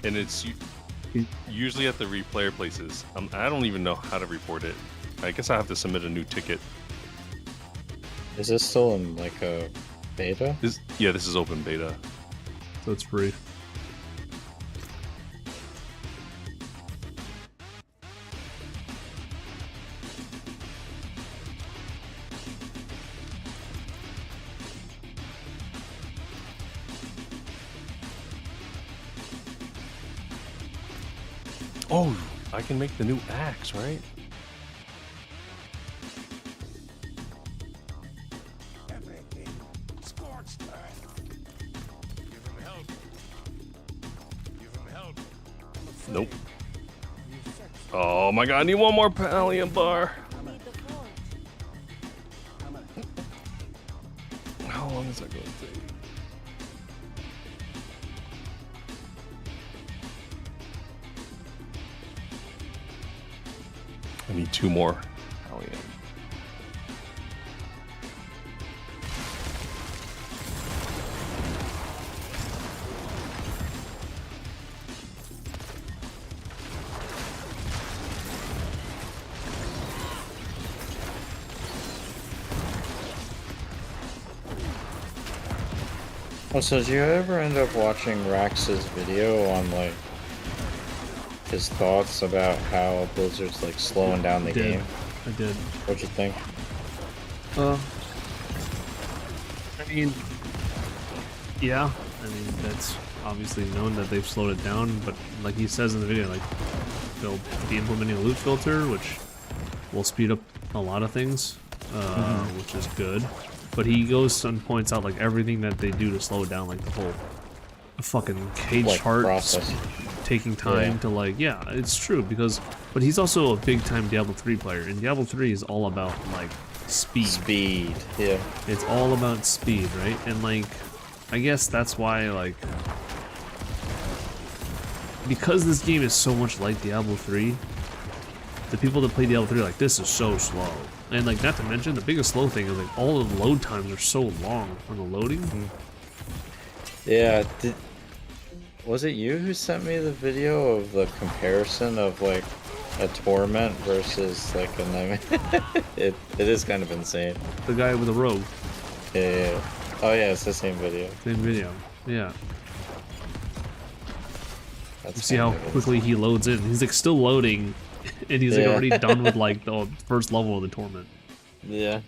And it's usually at the replayer places. I don't even know how to report it. I guess I have to submit a new ticket. Is this still in like a beta? Yeah, this is open beta. So it's free. Oh, I can make the new axe, right? Everything scorched earth. Give him help. Give him help. Nope. Oh my god, I need one more pallium bar. How long is that going to take? I need 2 more pallium. Oh, so did you ever end up watching Rax's video on like his thoughts about how Blizzard's like slowing down the game? I did. What'd you think? I mean, yeah. I mean, that's obviously known that they've slowed it down, but like he says in the video, like they'll be implementing a loot filter, which will speed up a lot of things, which is good. But he goes and points out like everything that they do to slow it down, like the whole fucking cage Like heart process. taking time to like, yeah, it's true because, but he's also a big time Diablo 3 player, and Diablo 3 is all about like speed. Speed, yeah. It's all about speed, right? And like, I guess that's why like, because this game is so much like Diablo 3, the people that play Diablo 3 are like, this is so slow. And like, not to mention, the biggest slow thing is like all of the load times are so long on the loading. Yeah, was it you who sent me the video of the comparison of like a torment versus like a nightmare? it is kind of insane. The guy with the robe. Yeah. Oh yeah, it's the same video. Same video. Yeah. That's You see how kind of quickly he loads in. He's like still loading, and he's like already done with like the first level of the torment. Yeah.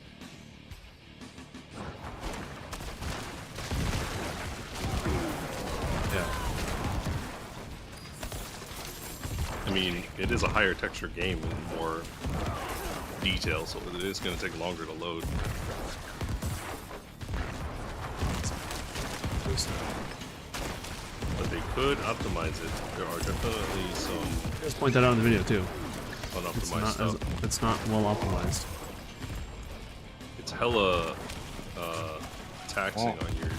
Yeah. I mean, it is a higher texture game with more detail, so it is going to take longer to load. But they could optimize it. There are definitely some Just point that out in the video too. It's unoptimized not stuff. it's not well optimized. It's hella taxing on your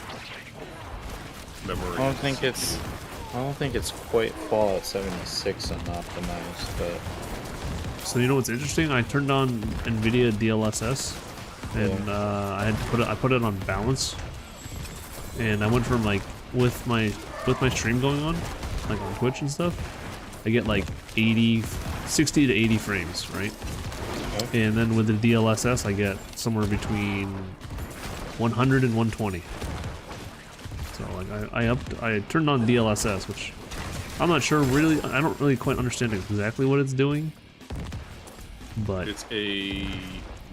memory. I don't think it's quite Fallout 76 unoptimized, but So you know what's interesting? I turned on NVIDIA DLSS, and I had to put it on balance, and I went from like with my stream going on, like on Twitch and stuff, I get like 60 to 80 frames, right? Okay. And then with the DLSS, I get somewhere between 100 and 120. So like I turned on DLSS, which I'm not sure really. I don't really quite understand exactly what it's doing. But It's a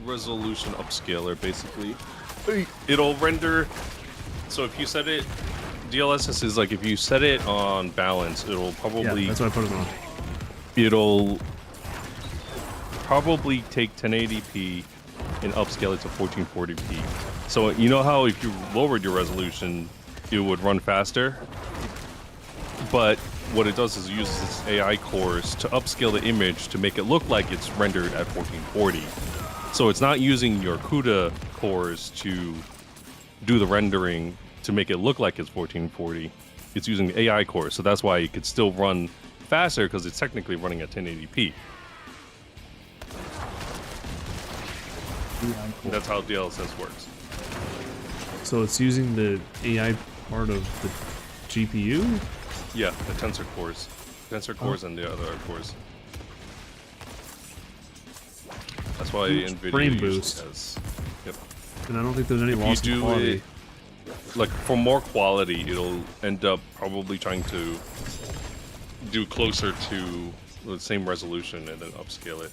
resolution upscaler, basically. It'll render. So if you set it, DLSS is like if you set it on balance, it'll probably yeah, that's why I put it on. it'll probably take 1080p and upscale it to 1440p. So you know how if you lowered your resolution, it would run faster. But what it does is it uses its AI cores to upscale the image to make it look like it's rendered at 1440. So it's not using your CUDA cores to do the rendering to make it look like it's 1440. It's using the AI cores, so that's why it could still run faster because it's technically running at 1080p. And that's how DLSS works. So it's using the AI part of the GPU? Yeah, the tensor cores and the other cores. That's why NVIDIA frame usually boost. has. Yep. And I don't think there's any If you loss in do quality. it, like for more quality, it'll end up probably trying to do closer to the same resolution and then upscale it.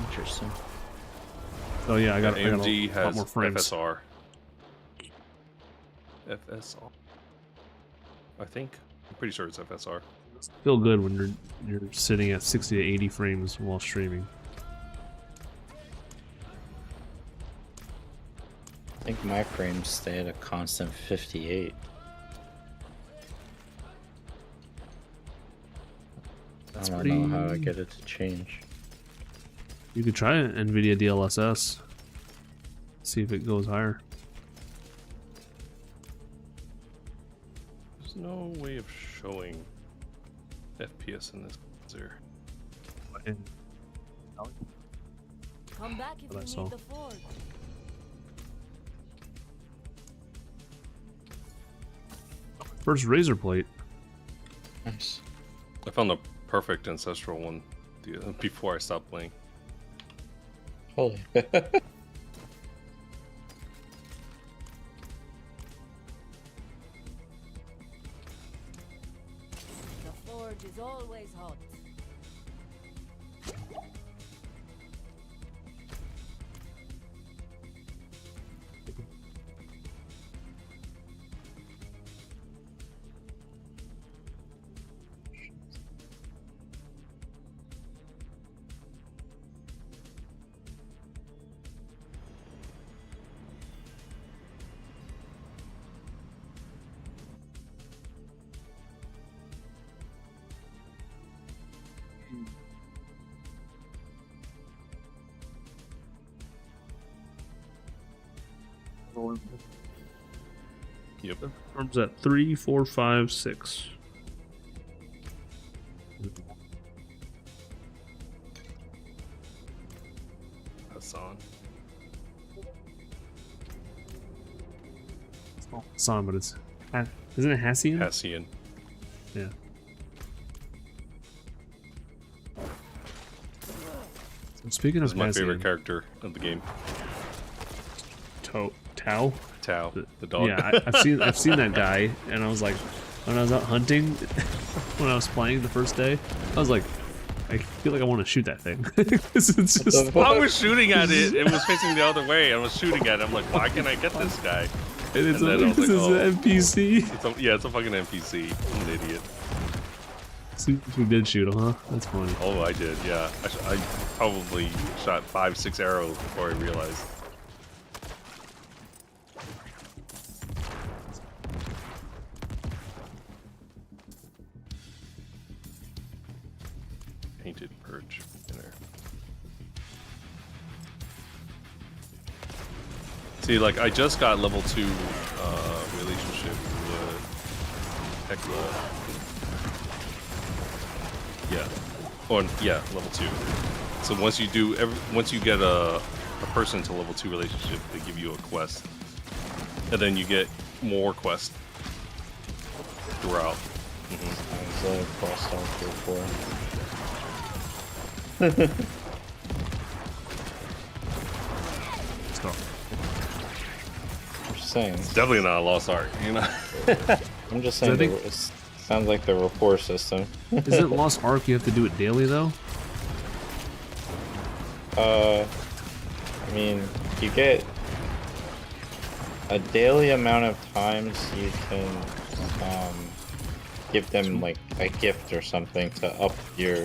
interesting. So yeah, I got AMD a lot has more frames. FSR. FSR. I think. I'm pretty sure it's FSR. Feel good when you're sitting at 60 to 80 frames while streaming. I think my frames stay at a constant 58. I don't know how I get it to change. You could try NVIDIA DLSS. See if it goes higher. There's no way of showing FPS in this browser. And Come back if What I you saw. need the forge. first razor plate. Nice. I found the perfect ancestral one before I stopped playing. Holy. The forge is always hot. Yep. Arms at 3, 4, 5, 6. Hassan. Oh, Hassan, but it's isn't it Hassian? Hassian. Yeah. So speaking This of is my Hassian, favorite character of the game. Tao. Tao, the dog. Yeah, I've seen that guy, and I was like, when I was out hunting, when I was playing the first day, I was like, I feel like I want to shoot that thing. It's just, I was shooting at it. It was facing the other way. I was shooting at it. I'm like, why can't I get this guy? and it's And then I was this like, is oh. an NPC. It's a fucking NPC. I'm an idiot. So we did shoot him, huh? That's funny. Oh, I did. Yeah, I probably shot 5, 6 arrows before I realized. Painted perch in there. See, like I just got level 2 relationship with Hecla. Yeah, or yeah, level 2. So once you get a person to level 2 relationship, they give you a quest, and then you get more quests throughout. Sounds like crossed out before. So, I'm just saying. It's definitely not a lost art, you know. I'm just saying. I think- It sounds like the rapport system. isn't Lost Ark you have to do it daily though? I mean, you get a daily amount of times you can give them like a gift or something to up your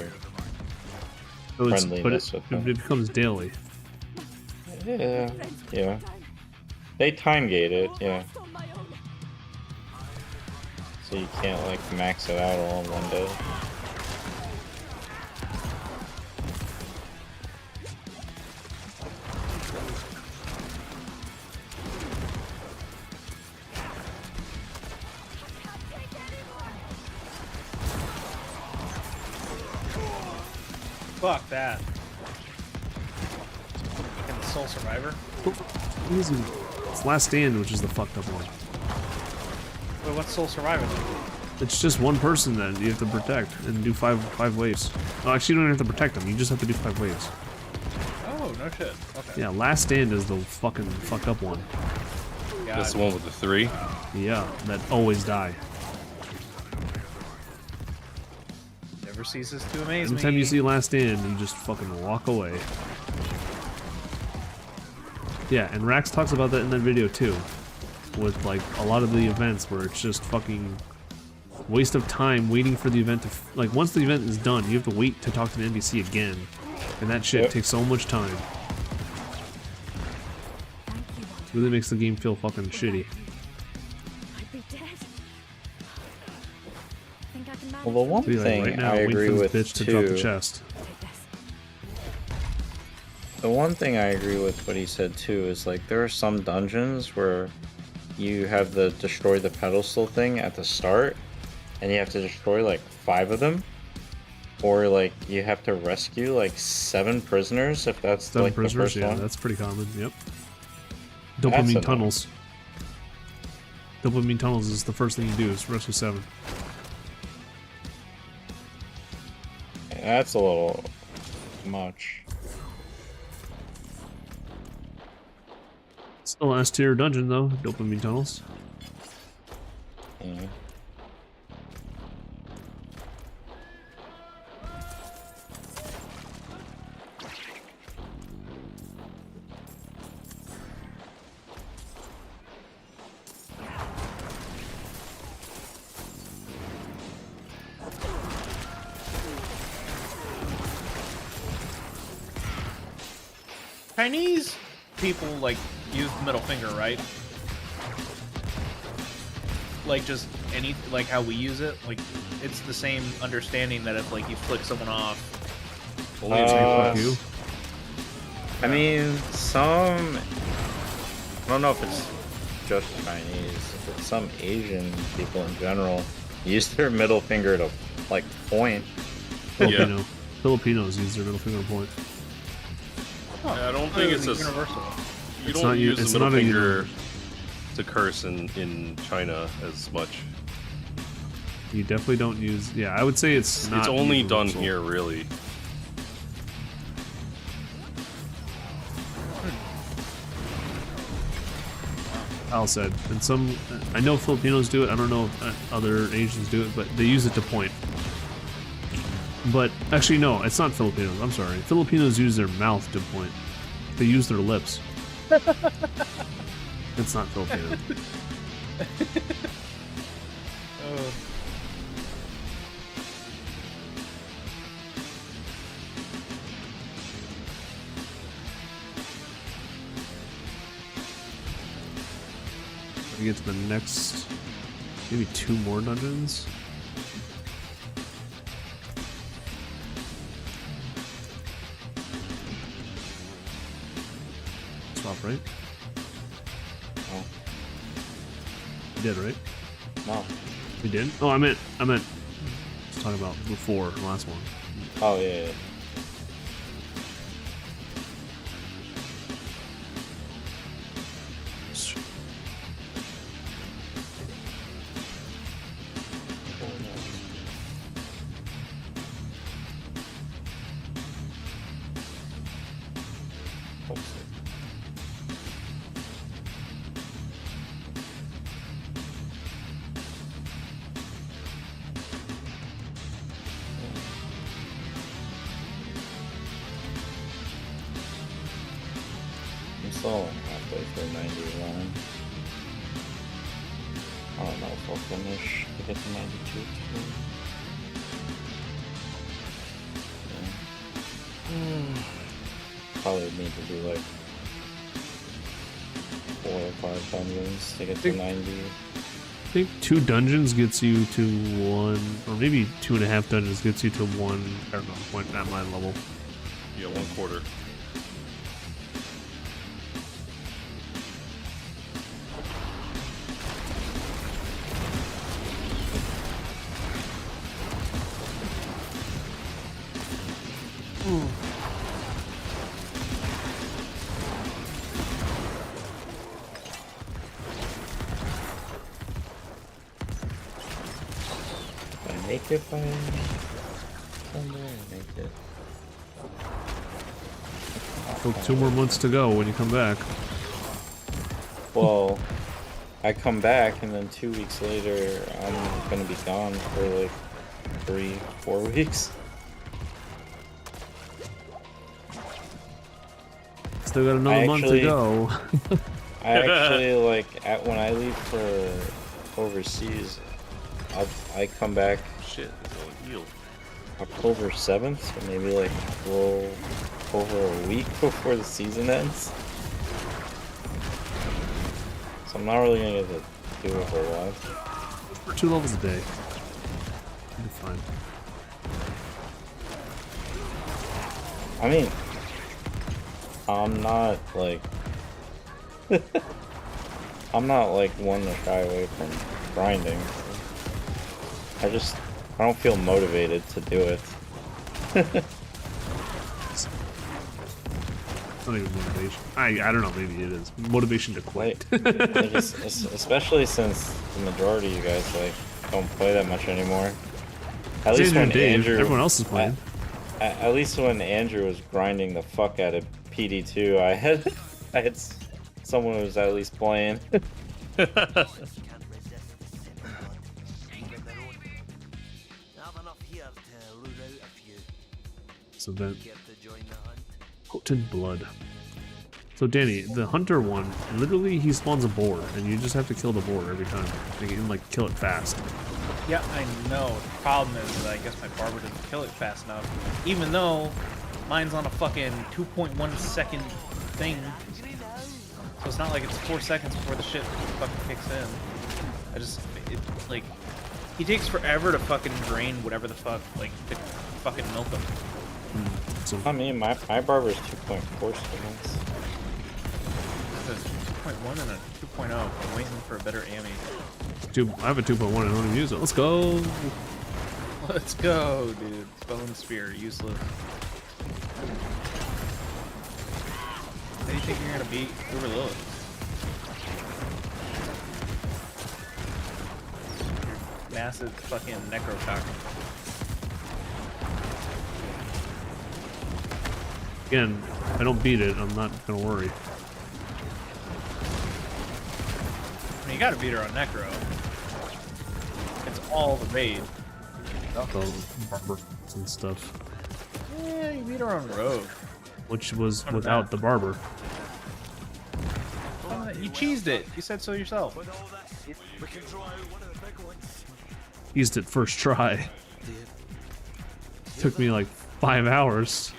So it's, but friendliness it, with them. it becomes daily. Yeah, yeah. They time gate it, yeah. On my own. So you can't like max it out all in one day. Fuck that. And the Soul Survivor? Easy. It's Last Stand, which is the fucked up one. Wait, what's Soul Survivor? It's just one person that you have to protect and do five waves. Oh, actually, you don't have to protect them. You just have to do 5 waves. Oh, no shit. Okay. Yeah, Last Stand is the fucking fucked up one. God. That's the one with the 3. Yeah, that always die. Never ceases to amaze me. Anytime you see Last Stand, you just fucking walk away. Yeah, and Rax talks about that in that video too. With like a lot of the events where it's just fucking waste of time waiting for the event to like once the event is done, you have to wait to talk to the NPC again. And that shit Yep. takes so much time. It really makes the game feel fucking shitty. I'd be dead. Think I can manage Well, the one Be like, thing right now, I wait agree for with this bitch to drop the too. chest. take this. The one thing I agree with what he said too is like there are some dungeons where you have the destroy the pedestal thing at the start, and you have to destroy like 5 of them, or like you have to rescue like 7 prisoners if that's 7 like prisoners, the first yeah, one. that's pretty common. Yep. That's Dopamine annoying. tunnels. Dopamine tunnels is the first thing you do is rescue 7. That's a little much. Still S tier dungeon though, dopamine tunnels. Yeah. Chinese people like use the middle finger, right? Like just any like how we use it. Like it's the same understanding that if like you flick someone off. Only in Uh, You? I mean, some. I don't know if it's just Chinese, but some Asian people in general use their middle finger to like point. Filipino. Filipinos use their middle finger to point. Yeah, I don't think it's as universal. you It's don't not u- use it's the middle not a finger universal. to curse in China as much. You definitely don't use. Yeah, I would say it's not. It's only done universal. here, really. Al said, and some. I know Filipinos do it. I don't know if other Asians do it, but they use it to point. But actually, no, it's not Filipinos. I'm sorry. Filipinos use their mouth to point. They use their lips. It's not Filipino. We get to the next, maybe 2 more dungeons. Swap, right? Oh, You did, right? no. We did? Oh, I meant. Let's talk about before the last one. Oh, yeah. I'm still only halfway through 91. I don't know if I'll finish to get to 92 too. Yeah. Probably need to do like 4 or 5 dungeons to get to 90. I think 2 dungeons gets you to 1, or maybe 2.5 dungeons gets you to 1. I don't know, point at my level. Yeah, 1/4. If I make it by Sunday, I make it. So 2 more months to go when you come back. Well, I come back and then 2 weeks later I'm gonna be gone for like 3-4 weeks. Still got another month to actually- go. I actually like when I leave for overseas, I come back Shit, it's all healed. October 7th, so maybe like a little over a week before the season ends. So I'm not really gonna get to do it for a while. For 2 levels a day. You'll be fine. I mean, I'm not like I'm not like one to shy away from grinding. I don't feel motivated to do it. It's not even motivation. I don't know, maybe it is. Motivation to quit. Especially since the majority of you guys like don't play that much anymore. At It's least Andrew when and Dave. Andrew, Everyone else is playing. at least when Andrew was grinding the fuck out of PD2, I had Someone who's at least playing. So then, potent blood. So Danny, the hunter one, literally he spawns a boar, and you just have to kill the boar every time. You can like kill it fast. Yeah, I know. The problem is that I guess my barber doesn't kill it fast enough. Even though mine's on a fucking 2.1 second thing. So it's not like it's 4 seconds before the shit fucking kicks in. Like, he takes forever to fucking drain whatever the fuck, like, to fucking milk him. So I mean, my barber's 2.4 seconds. There's a 2.1 and a 2.0. I'm waiting for a better Ami. I have a 2.1. I don't even use it. Let's go. Let's go, dude. Bone spear, useless. How do you think you're gonna beat Uber Lilith? Your massive fucking Necro cock. Again, if I don't beat it, I'm not gonna worry. I mean, you gotta beat her on Necro. It's all the raid. The barber and stuff, Yeah, you beat her on Rogue. which was without the barber. You cheesed it. You said so yourself. Used it first try. Took me like 5 hours.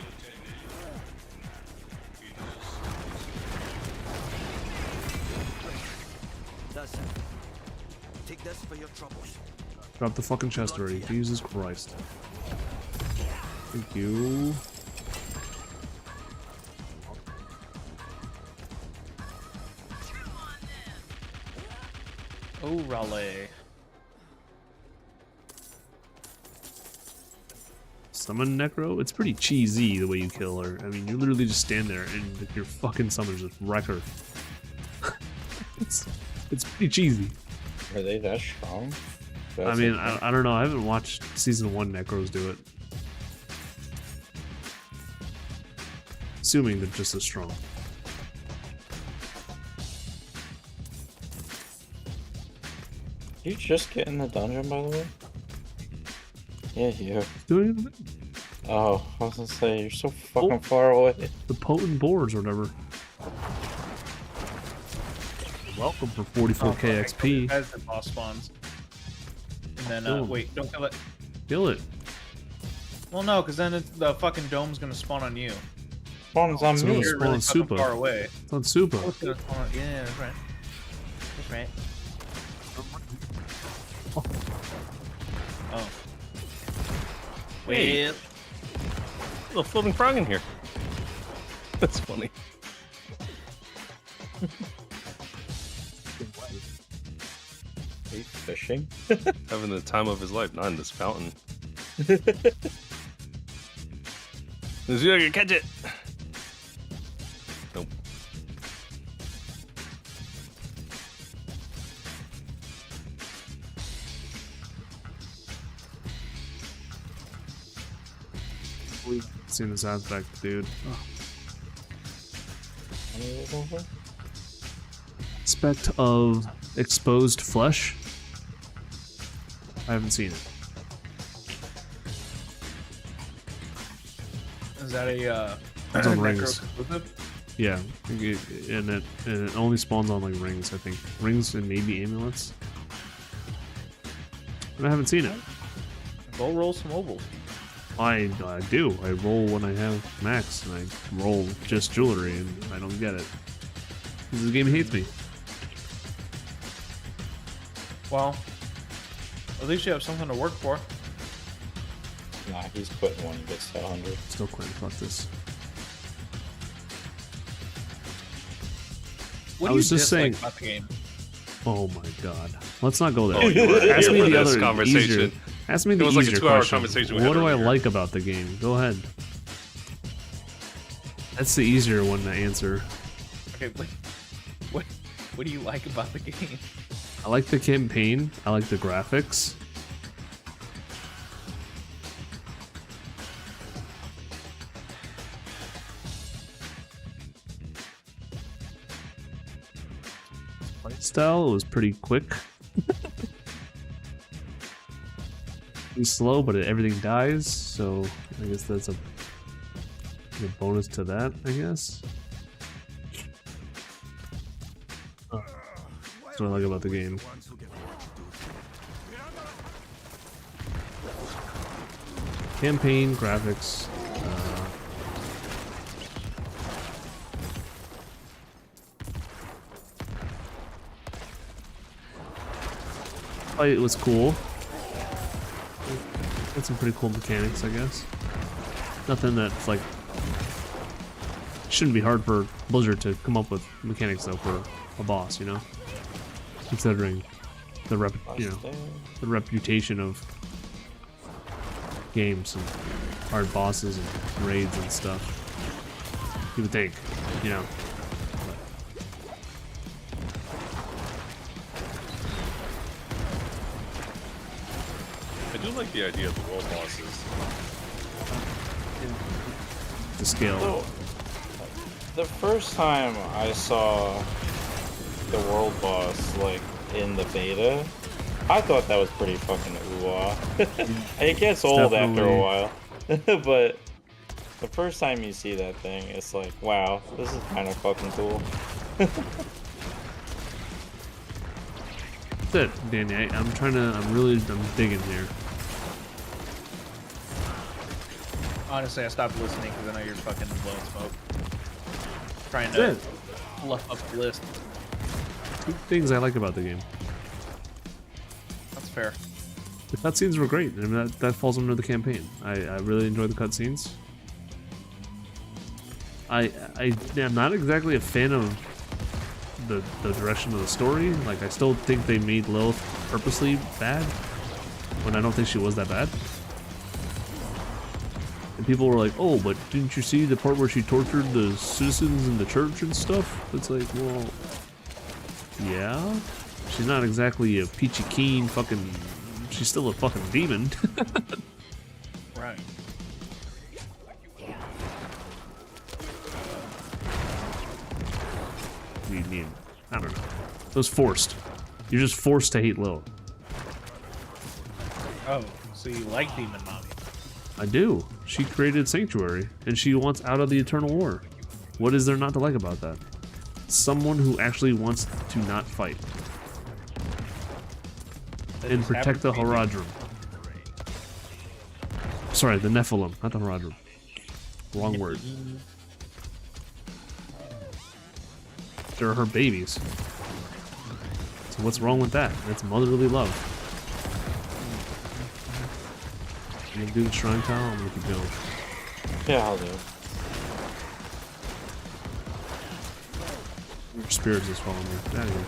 Take this for your troubles. Drop the fucking chest already. Jesus Christ. Thank you. Oh, Raleigh. Summon Necro? It's pretty cheesy the way you kill her. I mean, you literally just stand there and your fucking summons just wreck her. it's pretty cheesy. Are they that strong? I mean, I don't know. I haven't watched season 1 Necros do it. Assuming they're just as strong. Did you just get in the dungeon, by the way? Yeah, you. Doing Oh, I was gonna say, you're so fucking far away. the potent boars or whatever. Welcome for 44k XP. As the boss spawns. And then, Kill him. wait, don't kill it. Kill it. Well, no, because then the fucking dome's gonna spawn on you. Spawns on So me. it's- You're really spawn fucking Supa. far away. It's on Supa. Oh, it's gonna spawn on- Yeah, that's right. That's right. Oh. Wait. Wait. Little floating frog in here. That's funny. Are you fishing? Having the time of his life, not in this fountain. Let's see if I can catch it. Nope. Seen this aspect, dude. Aspect of exposed flesh. I haven't seen it. Is that a It's on Necro rings. exclusive? Yeah, and it only spawns on like rings. I think rings and maybe amulets. But I haven't seen it. Go roll some ovals. I do. I roll when I have max, and I roll just jewelry, and I don't get it. This game hates me. Well, at least you have something to work for. Nah, he's putting when he gets to 100. Still quitting. Fuck this. What I do was you just dislike saying- about the game? Oh my god. Let's not go there. Oh, you were Ask me here for the this other conversation. easier. Ask me the It was like a easier 2-hour question. conversation we What had do I earlier. like about the game? Go ahead. That's the easier one to answer. Okay, what do you like about the game? I like the campaign. I like the graphics. style, it was pretty quick. Pretty slow, but everything dies, so I guess that's a bonus to that, I guess. That's what I like about the game. Campaign, graphics, it was cool. Had some pretty cool mechanics, I guess. Nothing that's like shouldn't be hard for Blizzard to come up with mechanics though for a boss, you know. Considering the the reputation of games and hard bosses and raids and stuff. You would think, you know. I do like the idea of the world bosses. The scale. So, the first time I saw the world boss, like, in the beta, I thought that was pretty fucking ooh-ah. It gets old after a while. But the first time you see that thing, it's like, wow, this is kind of fucking cool. That's it, Danny. I'm digging here. Honestly, I stopped listening because I know you're fucking blowing smoke. Trying to fluff up the list. Two things I like about the game. That's fair. The cutscenes were great. I mean, that falls under the campaign. I really enjoy the cutscenes. I am not exactly a fan of the direction of the story. Like, I still think they made Lilith purposely bad when I don't think she was that bad. And people were like, "Oh, but didn't you see the part where she tortured the citizens in the church and stuff?" It's like, well, yeah. She's not exactly a peachy keen fucking. She's still a fucking demon. Right. I don't know. It was forced. You're just forced to hate Lilith. Oh, so you like Demon Mommy? I do. She created Sanctuary, and she wants out of the Eternal War. What is there not to like about that? Someone who actually wants to not fight. And protect the Haradrim. Sorry, the Nephilim, not the Haradrim. Wrong word. They're her babies. So what's wrong with that? That's motherly love. You gonna do the shrine tile? I'm gonna keep going. Yeah, I'll do it. Your spirits is following me. Get out of here.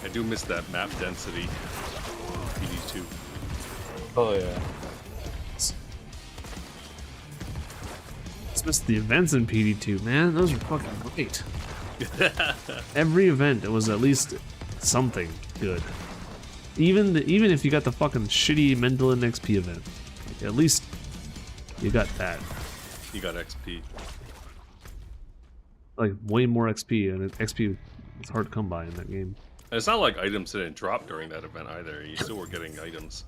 I do miss that map density. PD2. Oh yeah. Let's miss the events in PD2, man. Those are fucking great. Every event, it was at least something good. Even if you got the fucking shitty Mental and XP event, like, at least you got that. You got XP. Like way more XP, and XP is hard to come by in that game. And it's not like items didn't drop during that event either. You still were getting items.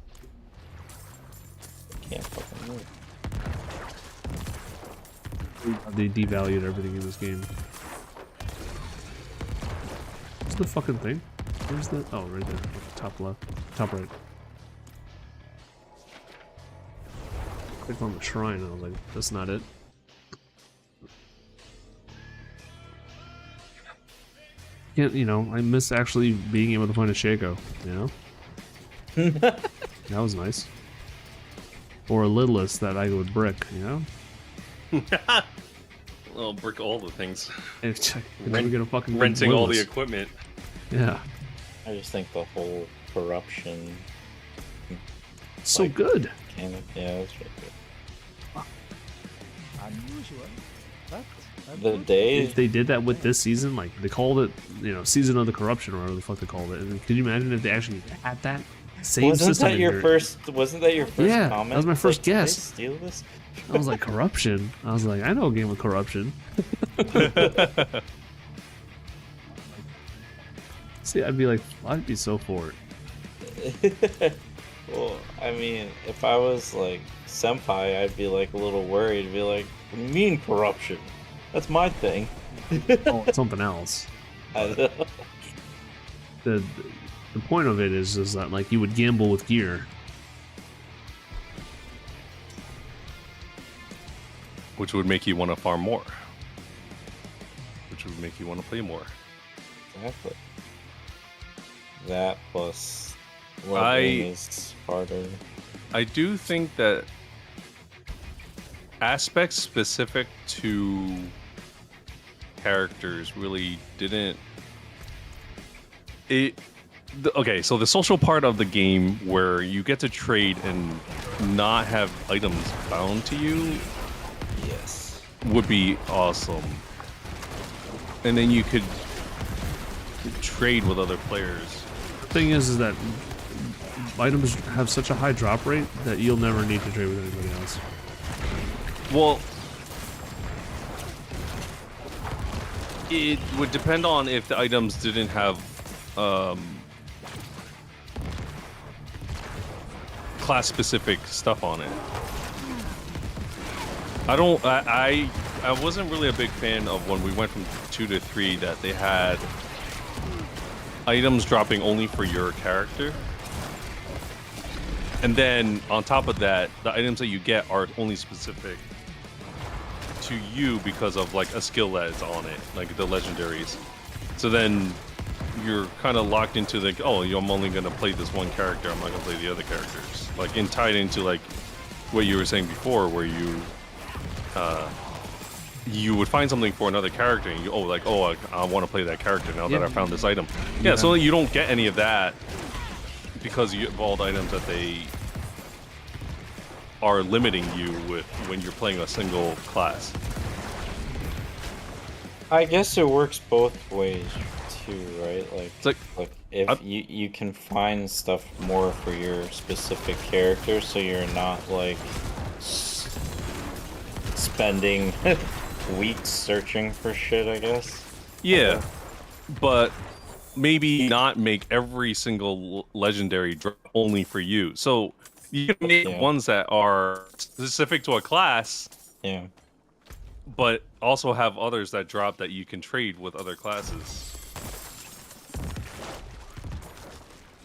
Can't fucking move. They devalued everything in this game. What's the fucking thing? Where's the... Oh, right there. Top left. Top right. Clicked on the shrine and I was like, that's not it. Can't, you know, I miss actually being able to find a Shaco, you know? That was nice. Or a Lidless that I would brick, you know? I'll brick all the things. And never get a fucking Renting all the Lidless. equipment. Yeah. I just think the whole corruption So good. mechanic, yeah, that's really good. Unusual. But The day If they did that with this season, like they called it, you know, Season of the Corruption or whatever the fuck they called it. And could you imagine if they actually had that same wasn't system? that in your here? first? Wasn't that your first Yeah, comment? that was my first Like, did they guess. steal this? I was like, corruption? I was like, I know a game of corruption. See, I'd be like, I'd be so for it. Well, I mean, if I was like senpai, I'd be like a little worried. Be like, "What do you mean corruption? That's my thing." Oh, it's something else. I don't know. The point of it is that like you would gamble with gear. Which would make you want to farm more. Which would make you want to play more. Exactly. That plus I- leveling is harder. I do think that aspects specific to characters really didn't. Okay, so the social part of the game where you get to trade and not have items bound to you Yes. would be awesome. And then you could trade with other players. The thing is that items have such a high drop rate that you'll never need to trade with anybody else. Well, it would depend on if the items didn't have class-specific stuff on it. I wasn't really a big fan of when we went from 2 to 3 that they had items dropping only for your character. And then on top of that, the items that you get are only specific to you because of like a skill that is on it, like the legendaries. So then you're kind of locked into like, oh, I'm only gonna play this one character. I'm not gonna play the other characters. Like tied into like what you were saying before, where you would find something for another character, and I want to play that character now that I found this item. Yeah, so you don't get any of that because you have all the items that they are limiting you with when you're playing a single class. I guess it works both ways too, right? It's like if you can find stuff more for your specific character, so you're not like spending weeks searching for shit, I guess. yeah, but maybe not make every single legendary drop only for you. So you can make ones that are specific to a class, Yeah. but also have others that drop that you can trade with other classes.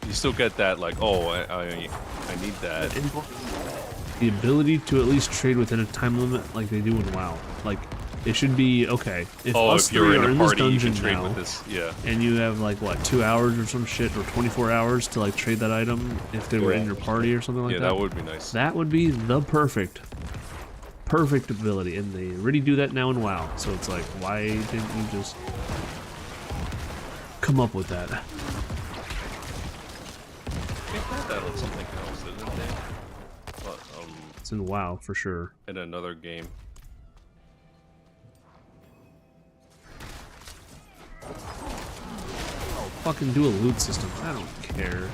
You still get that, like, oh, I need that. The ability to at least trade within a time limit like they do in WoW. Like, it should be, okay, if us If you're three in are a in this party, you dungeon can trade now, with this. Yeah. and you have like, what, 2 hours or some shit, or 24 hours to like trade that item if they were in your party or something like Yeah, that. that would be nice. That would be the perfect ability, and they already do that now in WoW. So it's like, why didn't you just come up with that? They had that on something else, didn't they? But, It's in WoW for sure. in another game. Fucking do a loot system. I don't care.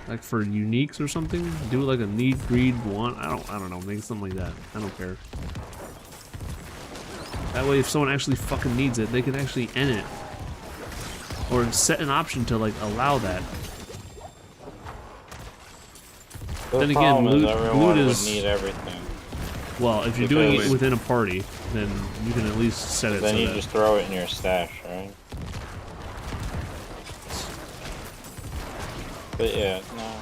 Like for uniques or something, do like a need, greed, want. I don't know. Make something like that. I don't care. That way, if someone actually fucking needs it, they can actually end it, or set an option to like allow that. The Then again, problem is loot everyone is- would need everything. Well, if you're doing it Because- within a party, then you can at least set it Then so you that just throw it in your stash, right? But yeah, no.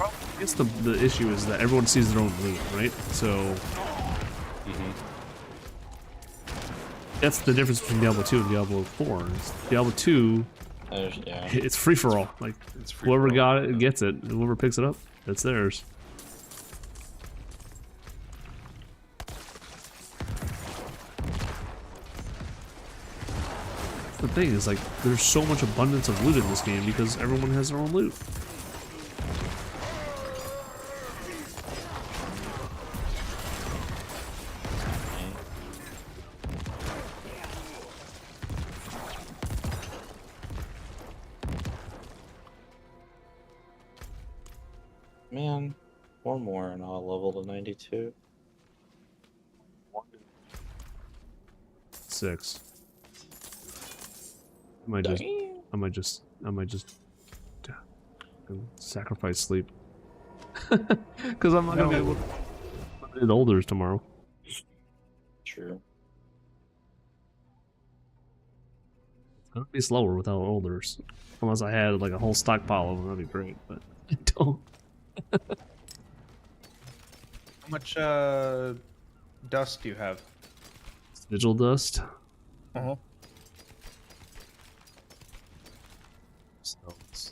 I guess the issue is that everyone sees their own loot, right? So that's the difference between Diablo 2 and Diablo 4. Diablo 2, Yeah. it's free for all. Like It's free whoever for all, got it yeah. gets it. Whoever picks it up, it's theirs. The thing is, like, there's so much abundance of loot in this game because everyone has their own loot. Man, one more and I'll level to 92. 6. I might just sacrifice sleep. Because I'm not gonna be able to hit Alders tomorrow. True. It's gonna be slower without Alders. Unless I had like a whole stockpile of them, that'd be great, but I don't. How much dust do you have? Sigil dust. Uh-huh. So it's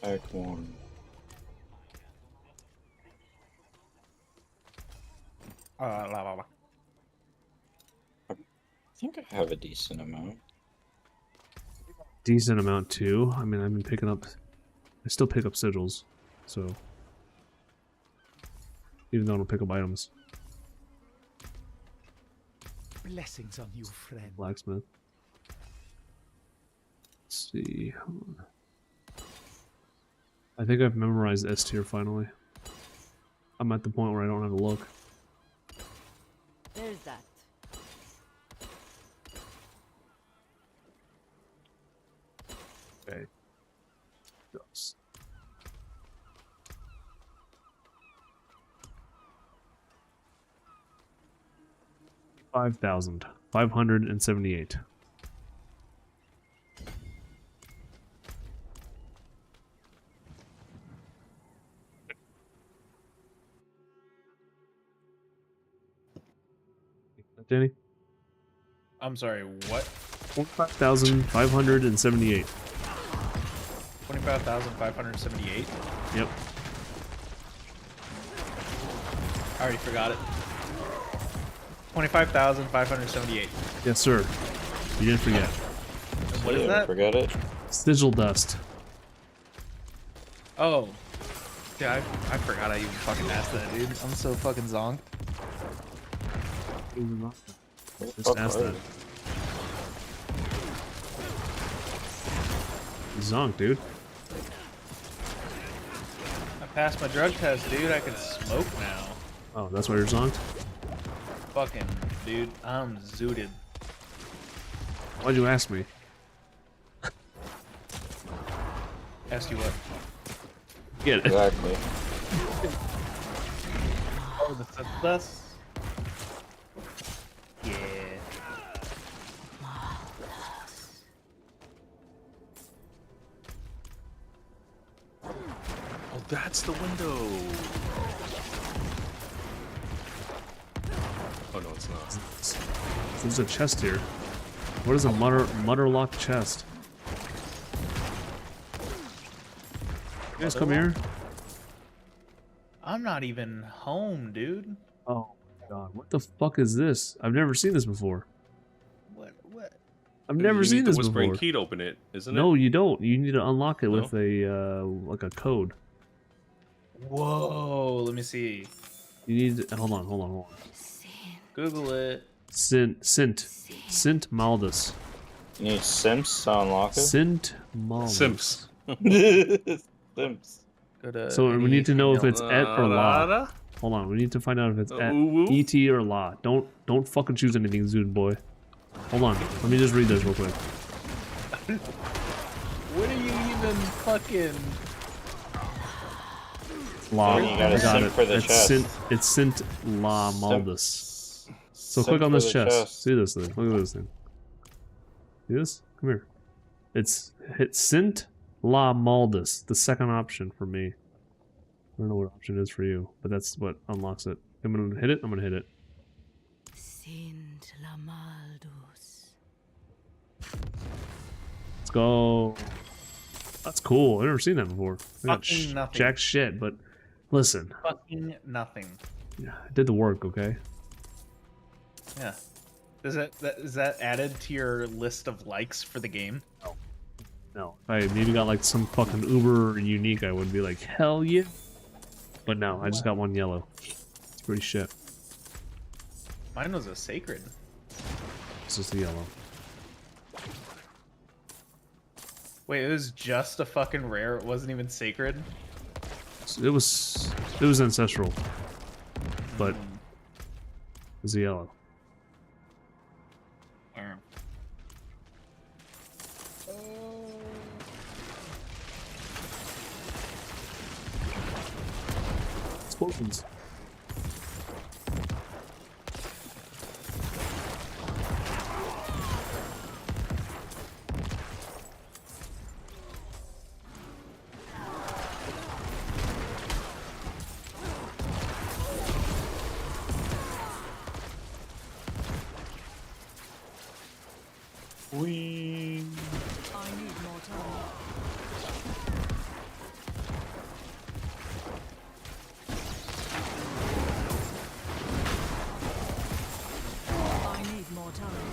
Back one. La. I think I have a decent amount. decent amount too. I mean, I've been picking up. I still pick up sigils, so even though I don't pick up items. Blessings on you, friend. Blacksmith. Let's see. Hold on. I think I've memorized S tier finally. I'm at the point where I don't have to look. There's that. Okay. Dust. $5,578. Danny? I'm sorry, what? 25,578. 25,578? Yep. I already forgot it. 25,578. Yes, sir. You didn't forget. What is Yeah, that? Forget it. Sigil dust. Oh. Yeah, I forgot I even fucking asked that, dude. I'm so fucking zonked. Just ask that. Zonk, dude. I passed my drug test, dude. I can smoke now. Oh, that's why you're zonked? Fucking, dude. I'm zooted. Why'd you ask me? Ask you what? Get it. Exactly. Oh, the dust? Yeah. Oh, that's the window. Oh no, it's not. There's a chest here. What is a mutterlock chest? You guys come here? I'm not even home, dude. Oh my god, what the fuck is this? I've never seen this before. What? I've never you seen need this the whispering before. key to open it, isn't No, it? you don't. You need to unlock it No? with a like a code. Whoa, let me see. You need. Hold on. Google it. Sint Maldus. You need Sims to unlock it? Sint Maldus. Simps. Sims. Go to So we any need to know if female- it's et or la. La-da-da. Hold on, we need to find out if it's et, Ooh, ooh. et or la. Don't fucking choose anything, Zood boy. Hold on, let me just read this real quick. What are you even fucking... La. Then you gotta I got simp it. for the It's chest. It's Sint La Maldus. So click on this chest. See this thing. Look at this thing. See this? Come here. It's hit Sint La Maldus, the second option for me. I don't know what option is for you, but that's what unlocks it. I'm gonna hit it. I'm gonna hit it. Sint la Maldus. Let's go. That's cool. I've never seen that before. I got Fucking nothing. jack shit, but listen. Fucking nothing. Yeah, I did the work, okay? Yeah. Is that added to your list of likes for the game? No. If I maybe got like some fucking uber unique, I would be like, hell yeah. But no, I just got one yellow. It's pretty shit. Mine was a sacred. It's just the yellow. Wait, it was just a fucking rare. It wasn't even sacred. So it was ancestral, but it was a yellow. Explosions. Whee! I need more time. I need more time.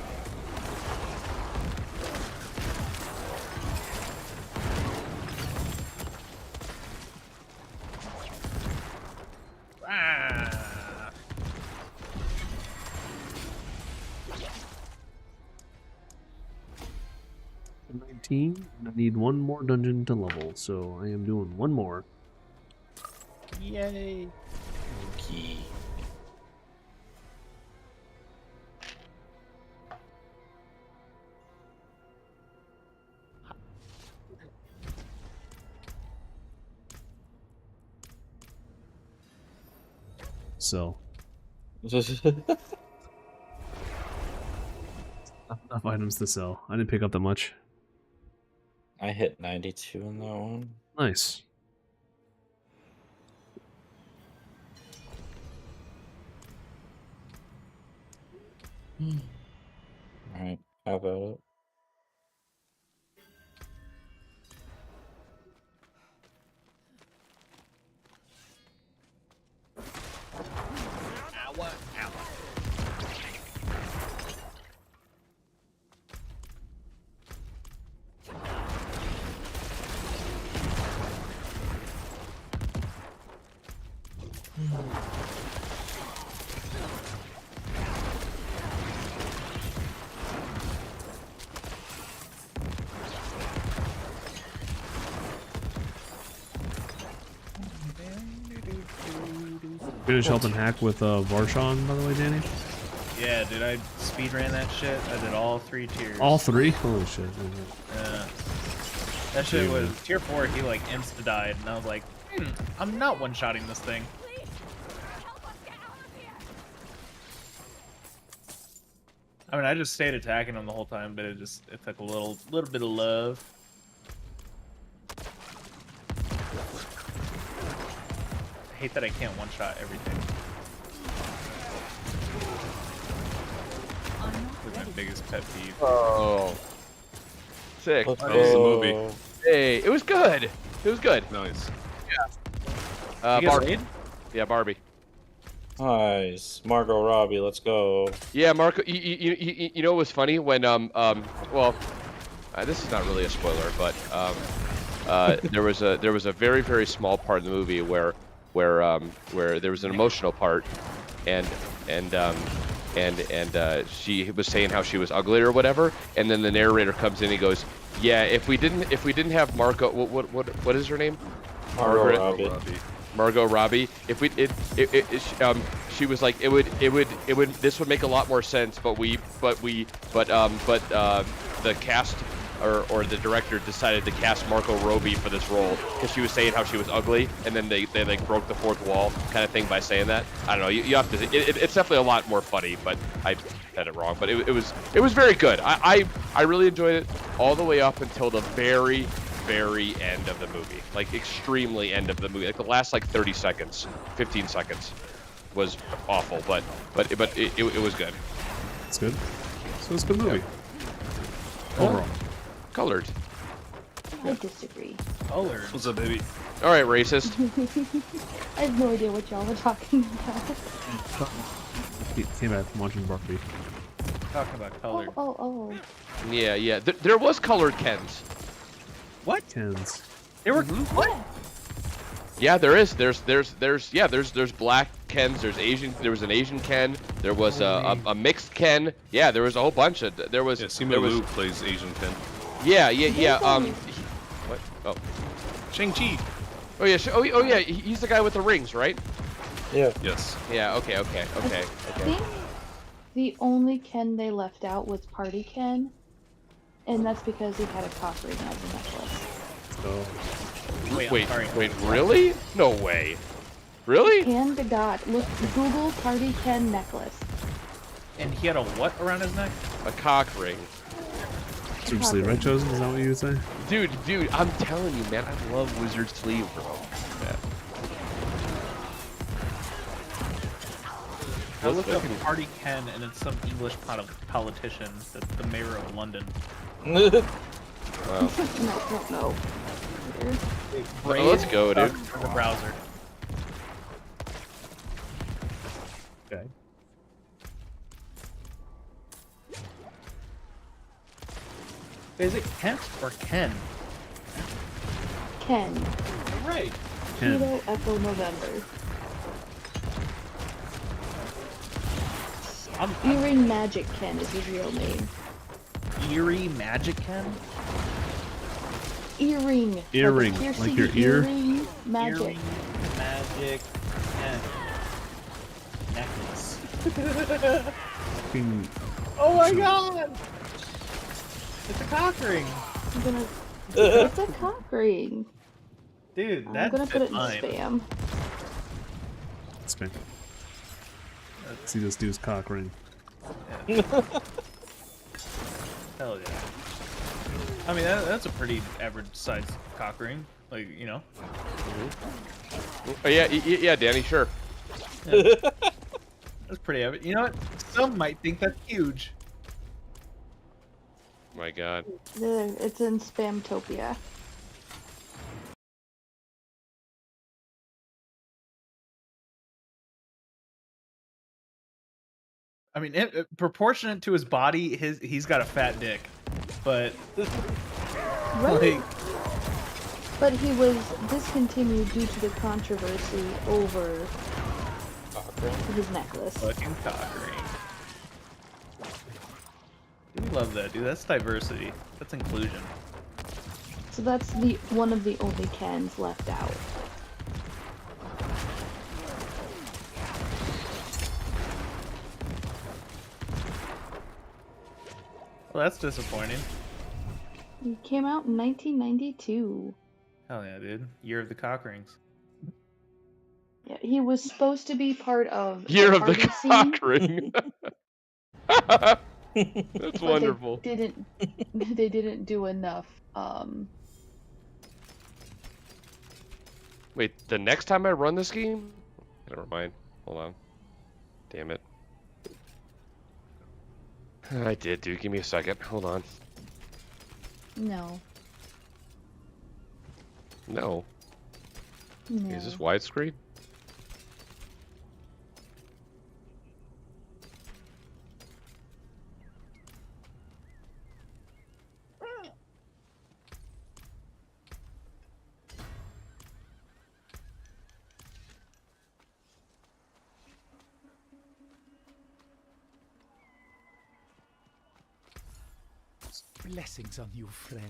Ah. 19, and I need one more dungeon to level, so I am doing one more. Yay. Okay. So, enough items to sell. I didn't pick up that much. I hit 92 in that one. Nice. Alright, how about it? Finish helping hack with Varshan, by the way, Danny? Yeah, dude, I speedran that shit. I did all 3 tiers. All 3? Holy shit. Yeah. That shit Dude. was tier 4. He like insta died, and I was like, I'm not one-shotting this thing. Please, help us get out of here. I mean, I just stayed attacking him the whole time, but it took a little bit of love. I hate that I can't one-shot everything. That's my biggest pet peeve. Oh. Sick. Let's That was the movie. go. Hey, it was good. It was good. Nice. You guys Barbie. raid? Yeah, Barbie. Nice. Margot Robbie, let's go. Yeah, Marco. You know what was funny when well, this is not really a spoiler, but there was a very very small part in the movie where there was an emotional part, and she was saying how she was ugly or whatever, and then the narrator comes in and he goes, yeah, if we didn't have Marco, what is her name? Margot Robbie. Margot Robbie. If we she was like, this would make a lot more sense, but the cast or the director decided to cast Margot Robbie for this role because she was saying how she was ugly, and then they like broke the fourth wall kind of thing by saying that. I don't know. You have to. It's definitely a lot more funny, but I said it wrong. But it was very good. I really enjoyed it all the way up until the very end of the movie, like extremely end of the movie, like the last like 30 seconds, 15 seconds was awful, but it was good. It's good. So it's a good movie. Overall. Colored. I disagree. Colored. What's up, baby? All right, racist. I have no idea what y'all are talking about. He came back from watching Buffy. Talking about colored. Oh. Yeah. There was colored Kens. What? Kens. There were what? Yeah, there is. There's black Kens. There's Asian. There was an Asian Ken. There was a mixed Ken. Yeah, there was a whole bunch of. There was. Yeah, Simu Liu plays Asian Ken. Yeah. What? Oh. Shang-Chi. Oh yeah. Oh yeah. He's the guy with the rings, right? Yeah. Yes. Yeah. Okay. I think the only Ken they left out was Party Ken, and that's because he had a cock ring as a necklace. Oh. Wait, really? No way. Really? Hand to God. Look, Google Party Ken necklace. And he had a what around his neck? A cock ring. Seriously, right, Chosen? Is that what you would say? Dude, I'm telling you, man, I love Wizard Sleeve, bro. Yeah. I looked up Party Ken, and it's some English politician that's the mayor of London. Wow. No. Oh, let's go, dude. For the browser. Okay. Is it Kent or Ken? Ken. Right. Ken. Kilo Echo November. Earring Magic Ken is his real name. Eerie Magic Ken? Earring. Earring, like your ear? Earring Magic. Earring Magic Ken. Necklace. Fucking- Oh my god! It's a cock ring! It's a cock ring. Dude, I'm that's gonna put it in fine. spam. It's me. See this dude's cock ring. Hell yeah. I mean, that's a pretty average sized cock ring. Like, you know? Oh, yeah, Danny, sure. Yeah. That's pretty average. You know what? Some might think that's huge. My god. There, it's in Spamtopia. I mean, proportionate to his body, he's got a fat dick. But, Right. like, But he was discontinued due to the controversy over his necklace. fucking cock ring. We love that, dude. That's diversity. That's inclusion. So that's one of the only Kens left out. Well, that's disappointing. He came out in 1992. Hell yeah, dude. Year of the cock rings. Yeah, he was supposed to be part of Year of the party cock scene, ring. That's but wonderful. they didn't do enough. Wait, the next time I run this game? Never mind. Hold on. Damn it. I did, dude. Give me a second. Hold on. No. No. No. Is this widescreen? Blessings on you, friend.